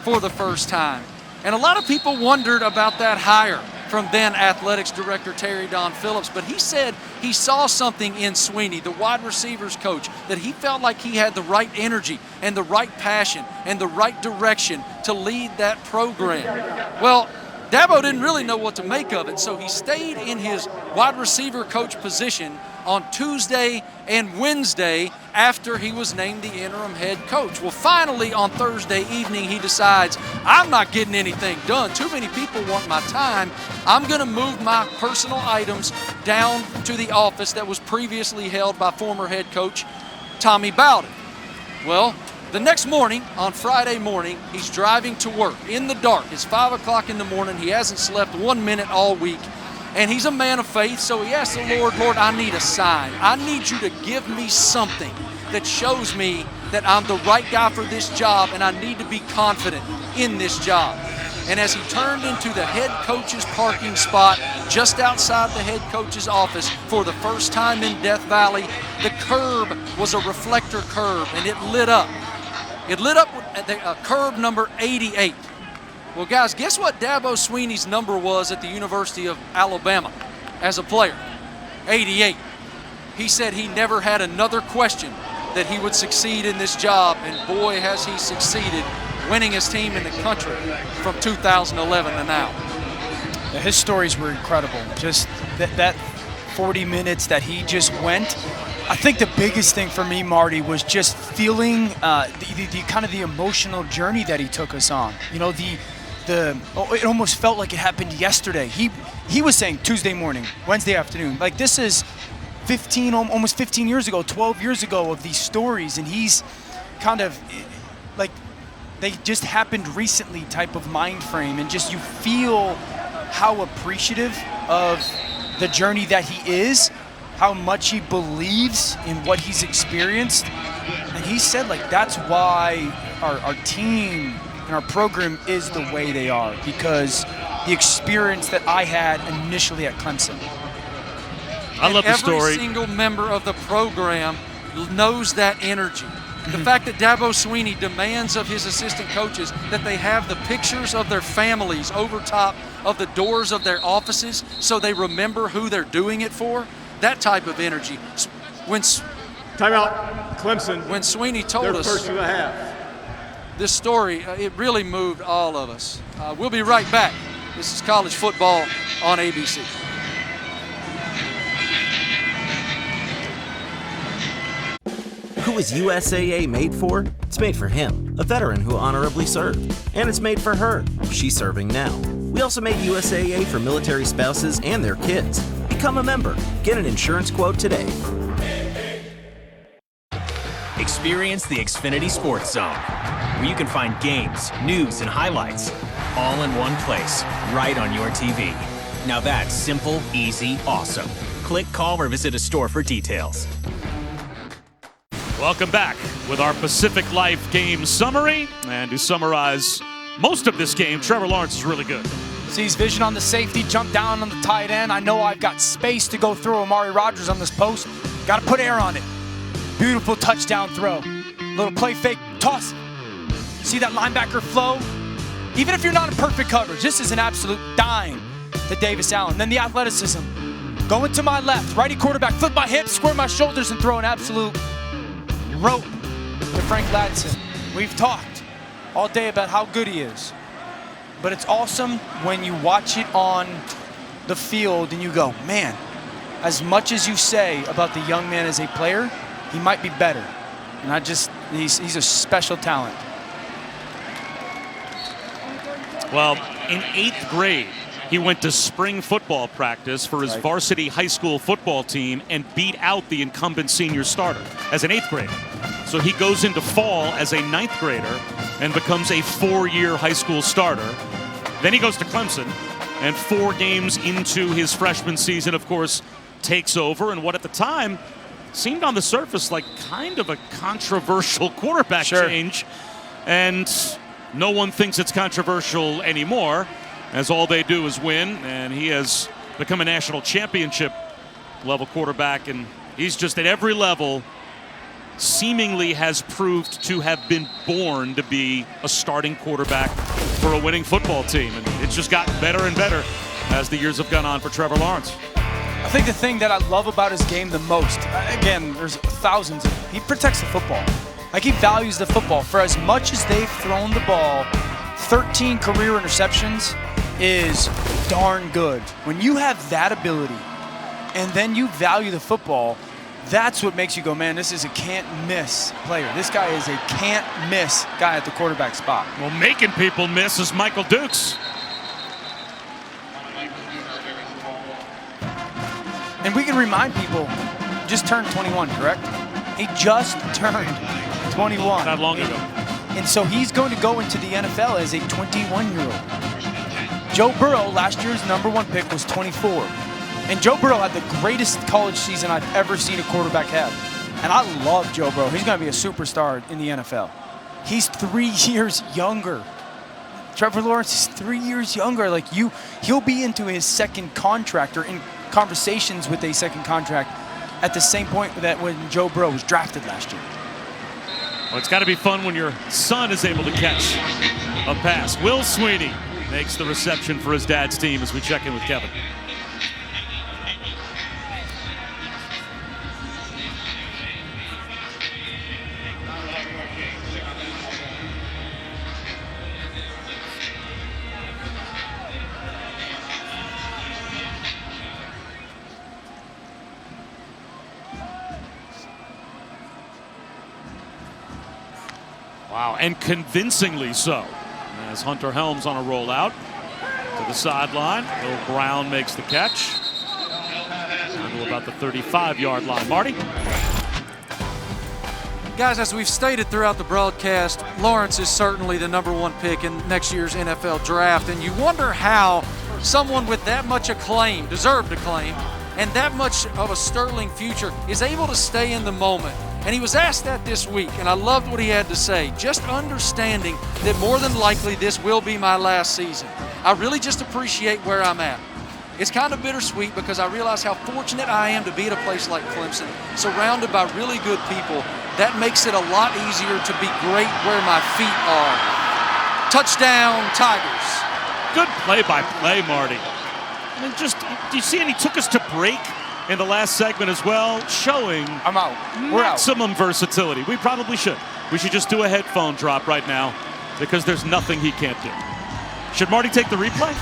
for the first time. And a lot of people wondered about that hire from then athletics director Terry Don Phillips, but he said he saw something in Swinney, the wide receivers coach, that he felt like he had the right energy and the right passion and the right direction to lead that program. Well, Dabo didn't really know what to make of it, so he stayed in his wide receiver coach position on Tuesday and Wednesday after he was named the interim head coach. Well, finally on Thursday evening, he decides, I'm not getting anything done. Too many people want my time. I'm going to move my personal items down to the office that was previously held by former head coach Tommy Bowden. Well, the next morning, on Friday morning, he's driving to work in the dark. It's 5 o'clock in the morning. He hasn't slept 1 minute all week. And he's a man of faith, so he asked the Lord, Lord, I need a sign. I need you to give me something that shows me that I'm the right guy for this job and I need to be confident in this job. And as he turned into the head coach's parking spot just outside the head coach's office for the first time in Death Valley, the curb was a reflector curb and it lit up. It lit up with curb number 88. Well, guys, guess what Dabo Swinney's number was at the University of Alabama as a player? 88. He said he never had another question that he would succeed in this job, and boy, has he succeeded, winning his team in the country from 2011 to now. His stories were incredible. Just that 40 minutes that he just went. I think the biggest thing for me, Marty, was just feeling the kind of the emotional journey that he took us on. You know, it almost felt like it happened yesterday. He was saying Tuesday morning, Wednesday afternoon. Like, this is almost 15 years ago, 12 years ago of these stories, and he's kind of like they just happened recently type of mind frame, and just you feel how appreciative of the journey that he is, how much he believes in what he's experienced. And he said, like, that's why our team and our program is the way they are, because the experience that I had initially at Clemson. I love the story. Every single member of the program knows that energy. The fact that Dabo Swinney demands of his assistant coaches that they have the pictures of their families over top of the doors of their offices so they remember who they're doing it for, that type of energy. Timeout, Clemson. When Swinney told us first of the half. This story, it really moved all of us. We'll be right back. This is college football on ABC. Who is USAA made for? It's made for him, a veteran who honorably served. And it's made for her. She's serving now. We also made USAA for military spouses and their kids. Become a member. Get an insurance quote today. Experience the Xfinity Sports Zone, where you can find games, news, and highlights all in one place, right on your TV. Now that's simple, easy, awesome. Click, call, or visit a store for details. Welcome back with our Pacific Life game summary. And to summarize most of this game, Trevor Lawrence is really good. Sees vision on the safety, jump down on the tight end. I know I've got space to go through Amari Rodgers on this post. Got to put air on it. Beautiful touchdown throw. Little play fake, toss. See that linebacker flow? Even if you're not in perfect coverage, this is an absolute dime the Davis Allen. Then the athleticism. Going to my left, righty quarterback, flip my hips, square my shoulders, and throw an absolute rope to Frank Ladson. We've talked all day about how good he is. But it's awesome when you watch it on the field and you go, man, as much as you say about the young man as a player, he might be better. And he's a special talent. Well, in 8th grade, he went to spring football practice for his varsity high school football team and beat out the incumbent senior starter as an 8th grader. So he goes into fall as a 9th grader and becomes a 4-year high school starter. Then he goes to Clemson, and 4 games into his freshman season, of course, takes over, and what at the time seemed on the surface like kind of a controversial quarterback change. And no one thinks it's controversial anymore, as all they do is win, and he has become a national championship level quarterback, and he's just at every level seemingly has proved to have been born to be a starting quarterback for a winning football team, and it's just gotten better and better as the years have gone on for Trevor Lawrence. I think the thing that I love about his game the most, again, there's thousands of them, he protects the football. Like, he values the football. For as much as they've thrown the ball, 13 career interceptions is darn good. When you have that ability and then you value the football, that's what makes you go, man, this is a can't-miss player. This guy is a can't-miss guy at the quarterback spot. Well, making people miss is Michael Dukes. And we can remind people, just turned 21, correct? He just turned 21. Not long ago. And so he's going to go into the NFL as a 21-year-old. Joe Burrow, last year's #1 pick, was 24. And Joe Burrow had the greatest college season I've ever seen a quarterback have. And I love Joe Burrow. He's going to be a superstar in the NFL. He's 3 years younger. Trevor Lawrence is 3 years younger. Like, he'll be into his second contract or in conversations with a second contract at the same point that when Joe Burrow was drafted last year. Well, it's got to be fun when your son is able to catch a pass. Will Sweeney makes the reception for his dad's team as we check in with Kevin. Wow, and convincingly so, as Hunter Helms on a rollout to the sideline. Will Brown makes the catch. Down to about the 35-yard line. Marty? Guys, as we've stated throughout the broadcast, Lawrence is certainly the #1 pick in next year's NFL draft, and you wonder how someone with that much acclaim, deserved acclaim, and that much of a sterling future is able to stay in the moment. And he was asked that this week, and I loved what he had to say. Just understanding that more than likely this will be my last season. I really just appreciate where I'm at. It's kind of bittersweet because I realize how fortunate I am to be at a place like Clemson, surrounded by really good people. That makes it a lot easier to be great where my feet are. Touchdown, Tigers. Good play-by-play, Marty. I mean, just, do you see, and he took us to break in the last segment as well, showing I'm out. We're maximum versatility. We probably should. We should just do a headphone drop right now because there's nothing he can't do. Should Marty take the replay?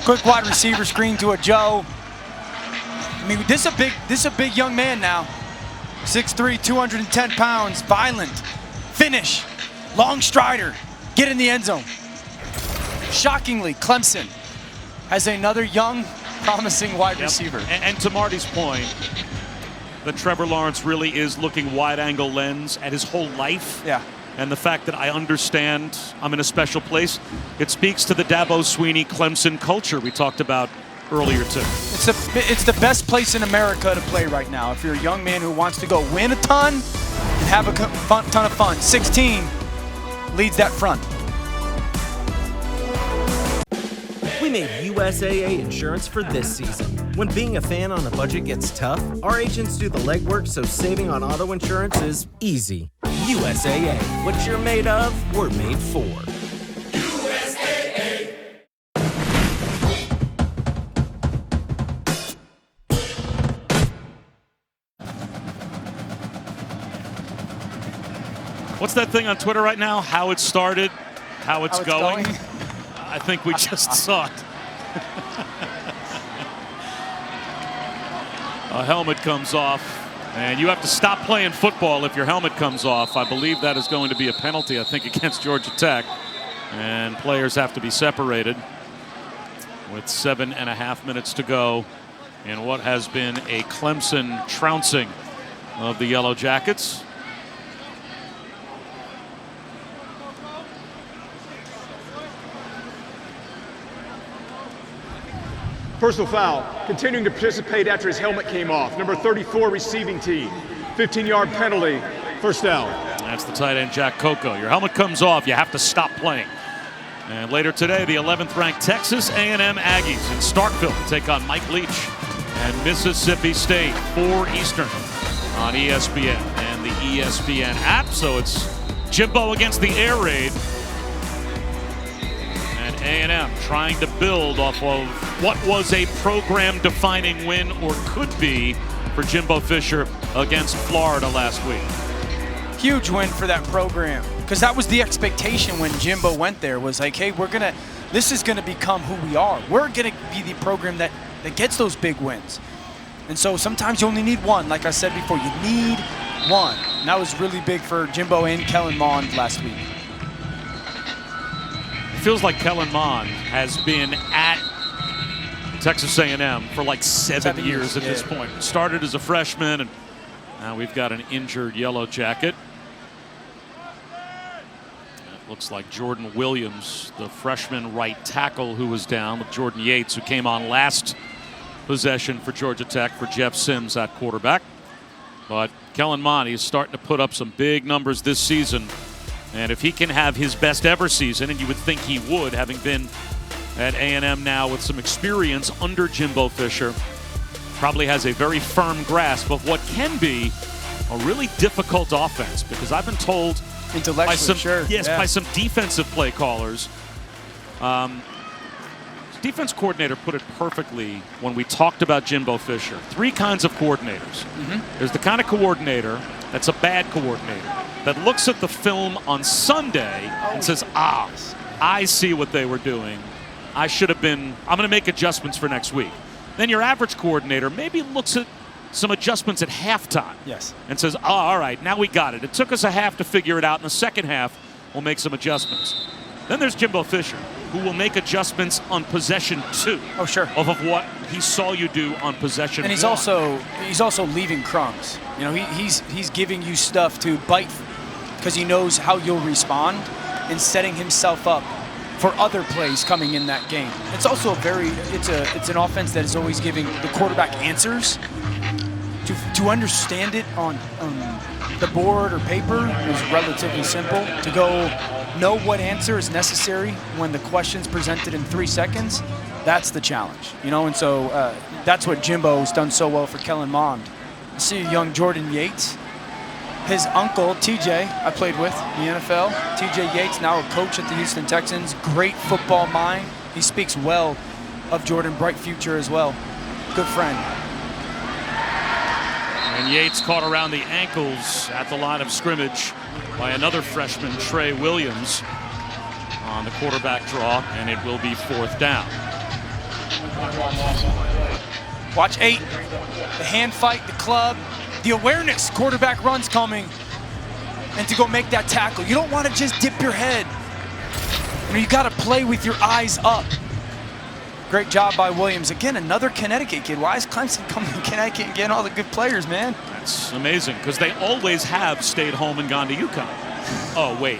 Quick wide receiver screen to a Joe. I mean, this is a big young man now. 6'3", 210 pounds, violent, finish, long strider, get in the end zone. Shockingly, Clemson has another young, promising wide receiver. And to Marty's point, that Trevor Lawrence really is looking wide-angle lens at his whole life. Yeah. And the fact that I understand I'm in a special place, it speaks to the Dabo Sweeney Clemson culture we talked about earlier too. It's the best place in America to play right now. If you're a young man who wants to go win a ton and have a ton of fun. 16 leads that front. We made USAA insurance for this season. When being a fan on a budget gets tough, our agents do the legwork so saving on auto insurance is easy. USAA, what you're made of, we're made for. What's that thing on Twitter right now? How it started, how it's going. I think we just saw it. A helmet comes off, and you have to stop playing football if your helmet comes off. I believe that is going to be a penalty, I think, against Georgia Tech. And players have to be separated with 7.5 minutes to go in what has been a Clemson trouncing of the Yellow Jackets. Personal foul, continuing to participate after his helmet came off. Number 34 receiving team, 15-yard penalty, first down. That's the tight end, Jack Coco. Your helmet comes off, you have to stop playing. And later today, the 11th-ranked Texas A&M Aggies in Starkville take on Mike Leach and Mississippi State, 4 Eastern on ESPN and the ESPN app. So it's Jimbo against the air raid. And A&M trying to build off of what was a program-defining win, or could be, for Jimbo Fisher against Florida last week. Huge win for that program, because that was the expectation when Jimbo went there, was like, hey, this is gonna become who we are. We're gonna be the program that gets those big wins. And so sometimes you only need one. Like I said before, you need one. And that was really big for Jimbo and Kellen Mond last week. It feels like Kellen Mond has been at Texas A&M for like 7 years at this point. Started as a freshman, and now we've got an injured Yellow Jacket. It looks like Jordan Williams, the freshman right tackle, who was down, with Jordan Yates, who came on last possession for Georgia Tech for Jeff Sims at quarterback. But Kellen Mond is starting to put up some big numbers this season. And if he can have his best ever season, and you would think he would, having been at A&M now with some experience under Jimbo Fisher, probably has a very firm grasp of what can be a really difficult offense. Because I've been told by some, by some defensive play callers, defense coordinator put it perfectly when we talked about Jimbo Fisher. 3 kinds of coordinators. There's the kind of coordinator that's a bad coordinator, that looks at the film on Sunday and says, I see what they were doing. I'm going to make adjustments for next week. Then your average coordinator maybe looks at some adjustments at halftime. And says, all right, now we got it. It took us a half to figure it out. In the second half, we'll make some adjustments. Then there's Jimbo Fisher, who will make adjustments on possession 2. Of what he saw you do on possession 1. And he's also leaving crumbs. You know, he's giving you stuff to bite, because he knows how you'll respond, and setting himself up for other plays coming in that game. It's also it's an offense that is always giving the quarterback answers. To understand it on the board or paper is relatively simple. To go know what answer is necessary when the question's presented in 3 seconds, that's the challenge. You know, and so that's what Jimbo's done so well for Kellen Mond. You see young Jordan Yates. His uncle, TJ, I played with in the NFL. TJ Yates, now a coach at the Houston Texans. Great football mind. He speaks well of Jordan, bright future as well. Good friend. And Yates caught around the ankles at the line of scrimmage by another freshman, Trey Williams, on the quarterback draw, and it will be 4th down. Watch 8. The hand fight, the club. The awareness, quarterback runs coming, and to go make that tackle. You don't want to just dip your head. You know, you got to play with your eyes up. Great job by Williams. Again, another Connecticut kid. Why is Clemson coming to Connecticut and getting all the good players, man? That's amazing, because they always have stayed home and gone to UConn. Oh, wait.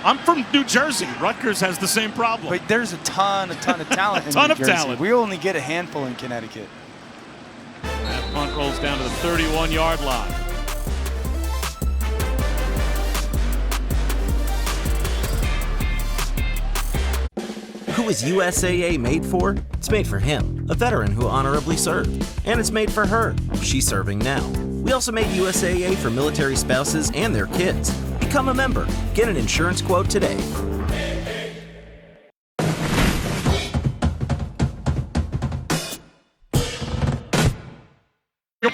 I'm from New Jersey. Rutgers has the same problem. But there's a ton of talent in New Jersey. We only get a handful in Connecticut. That punt rolls down to the 31-yard line. Who is USAA made for? It's made for him, a veteran who honorably served. And it's made for her. She's serving now. We also made USAA for military spouses and their kids. Become a member. Get an insurance quote today.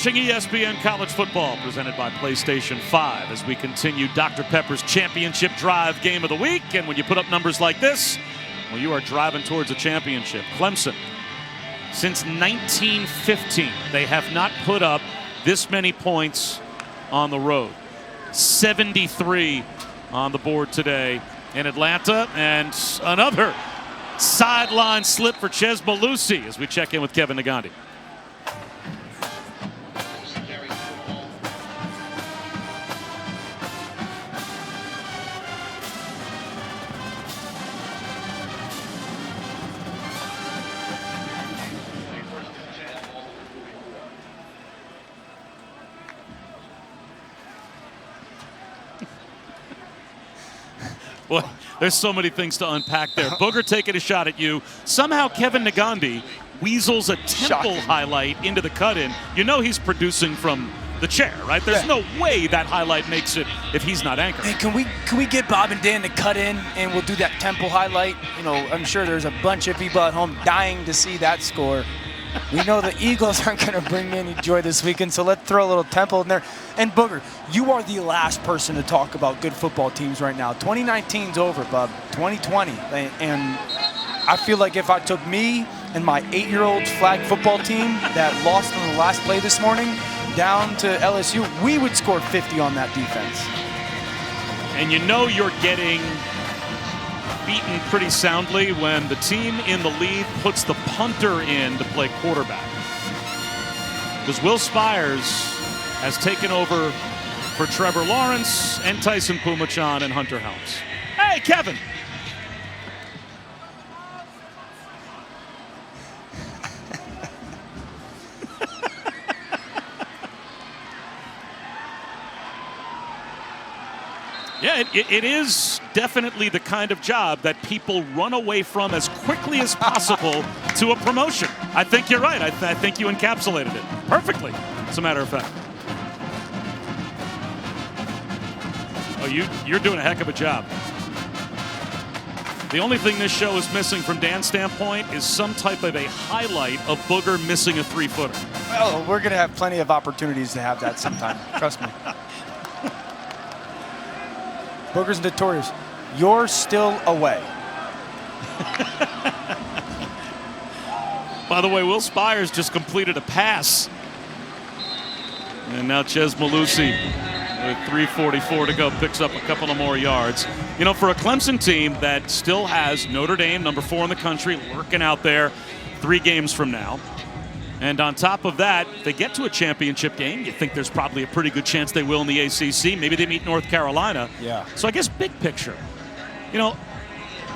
watching ESPN College Football, presented by PlayStation 5, as we continue Dr. Pepper's Championship Drive Game of the Week. And when you put up numbers like this, well, you are driving towards a championship. Clemson, since 1915, they have not put up this many points on the road. 73 on the board today in Atlanta, and another sideline slip for Chez Malusi as we check in with Kevin Nagandi. Well, there's so many things to unpack there. Booger taking a shot at you. Somehow Kevin Nagandi weasels a temple highlight into the cut-in. You know he's producing from the chair, right? There's no way that highlight makes it if he's not anchored. Hey, can we get Bob and Dan to cut in and we'll do that temple highlight? You know, I'm sure there's a bunch of people at home dying to see that score. We know the Eagles aren't going to bring me any joy this weekend, so let's throw a little temple in there. And Booger, you are the last person to talk about good football teams right now. 2019's over, bub. 2020. And I feel like if I took me and my 8-year-old flag football team that lost on the last play this morning down to LSU, we would score 50 on that defense. And you know you're getting beaten pretty soundly when the team in the lead puts the punter in to play quarterback. Because Will Spires has taken over for Trevor Lawrence and Tyson Pumachan and Hunter Helms. Hey, Kevin! Yeah, it is definitely the kind of job that people run away from as quickly as possible to a promotion. I think you're right. I think you encapsulated it perfectly, as a matter of fact. Oh, you're doing a heck of a job. The only thing this show is missing from Dan's standpoint is some type of a highlight of Booger missing a 3-footer. Well, we're going to have plenty of opportunities to have that sometime. Trust me. Booger's notorious. You're still away. By the way, Will Spires just completed a pass. And now Chez Malusi, with 3:44 to go, picks up a couple of more yards. You know, for a Clemson team that still has Notre Dame, number 4 in the country, lurking out there 3 games from now. And on top of that, they get to a championship game. You think there's probably a pretty good chance they will in the ACC. Maybe they meet North Carolina. Yeah. So I guess big picture, you know,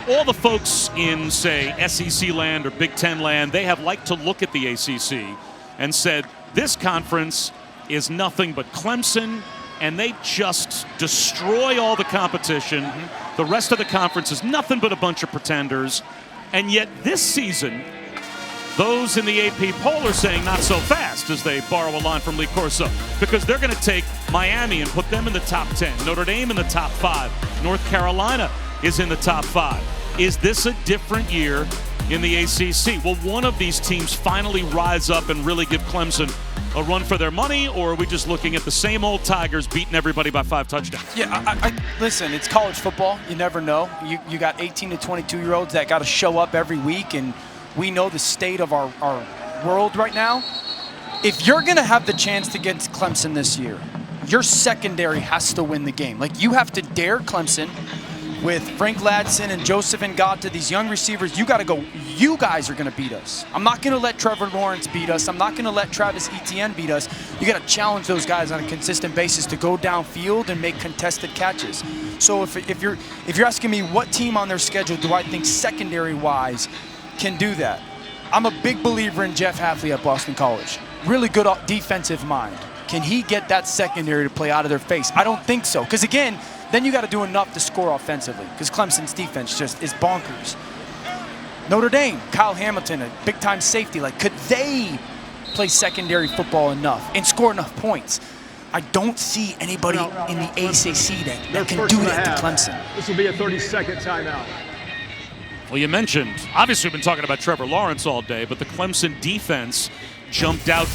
all the folks in, say, SEC land or Big Ten land, they have liked to look at the ACC and said, this conference is nothing but Clemson, and they just destroy all the competition. Mm-hmm. The rest of the conference is nothing but a bunch of pretenders. And yet this season, those in the AP poll are saying not so fast, as they borrow a line from Lee Corso, because they're going to take Miami and put them in the top 10. Notre Dame in the top 5. North Carolina is in the top 5. Is this a different year in the ACC? Will one of these teams finally rise up and really give Clemson a run for their money, or are we just looking at the same old Tigers beating everybody by 5 touchdowns? Yeah, listen, it's college football. You never know. You got 18 to 22-year-olds that got to show up every week, and we know the state of our world right now. If you're going to have the chance to get Clemson this year, your secondary has to win the game. Like, you have to dare Clemson with Frank Ladson and Joseph Ngata, these young receivers. You got to go, you guys are going to beat us. I'm not going to let Trevor Lawrence beat us. I'm not going to let Travis Etienne beat us. You got to challenge those guys on a consistent basis to go downfield and make contested catches. So if you're asking me what team on their schedule do I think secondary-wise can do that, I'm a big believer in Jeff Hafley at Boston College. Really good defensive mind. Can he get that secondary to play out of their face? I don't think so. Because, again, then you got to do enough to score offensively, because Clemson's defense just is bonkers. Notre Dame, Kyle Hamilton, a big-time safety. Like, could they play secondary football enough and score enough points? I don't see anybody in the ACC that can do that to Clemson. This will be a 30-second timeout. Well, you mentioned, obviously we've been talking about Trevor Lawrence all day, but the Clemson defense jumped out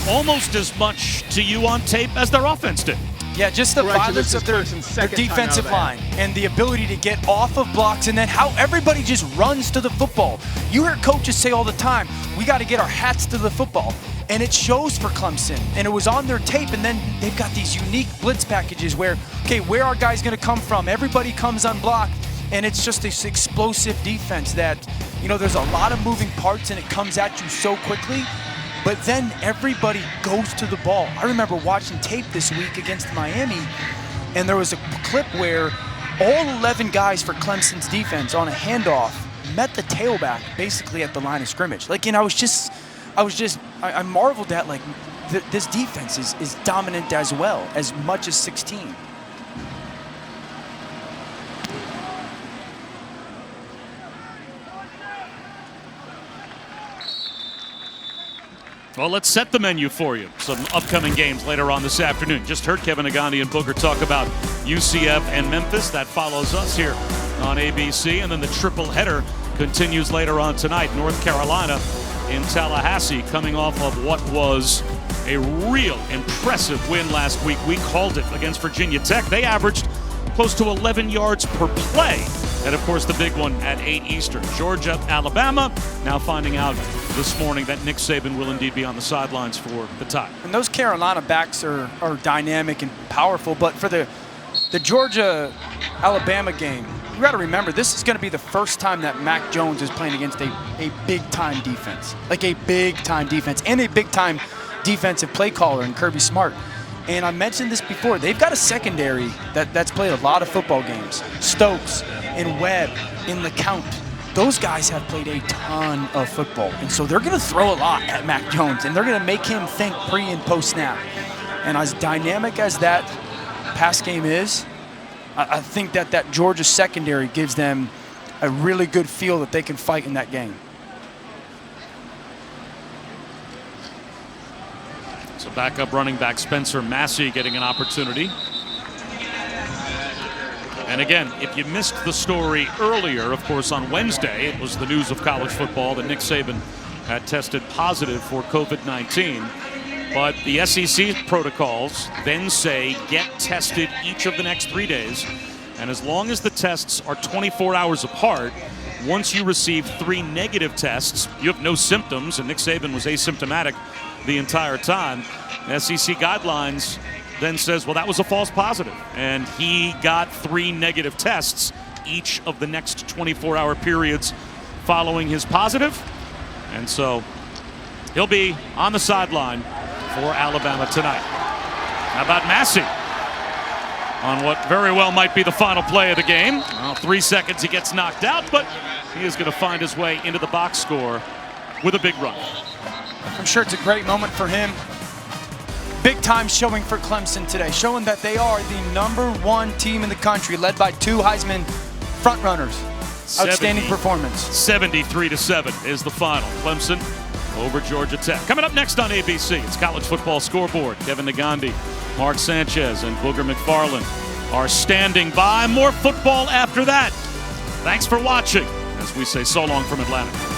almost as much to you on tape as their offense did. Yeah, just the violence of their defensive line and the ability to get off of blocks, and then how everybody just runs to the football. You hear coaches say all the time, we got to get our hats to the football. And it shows for Clemson. And it was on their tape, and then they've got these unique blitz packages where, okay, where are guys going to come from? Everybody comes unblocked, and it's just this explosive defense that, you know, there's a lot of moving parts, and it comes at you so quickly. But then everybody goes to the ball. I remember watching tape this week against Miami, and there was a clip where all 11 guys for Clemson's defense on a handoff met the tailback basically at the line of scrimmage. Like, and I marveled at, like, this defense is dominant as well, as much as 16. Well, let's set the menu for you. Some upcoming games later on this afternoon. Just heard Kevin Agandi and Booger talk about UCF and Memphis. That follows us here on ABC. And then the triple header continues later on tonight. North Carolina in Tallahassee, coming off of what was a real impressive win last week. We called it against Virginia Tech. They averaged close to 11 yards per play. And, of course, the big one at 8 Eastern. Georgia, Alabama, now finding out this morning that Nick Saban will indeed be on the sidelines for the tie. And those Carolina backs are dynamic and powerful, but for the Georgia-Alabama game, you got to remember, this is going to be the first time that Mac Jones is playing against a big-time defense. Like a big-time defense and a big-time defensive play caller in Kirby Smart. And I mentioned this before, they've got a secondary that's played a lot of football games. Stokes and Webb in LeCount. Those guys have played a ton of football. And so they're going to throw a lot at Mac Jones, and they're going to make him think pre and post snap. And as dynamic as that pass game is, I think that Georgia secondary gives them a really good feel that they can fight in that game. So backup running back Spencer Massey getting an opportunity. And again, if you missed the story earlier, of course, on Wednesday, it was the news of college football that Nick Saban had tested positive for COVID-19. But the SEC protocols then say get tested each of the next 3 days. And as long as the tests are 24 hours apart, once you receive 3 negative tests, you have no symptoms, and Nick Saban was asymptomatic the entire time. The SEC guidelines then says, well, that was a false positive. And he got 3 negative tests each of the next 24-hour periods following his positive. And so he'll be on the sideline for Alabama tonight. How about Massey on what very well might be the final play of the game? Well, 3 seconds he gets knocked out, but he is going to find his way into the box score with a big run. I'm sure it's a great moment for him. Big time showing for Clemson today, showing that they are the #1 team in the country, led by 2 Heisman frontrunners. Outstanding performance. 73-7 is the final. Clemson over Georgia Tech. Coming up next on ABC, it's College Football Scoreboard. Kevin Negandhi, Mark Sanchez, and Booger McFarland are standing by. More football after that. Thanks for watching, as we say so long from Atlanta.